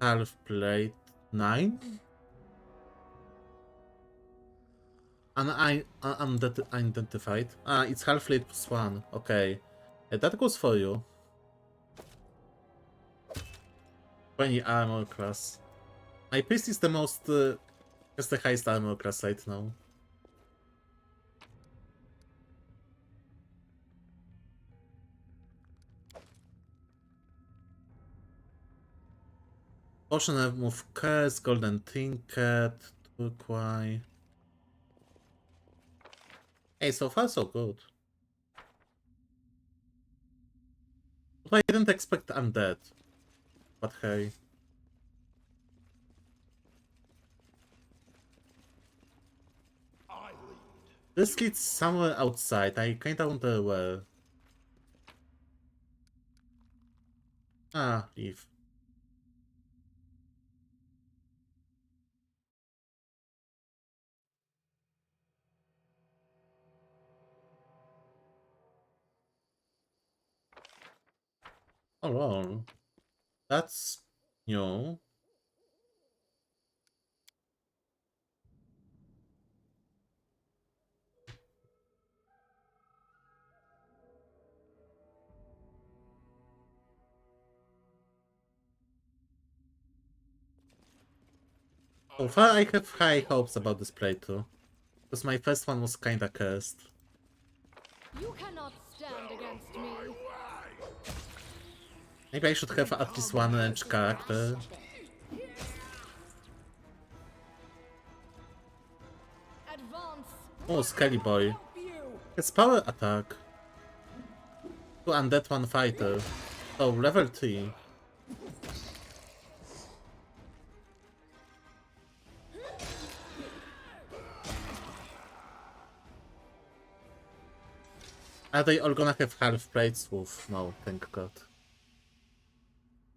Half plate. 9? Unidentified. Ah, it's half plate +1. Okay. Yeah, that goes for you. 20 armor class. My priest is the most... has the highest armor class right now. Potion remove curse, golden trinket, turquoise. Hey, so far so good. But I didn't expect undead. But hey. This leads somewhere outside. I kinda wonder where. Ah, leave. Oh well. That's new. So far I have high hopes about this playthrough. Because my first one was kinda cursed. You cannot stand against me. Maybe I should have at least one range character. Advance. Oh, Skelly Boy. His power attack. 2 undead, 1 fighter. So level 3. Are they all gonna have half plates? Woof. No, thank god.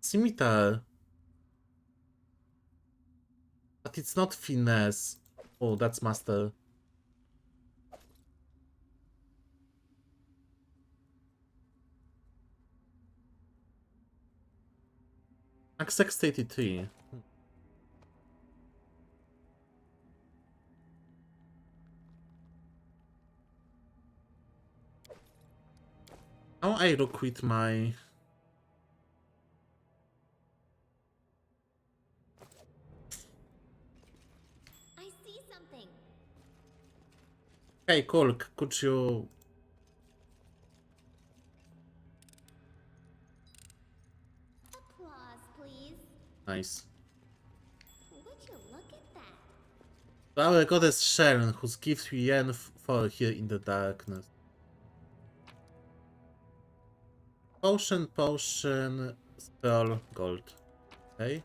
Scimitar. But it's not finesse. Oh, that's master. Max 83. How I look with my... Hey, cool. Could you... Applause, please. Nice. Would you look at that? To our goddess Sharon, whose gift we yearn for here in the darkness. Potion, scroll, gold. Okay.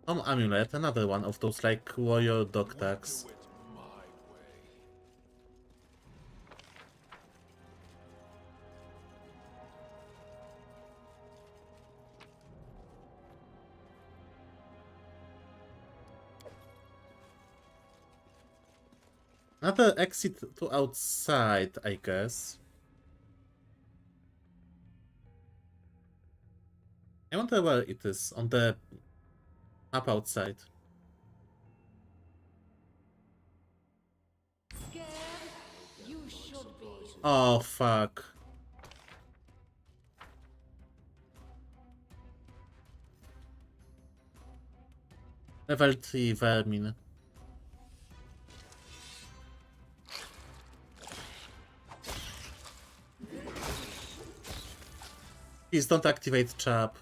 Amulet, another one of those like warrior dog tags. Another exit to outside, I guess. I wonder where it is on the map outside. Scared? You should be. Oh, fuck. Level 3 vermin. Please don't activate trap.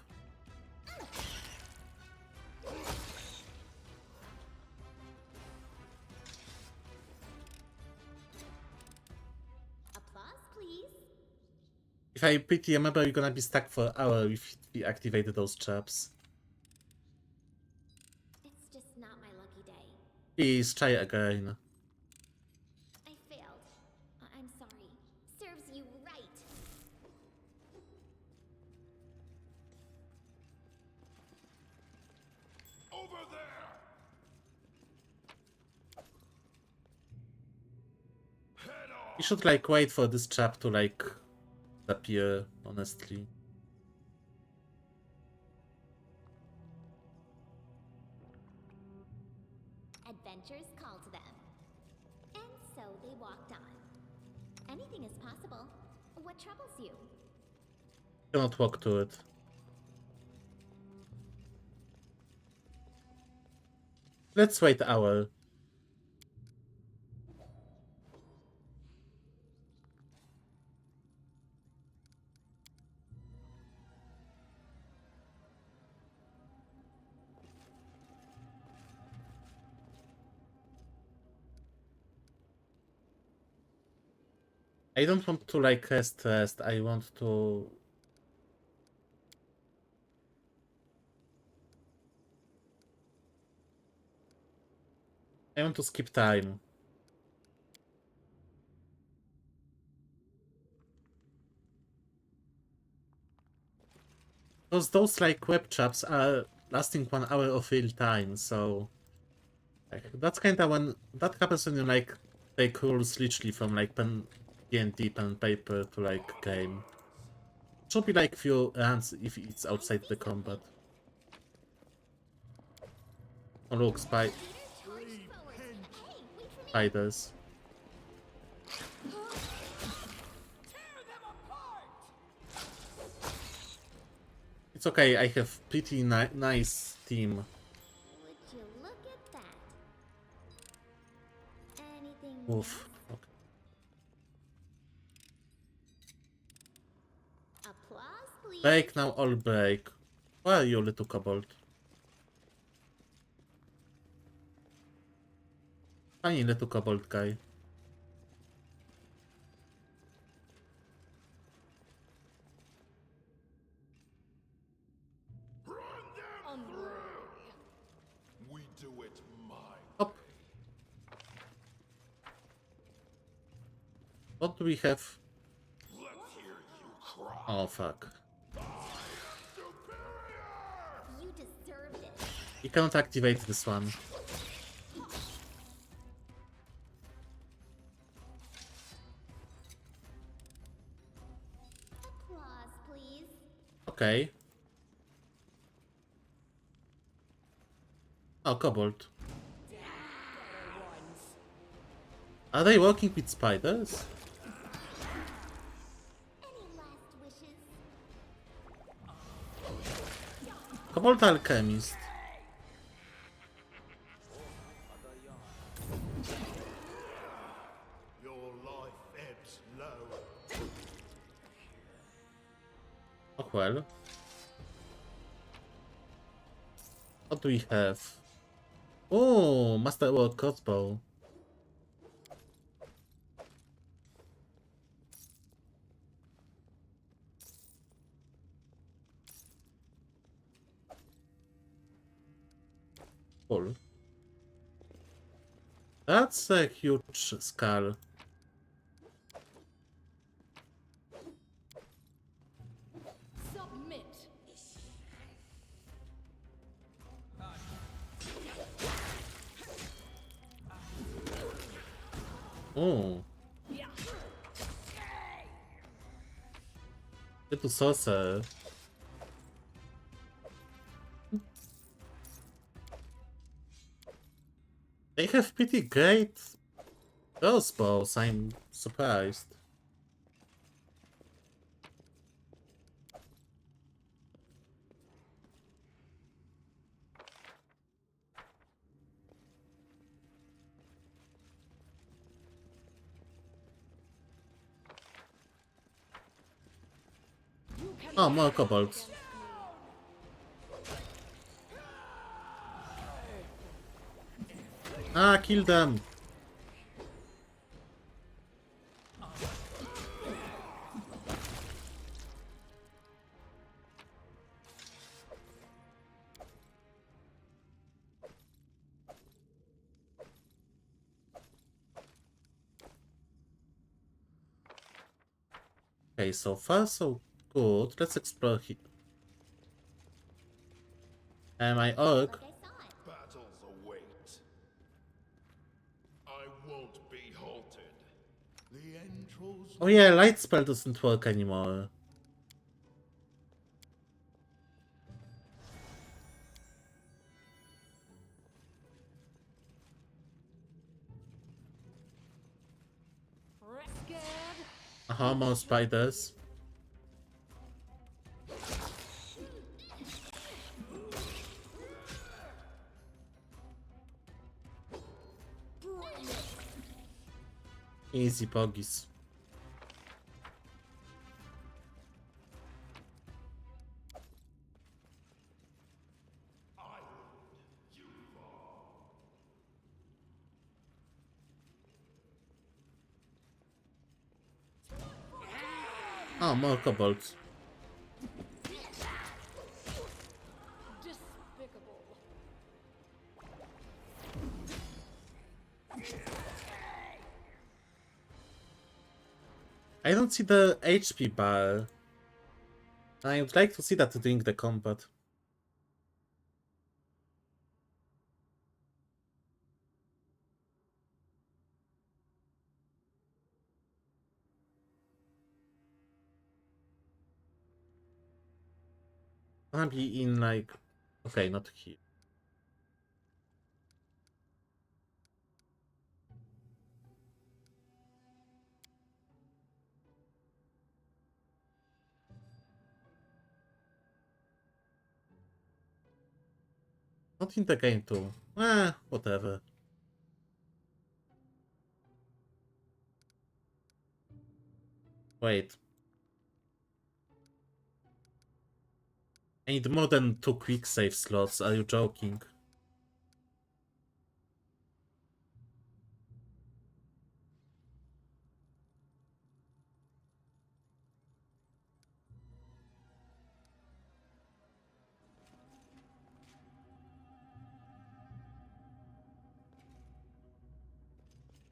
Applause, please. If I pretty remember, you're gonna be stuck for an hour if we activated those traps. It's just not my lucky day. Please try again. I failed. I'm sorry. Serves you right. Over there! Head off! You should like wait for this trap to like appear, honestly. Adventures call to them. And so they walked on. Anything is possible. What troubles you? Cannot walk to it. Let's wait an hour. I don't want to like rest. I want to... I want to skip time. Because those like web traps are lasting 1 hour of real time, so... Like, that's kinda when... That happens when you like take rules literally from like D&D pen and paper to like game. Should be like few rounds if it's outside the combat. Oh look, spiders. It's okay, I have pretty nice team. Would you look at that? Anything Oof. nice? Okay. Applause, please. Break now, all break. Where are you, little kobold? Funny little kobold guy. We do it my Hop. What do we have? Let's hear you cry. Oh fuck. You deserved it. You cannot activate this one. Applause, please. Okay. Oh, kobold. Are they working with spiders? Any last wishes? Kobold alchemist. Oh well. What do we have? Oh, Master World crossbow. Cool. That's a huge skull. Submit. Oh. Get to sorcerer. They have pretty great crossbows, I'm surprised. Oh, more kobolds. Ah, kill them! Okay, so far so good. Let's explore here. My orc. Battles await. I won't be halted. The end draws Oh yeah, light spell doesn't work anymore. Scared? More spiders. Easy poggies. Oh, more kobolds. Despicable. I don't see the HP bar. I would like to see that during the combat. Maybe in like... Okay, not here. Not in the game too. Whatever. Wait. I need more than 2 quick save slots, are you joking?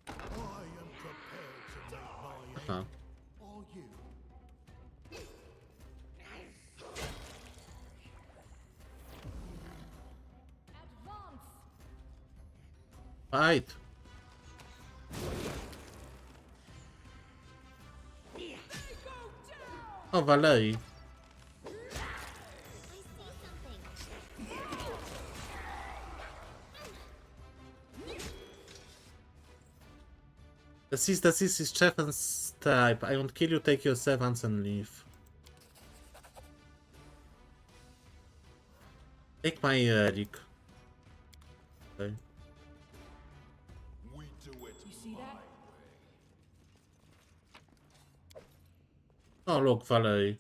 I am prepared to make my Uh-huh. end. Are you? Advance. Fight! Oh, Valerie. I see something. This is Chef's type. I won't kill you, take your servants and leave. Take my relic. Okay. We do it You see that? Oh, look, Valerie.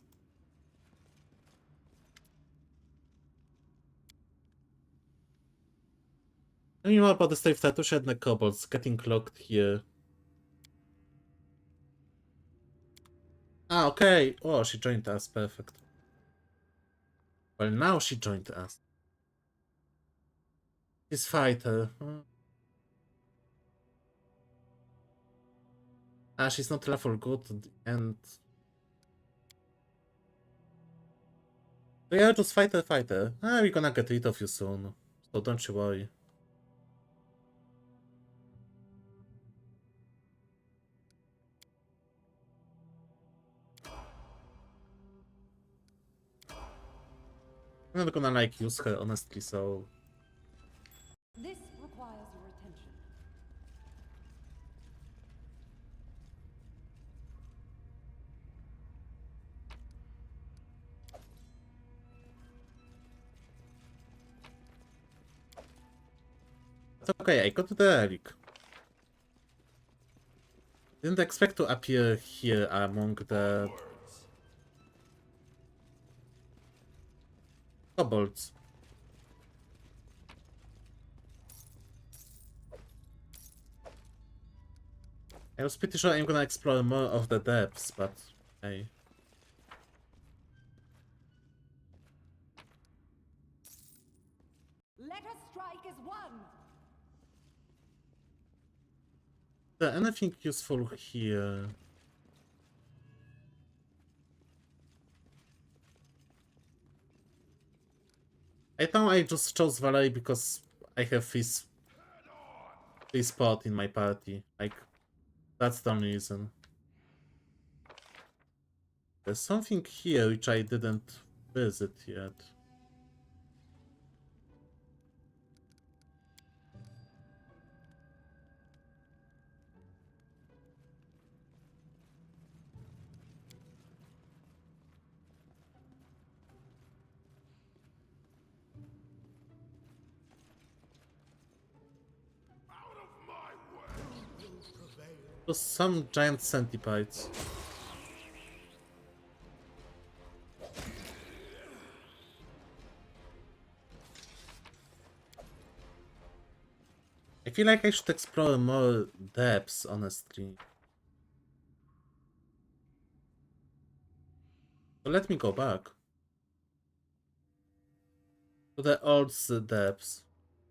Tell me more about the safe Tatusha and the kobolds getting locked here. Ah, okay. Oh, she joined us. Perfect. Well, now she joined us. She's fighter. Ah, she's not level good and... Yeah, just fighter. Ah, we're gonna get rid of you soon. So don't you worry. I'm not gonna like use her honestly, so... This requires your attention. It's okay, I got the relic. Didn't expect to appear here among the... kobolds. I was pretty sure I'm gonna explore more of the depths, but... hey. Let us strike as one! Is there anything useful here? I know I just chose Valerie because I have this spot in my party. Like, that's the only reason. There's something here which I didn't visit yet. Just some giant centipedes. I feel like I should explore more depths, honestly. So let me go back to the old depths.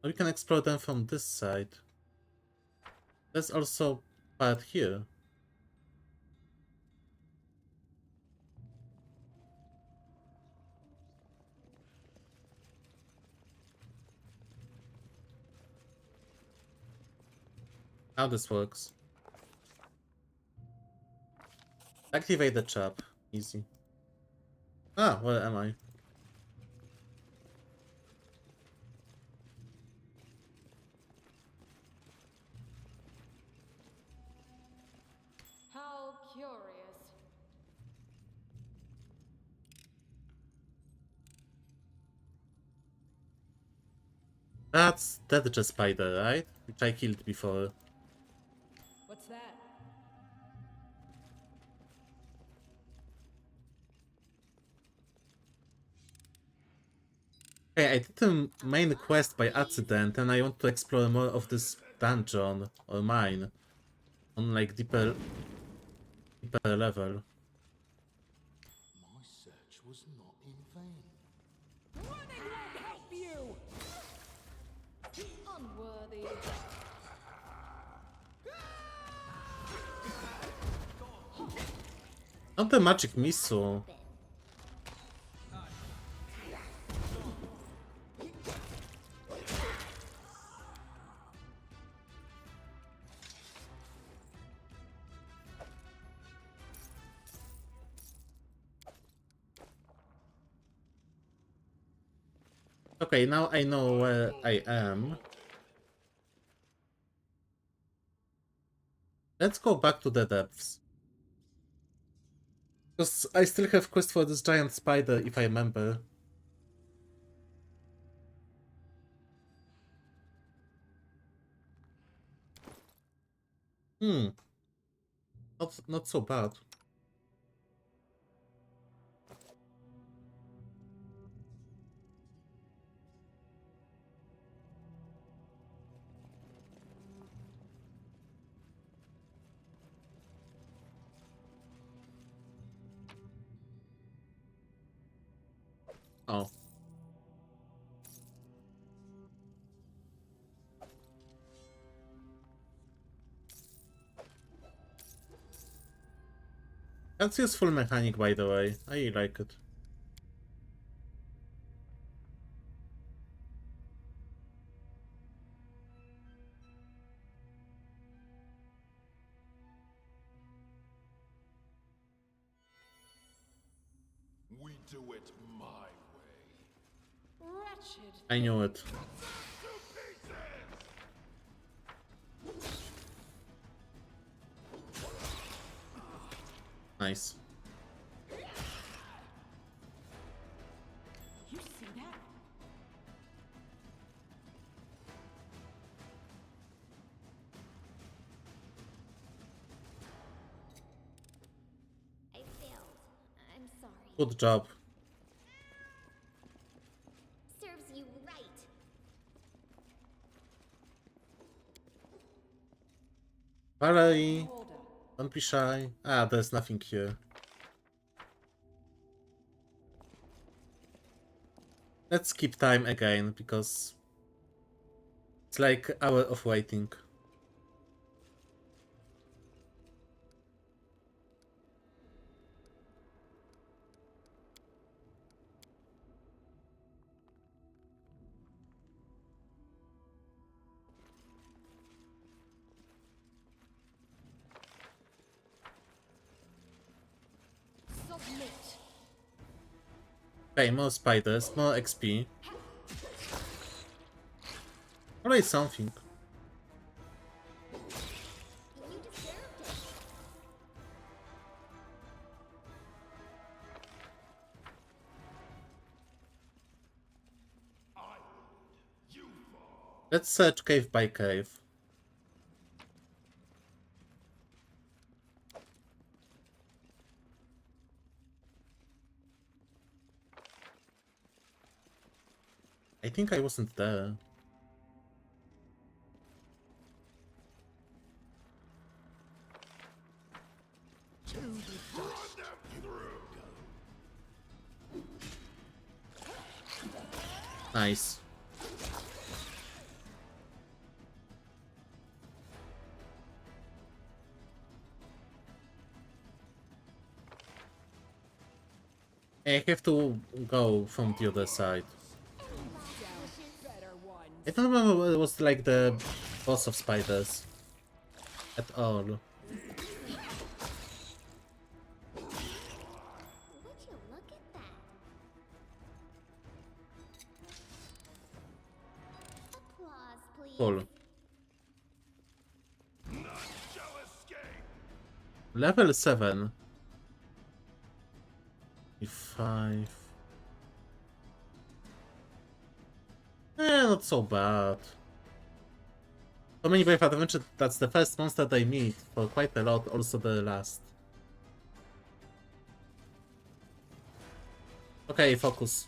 We can explore them from this side. There's also part here. How this works. Activate the trap. Easy. Ah, where am I? How curious. That's just spider, right? Which I killed before. What's that? Okay, I did the main quest by accident and I want to explore more of this dungeon or mine on like deeper level. My search was not in vain. Running won't help you! Unworthy. Not the magic missile. Okay, now I know where I am. Let's go back to the depths. Because I still have quest for this giant spider, if I remember. Not so bad. That's useful mechanic, by the way. I really like it. We do it my way. Wretched. I knew it. Nice. You see that? I failed. I'm sorry. Good job. Serves you right. Valerie, don't be shy. Ah, there's nothing here. Let's skip time again, because it's like hour of waiting. Submit. Okay, more spiders, more XP. Always something. You deserved it. Let's search cave by cave. I think I wasn't there. To the dust you go. Nice. I have to go from the other side. I don't remember what it was like the boss of spiders at all. Would you look at that? Applause, please. Cool. Level 7. 5. Not so bad. For many Brave Adventure, that's the first monster they meet for quite a lot, also the last. Okay, focus.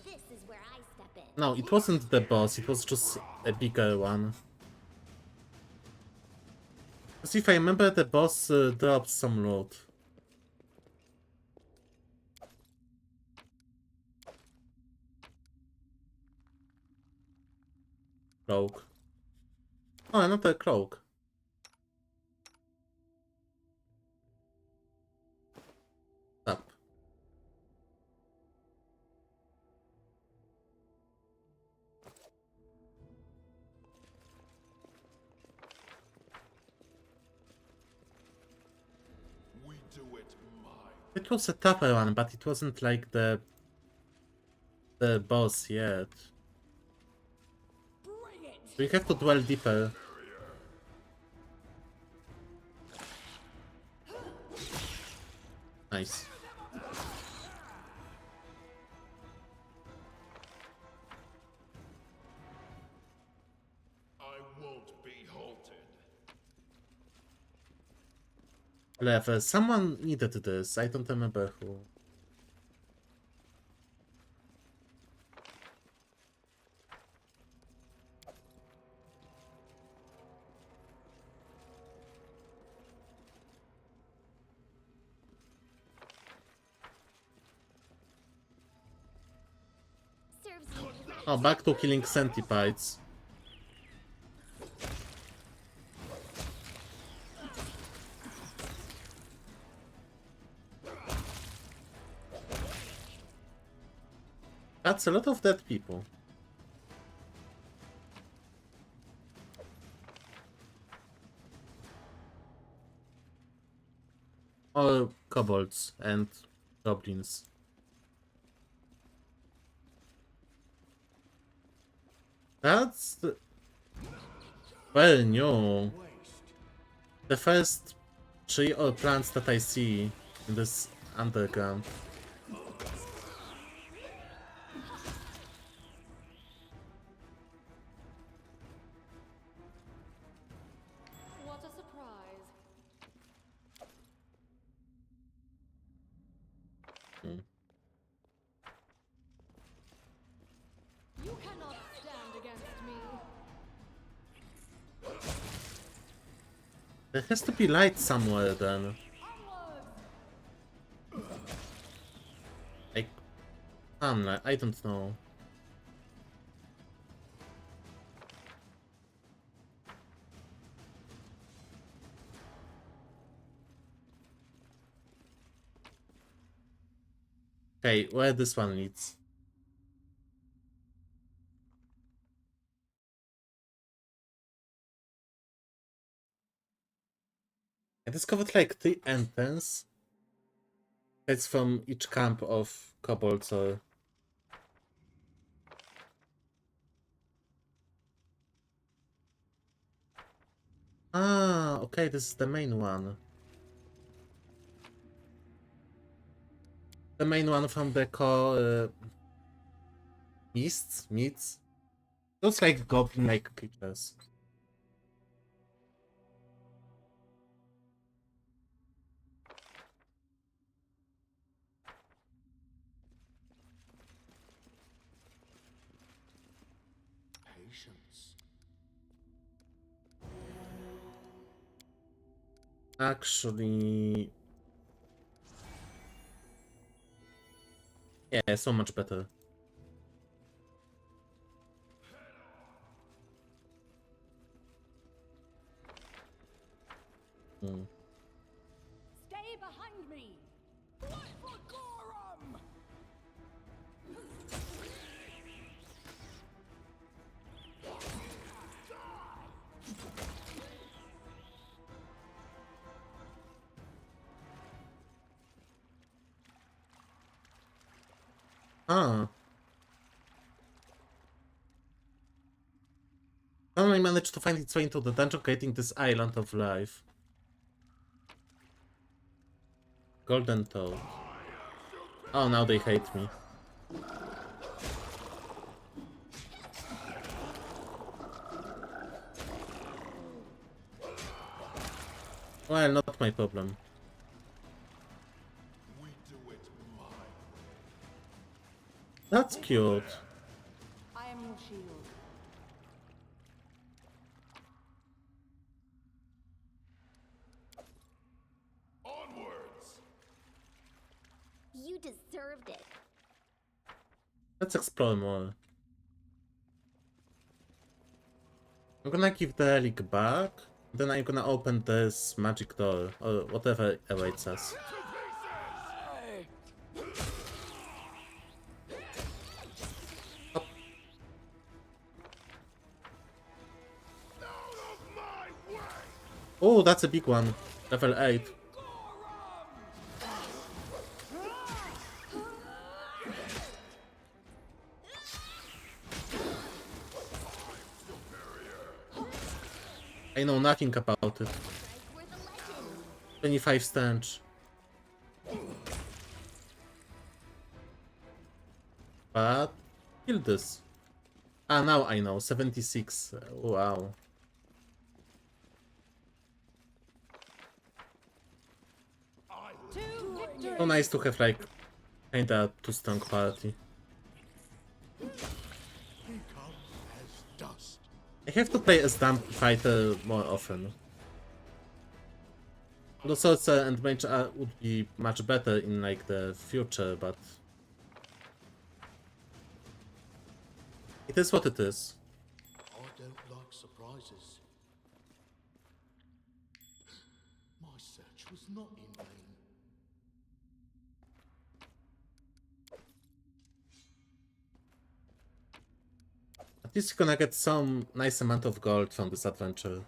This is where I step in. No, it wasn't the boss, it was just a bigger one. Because if I remember, the boss dropped some loot. Cloak. Oh, another cloak. Up. We do it my way. It was a tougher one, but it wasn't like the boss yet. We have to dwell deeper. Nice. I won't be halted. Clever. Someone needed this. I don't remember who. Oh, back to killing centipedes. That's a lot of dead people. All kobolds and goblins. That's the... well, no. The first tree or plants that I see in this underground. What a surprise. Hmm. You cannot stand against me. There has to be light somewhere then. Like, I don't know. Okay, where this one leads? I discovered like 3 entrances. It's from each camp of kobolds or... ah, okay, this is the main one. The main one from the meats. Looks like goblin-like creatures. Patience. Actually... yeah, so much better. Hmm. Stay behind me! What for Gorum? Ah. Finally managed to find its way into the dungeon, creating this island of life. Golden Toad. Oh, now they hate me. Well, not my problem. We do it my way. That's cute. I am your shield. Onwards! You deserved it. Let's explore more. I'm gonna give the relic back. Then I'm gonna open this magic door, or whatever awaits us. Oh, that's a big one. Level 8. I know nothing about it. 25 stench. But kill this. Ah, now I know. 76. Wow. So nice to have like kinda too strong party. Become as dust. I have to play as dump fighter more often. The sorcerer and mage would be much better in like the future, but It is what it is. I don't like surprises. My search was not in vain. At least you're gonna get some nice amount of gold from this adventure.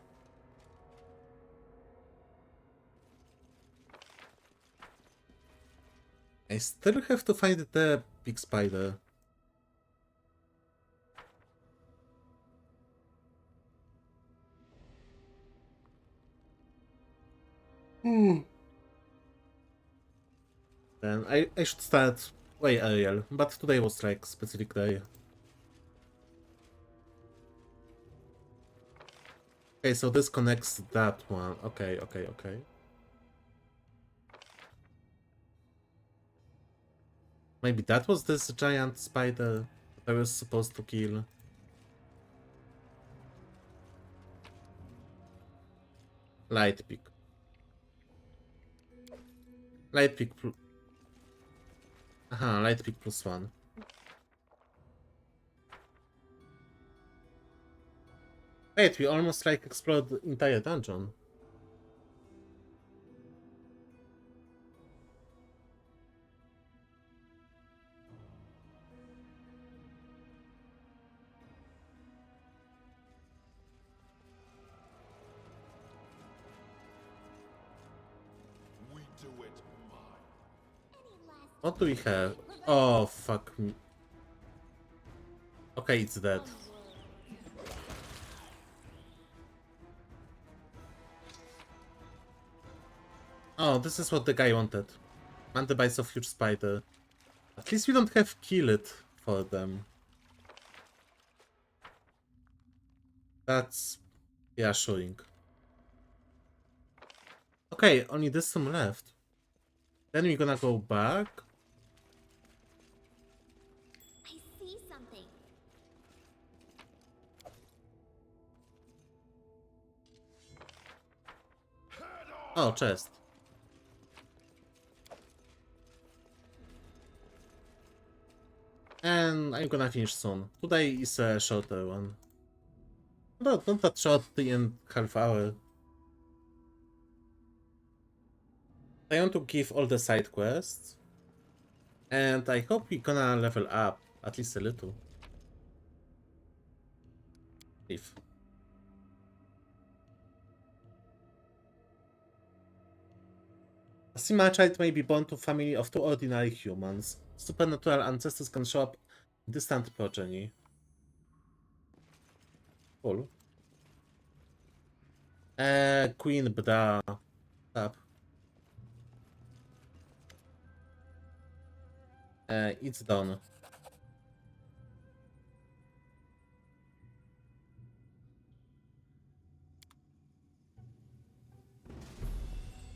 I still have to find the big spider. Then I should start way earlier, but today was like specific day. Okay, so this connects that one. Okay, okay, okay. Maybe that was this giant spider that I was supposed to kill. Light pick. Light pick. Aha, light pick +1. Wait, we almost like explored the entire dungeon. We do it my What do we have? Oh, fuck me. Okay, it's dead. Oh, this is what the guy wanted. Mandibites of huge spider. At least we don't have kill it for them. That's reassuring. Okay, only this some left. Then we're gonna go back. I see something. Oh, chest. And I'm gonna finish soon. Today is a shorter one. No, not that short, in half hour. I want to give all the side quests. And I hope we're gonna level up, at least a little. If. A Sima child may be born to a family of two ordinary humans. Supernatural ancestors can show up in distant progeny. Cool. Queen Bra. Tap. It's done.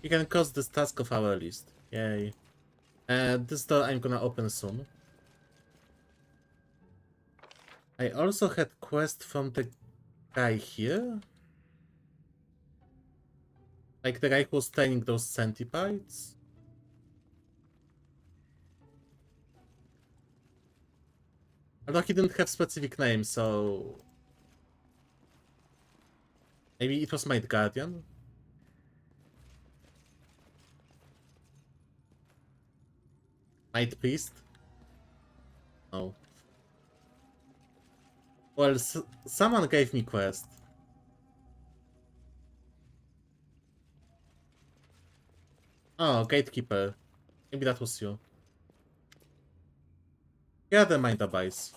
You can cross this task of our list. Yay. This door I'm gonna open soon. I also had quest from the guy here. Like the guy who was training those centipedes. Although he didn't have specific name, so... Maybe it was my guardian? Night Priest? No. Well, someone gave me quest. Oh, Gatekeeper. Maybe that was you. Yeah, the mind device.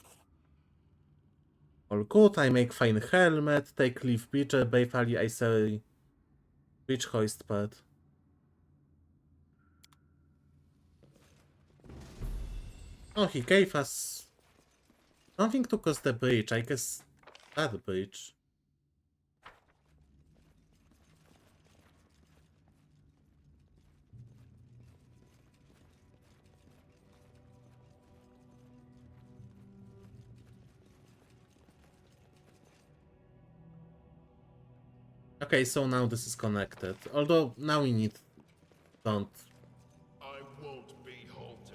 All good, I make fine helmet, take leaf breacher, brave ally, I say bridge hoist part. Oh, he gave us something to cross the bridge, I guess that bridge. Okay, so now this is connected. Although now we need don't. I won't be halted.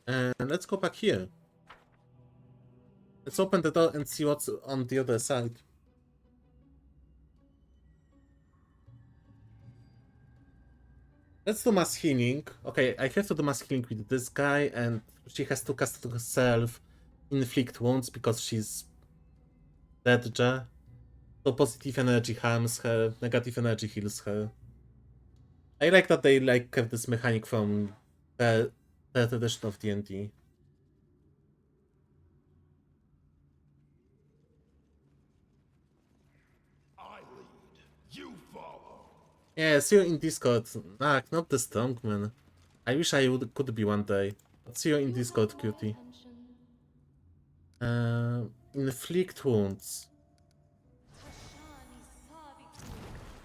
And let's go back here. Let's open the door and see what's on the other side. Let's do mass healing. Okay, I have to do mass healing with this guy, and she has to cast herself inflict wounds because she's dead. So positive energy harms her, negative energy heals her. I like that they like have this mechanic from the third edition of D&D. I lead, you follow. Yeah, see you in Discord. Ah, not the strongman. I wish I could be one day. But see you in Discord, cutie. Inflict wounds.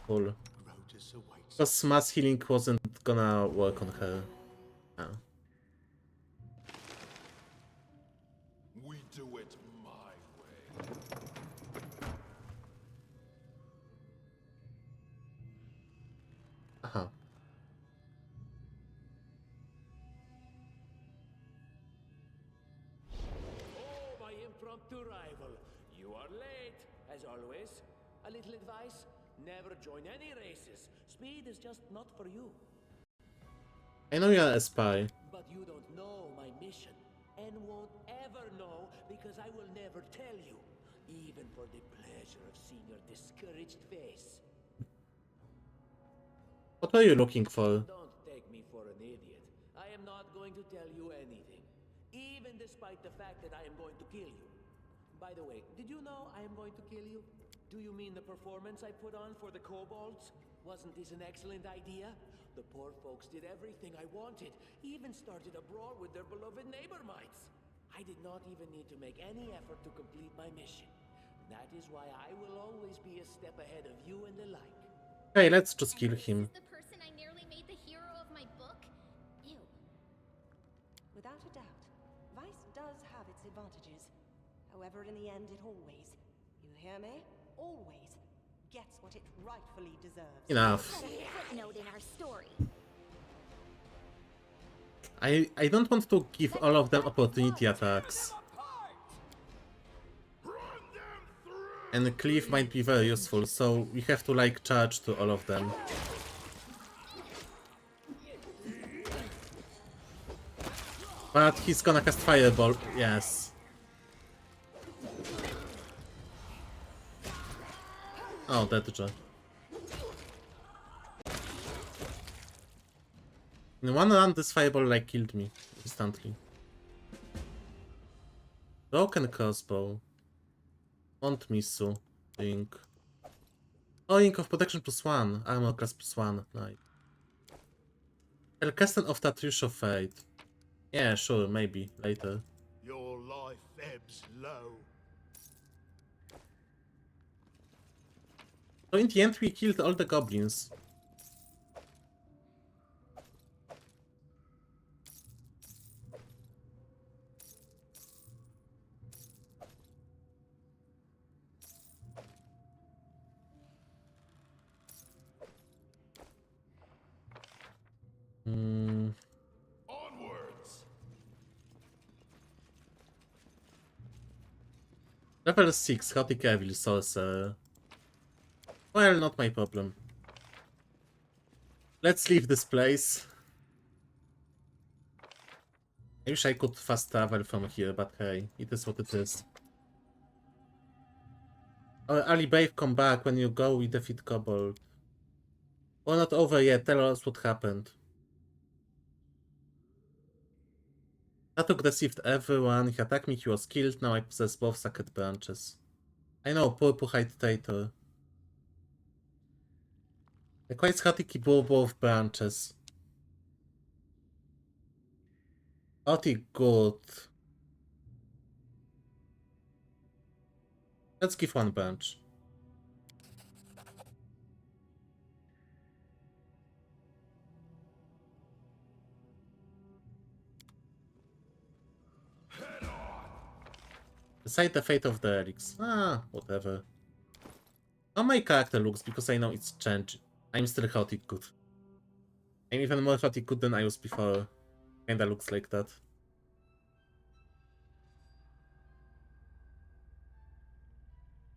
Cool. Because mass healing wasn't gonna work on her. Oh. We do it my way. Uh-huh. Oh, my impromptu rival. You are late, as always. A little advice: never join any races. Speed is just not for you. I know you're a spy. But you don't know my mission, and won't ever know because I will never tell you, even for the pleasure of seeing your discouraged face. What are you looking for? Don't take me for an idiot. I am not going to tell you anything, even despite the fact that I am going to kill you. By the way, did you know I am going to kill you? Do you mean the performance I put on for the kobolds? Wasn't this an excellent idea? The poor folks did everything I wanted, even started a brawl with their beloved neighbor mites. I did not even need to make any effort to complete my mission. That is why I will always be a step ahead of you and the like. Hey, let's just kill him. The person I nearly made the hero of my book? Ew. Without a doubt, vice does have its advantages. However, in the end, it always, you hear me? Always gets what it rightfully deserves. Enough. Footnote in our story. I don't want to give all of them opportunity attacks. And cleave might be very useful, so we have to like charge to all of them. But he's gonna cast fireball, yes. Oh, that job. In one round, this fireball like killed me instantly. Broken crossbow. Won't miss you. Ring. Oh, ring of protection +1. Armor class +1. Nice. Elkesten of Tatrush of Fate. Yeah, sure, maybe later. Your life ebbs low. So in the end, we killed all the goblins. Onwards. Level 6, Chaotic Evil, sorcerer. Well, not my problem. Let's leave this place. I wish I could fast travel from here, but hey, it is what it is. Ali Babe, come back. When you go, we defeat Kobold. We're not over yet. Tell us what happened. Tatuk deceived everyone. He attacked me. He was killed. Now I possess both sacred branches. I know, purple-eyed traitor. The quite Hatiki bore both branches. Pretty good. Let's give one branch. Decide the fate of the relics. Ah, whatever. How my character looks, because I know it's changed. I'm still chaotic good. I'm even more chaotic good than I was before. Kinda looks like that.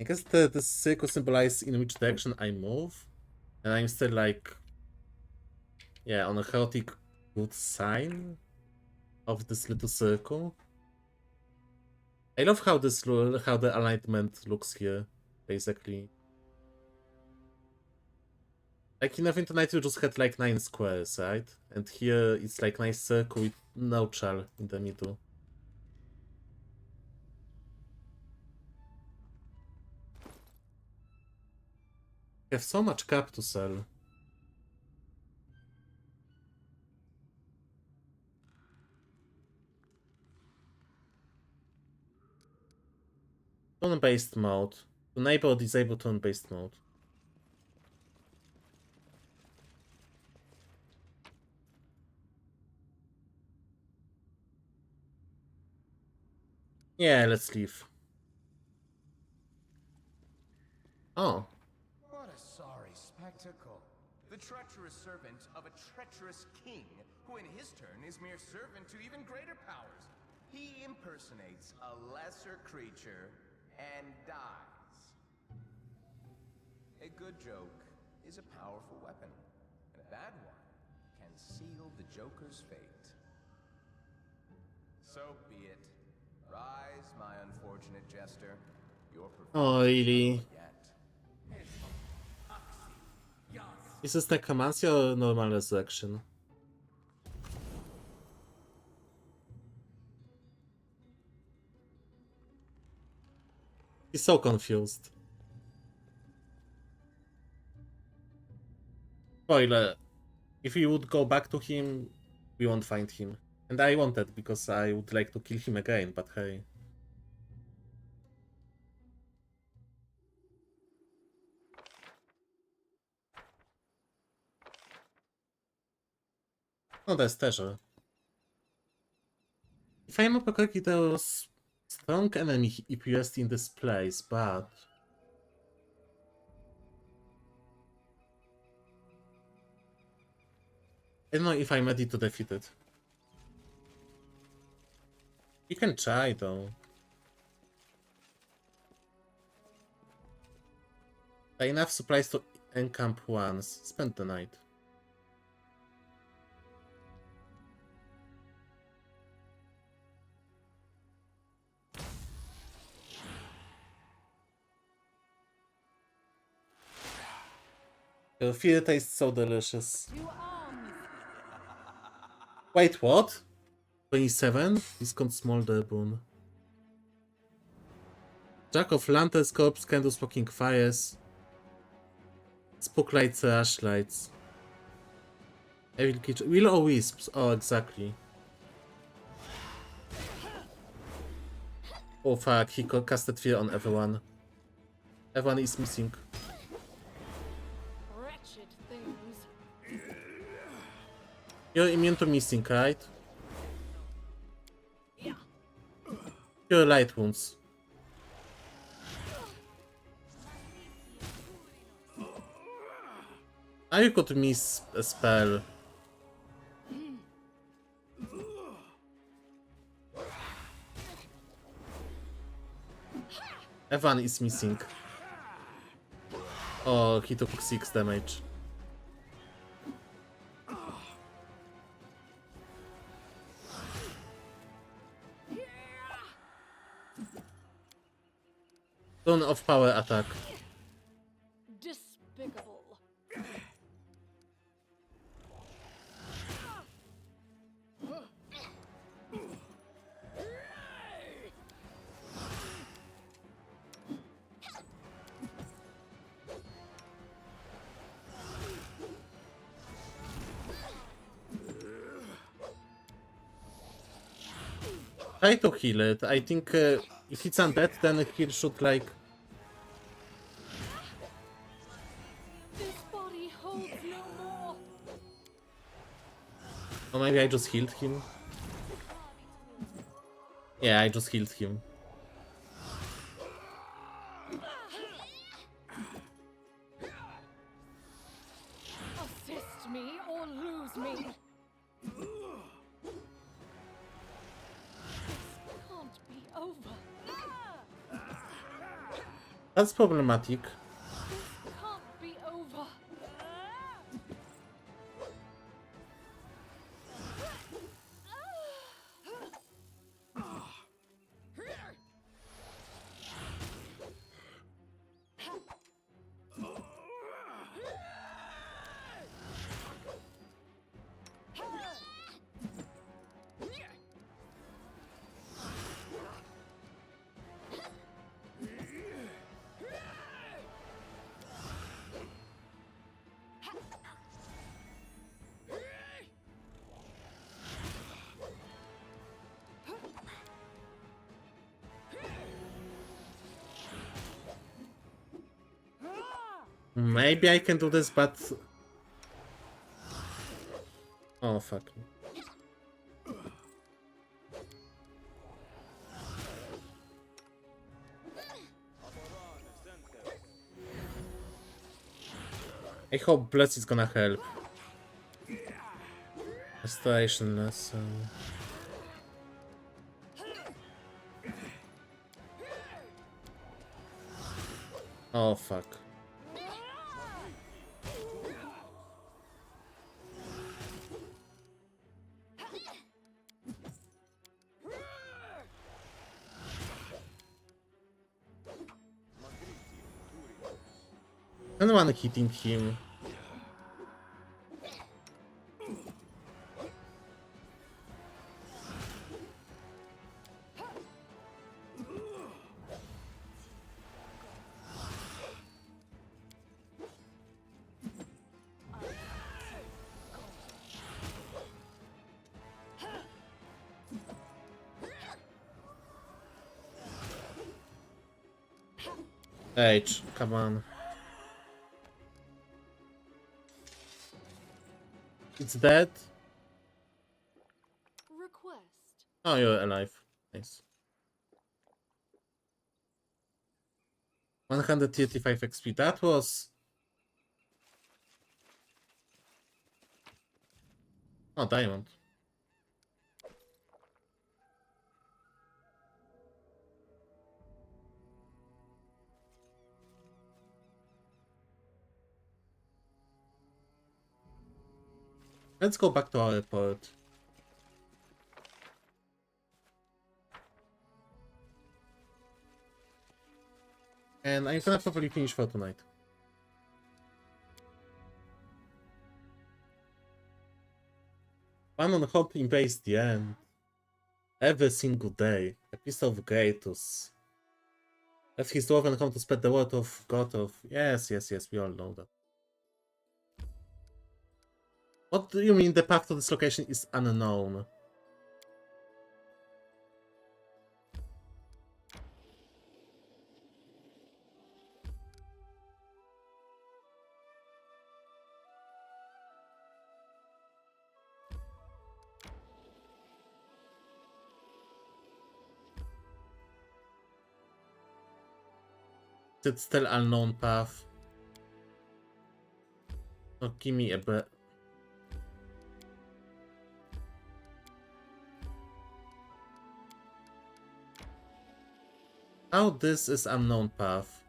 I guess the circle symbolizes in which direction I move. And I'm still like, yeah, on a chaotic good sign of this little circle. I love how how the alignment looks here, basically. Like in Neverwinter you just had like 9 squares, right? And here it's like nice circle with no shell in the middle. I have so much crap to sell. Turn-based mode. Enable or disable turn-based mode. Yeah, let's leave. Oh. What a sorry spectacle. The treacherous servant of a treacherous king, who in his turn is mere servant to even greater powers. He impersonates a lesser creature and dies. A good joke is a powerful weapon, and a bad one can seal the Joker's fate. So be it. Rise, my unfortunate jester. Your Oh, really? yet. Is this necromancy or normal resurrection? He's so confused. Spoiler. If we would go back to him, we won't find him. And I wanted because I would like to kill him again, but hey. Oh, there's treasure. If I remember correctly, there was strong enemy EPS in this place, but I don't know if I'm ready to defeat it. You can try though. Buy enough supplies to encamp once. Spend the night. Your fear tastes so delicious. Wait, what? 27? Discount smolder boon. Jack of lanterns, corpse, candles, smoking fires. Spooklights, rush lights. Evil kitchen. Will o wisps. Oh, exactly. Oh fuck, he casted fear on everyone. Everyone is missing. Wretched things. You're immune to missing, right? Cure light wounds. Now you could miss a spell. Evan is missing. Oh, he took 6 damage. Zone of power attack. Despicable. Try to heal it. I think if it's undead, then he should like. This body holds no more. Or maybe I just healed him. Yeah, I just healed him. Assist me or lose me. This can't be over. That's problematic. This can't be over. Maybe I can do this, but... Oh, fuck. I hope Bless is gonna help. Restoration lesson. Oh, fuck. And one hitting him. H, come on. It's dead? Request. Oh, you're alive. Nice. 135 XP. That was... Oh, diamond. Let's go back to our report. And I'm gonna probably finish for tonight. One on Hope invades the end. Every single day. A piece of Gatus. Left his dwarven home to spread the word of God of... Yes, we all know that. What do you mean the path to this location is unknown? It's still unknown path. Oh, give me a bit. How this is unknown path?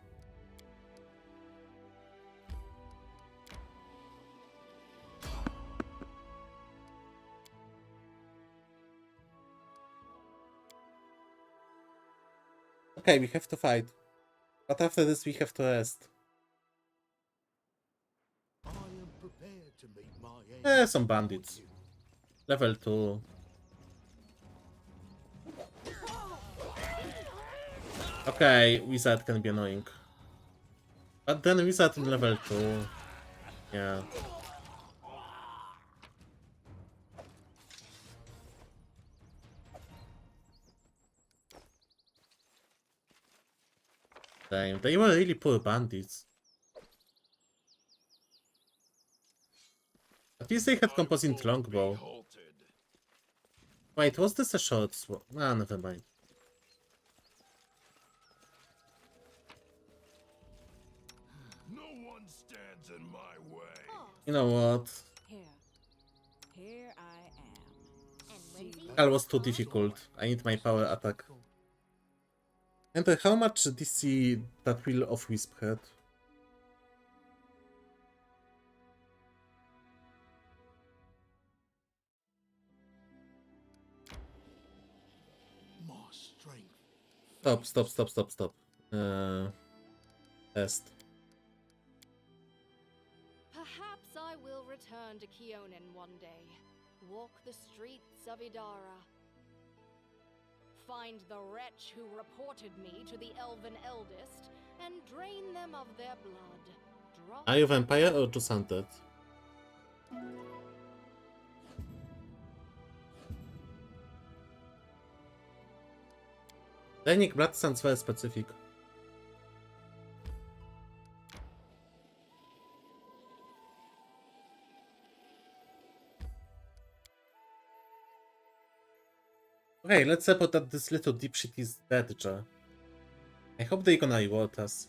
Okay, we have to fight. But after this we have to rest. I am prepared to meet my end. Some bandits. Level 2. Okay, wizard can be annoying. But then wizard in level 2. Yeah. Damn, they were really poor bandits. At least they had composite longbow. Wait, was this a short sword? Ah, never mind. No one stands in my way. You know what? Here I am. And Lindsay? That was too difficult. I need my power attack. And how much DC that Will of Wisp had? My strength. Stop. Test. Perhaps I will return to Keonin one day. Walk the streets of Idara. Find the wretch who reported me to the Elven Eldest and drain them of their blood. Drop Are you vampire or just hunted? Denik Brat sounds very specific. Okay, let's suppose that this little dipshit is dead, Jar. I hope they're gonna reward us.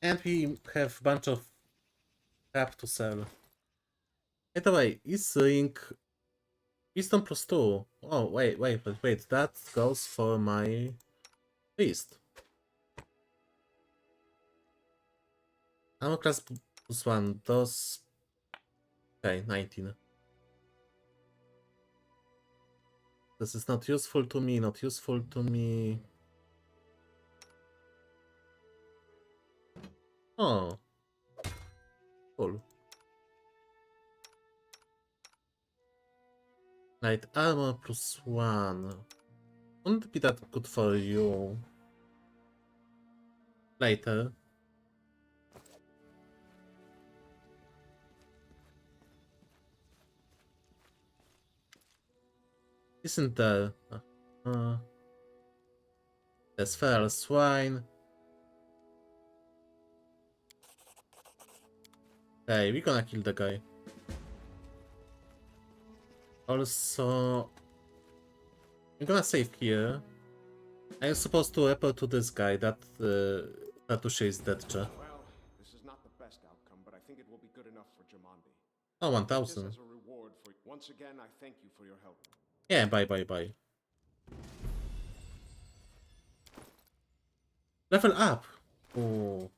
And we have a bunch of crap to sell. By the way, is ring Wisdom plus 2? Oh, wait, that goes for my priest. Armor class plus 1 does... Okay, 19. This is not useful to me, Oh. Cool. Light armor plus 1. Won't be that good for you. Later. Isn't there? There's feral swine. Hey, we're gonna kill the guy. Also, I'm gonna save here. I'm supposed to report to this guy that Tatusha is dead, Cha. Well, this is not the best outcome, but I think it will be good enough for Jamandi. Oh, Take this 1000. as a reward for... Once again, I thank you for your help. Yeah, bye. Level up! Oh.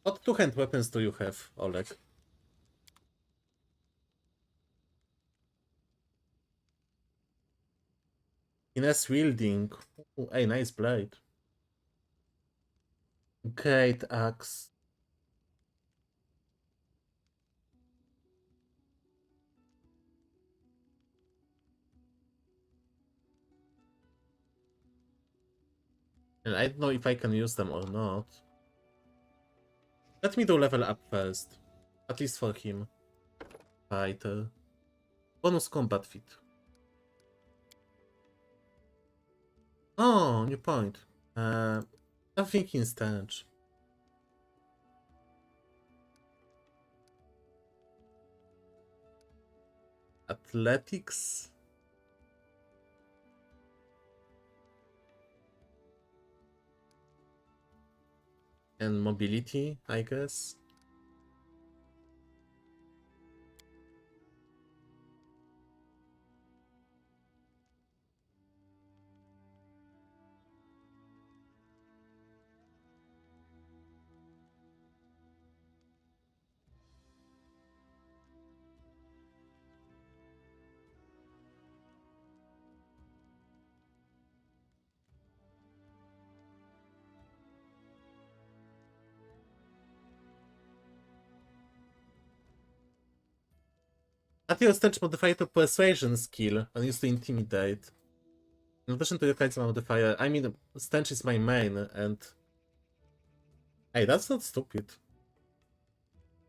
What two-hand weapons do you have, Oleg? Finesse wielding. Oh, hey, nice blade. Great axe. And I don't know if I can use them or not. Let me do level up first. At least for him. Fighter. Bonus combat fit. Oh, new point. I'm thinking stench. Athletics. And mobility, I guess. Add your stench modifier to persuasion skill when used to intimidate. In addition to your charisma modifier, I mean, stench is my main, and... Hey, that's not stupid.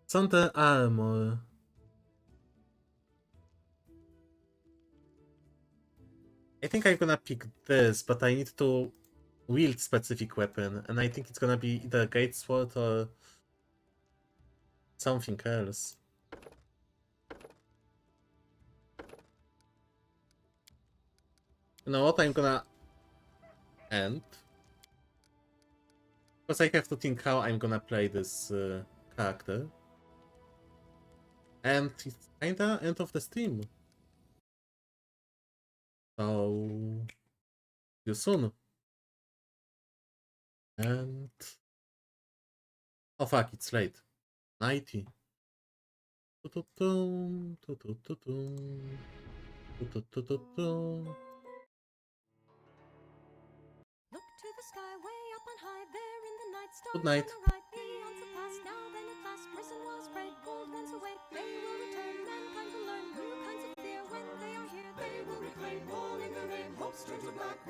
Thunder armor. I think I'm gonna pick this, but I need to wield specific weapon, and I think it's gonna be either Great Sword or something else. You know what? I'm gonna end. Because I have to think how I'm gonna play this character. And it's kinda end of the stream. So see you soon. And oh fuck, it's late. 90. Tu-tu-tum, tu-tu-tu-tum, tu-tu-tu-tu-tum. Look to the sky way up on high there in the night. Stars Good night. on the right, beyond the past. Now then at last, prison walls break, old ones away. They will return, mankind will learn new kinds of fear. When they are here, they will reclaim all in the name. Hope straight to black.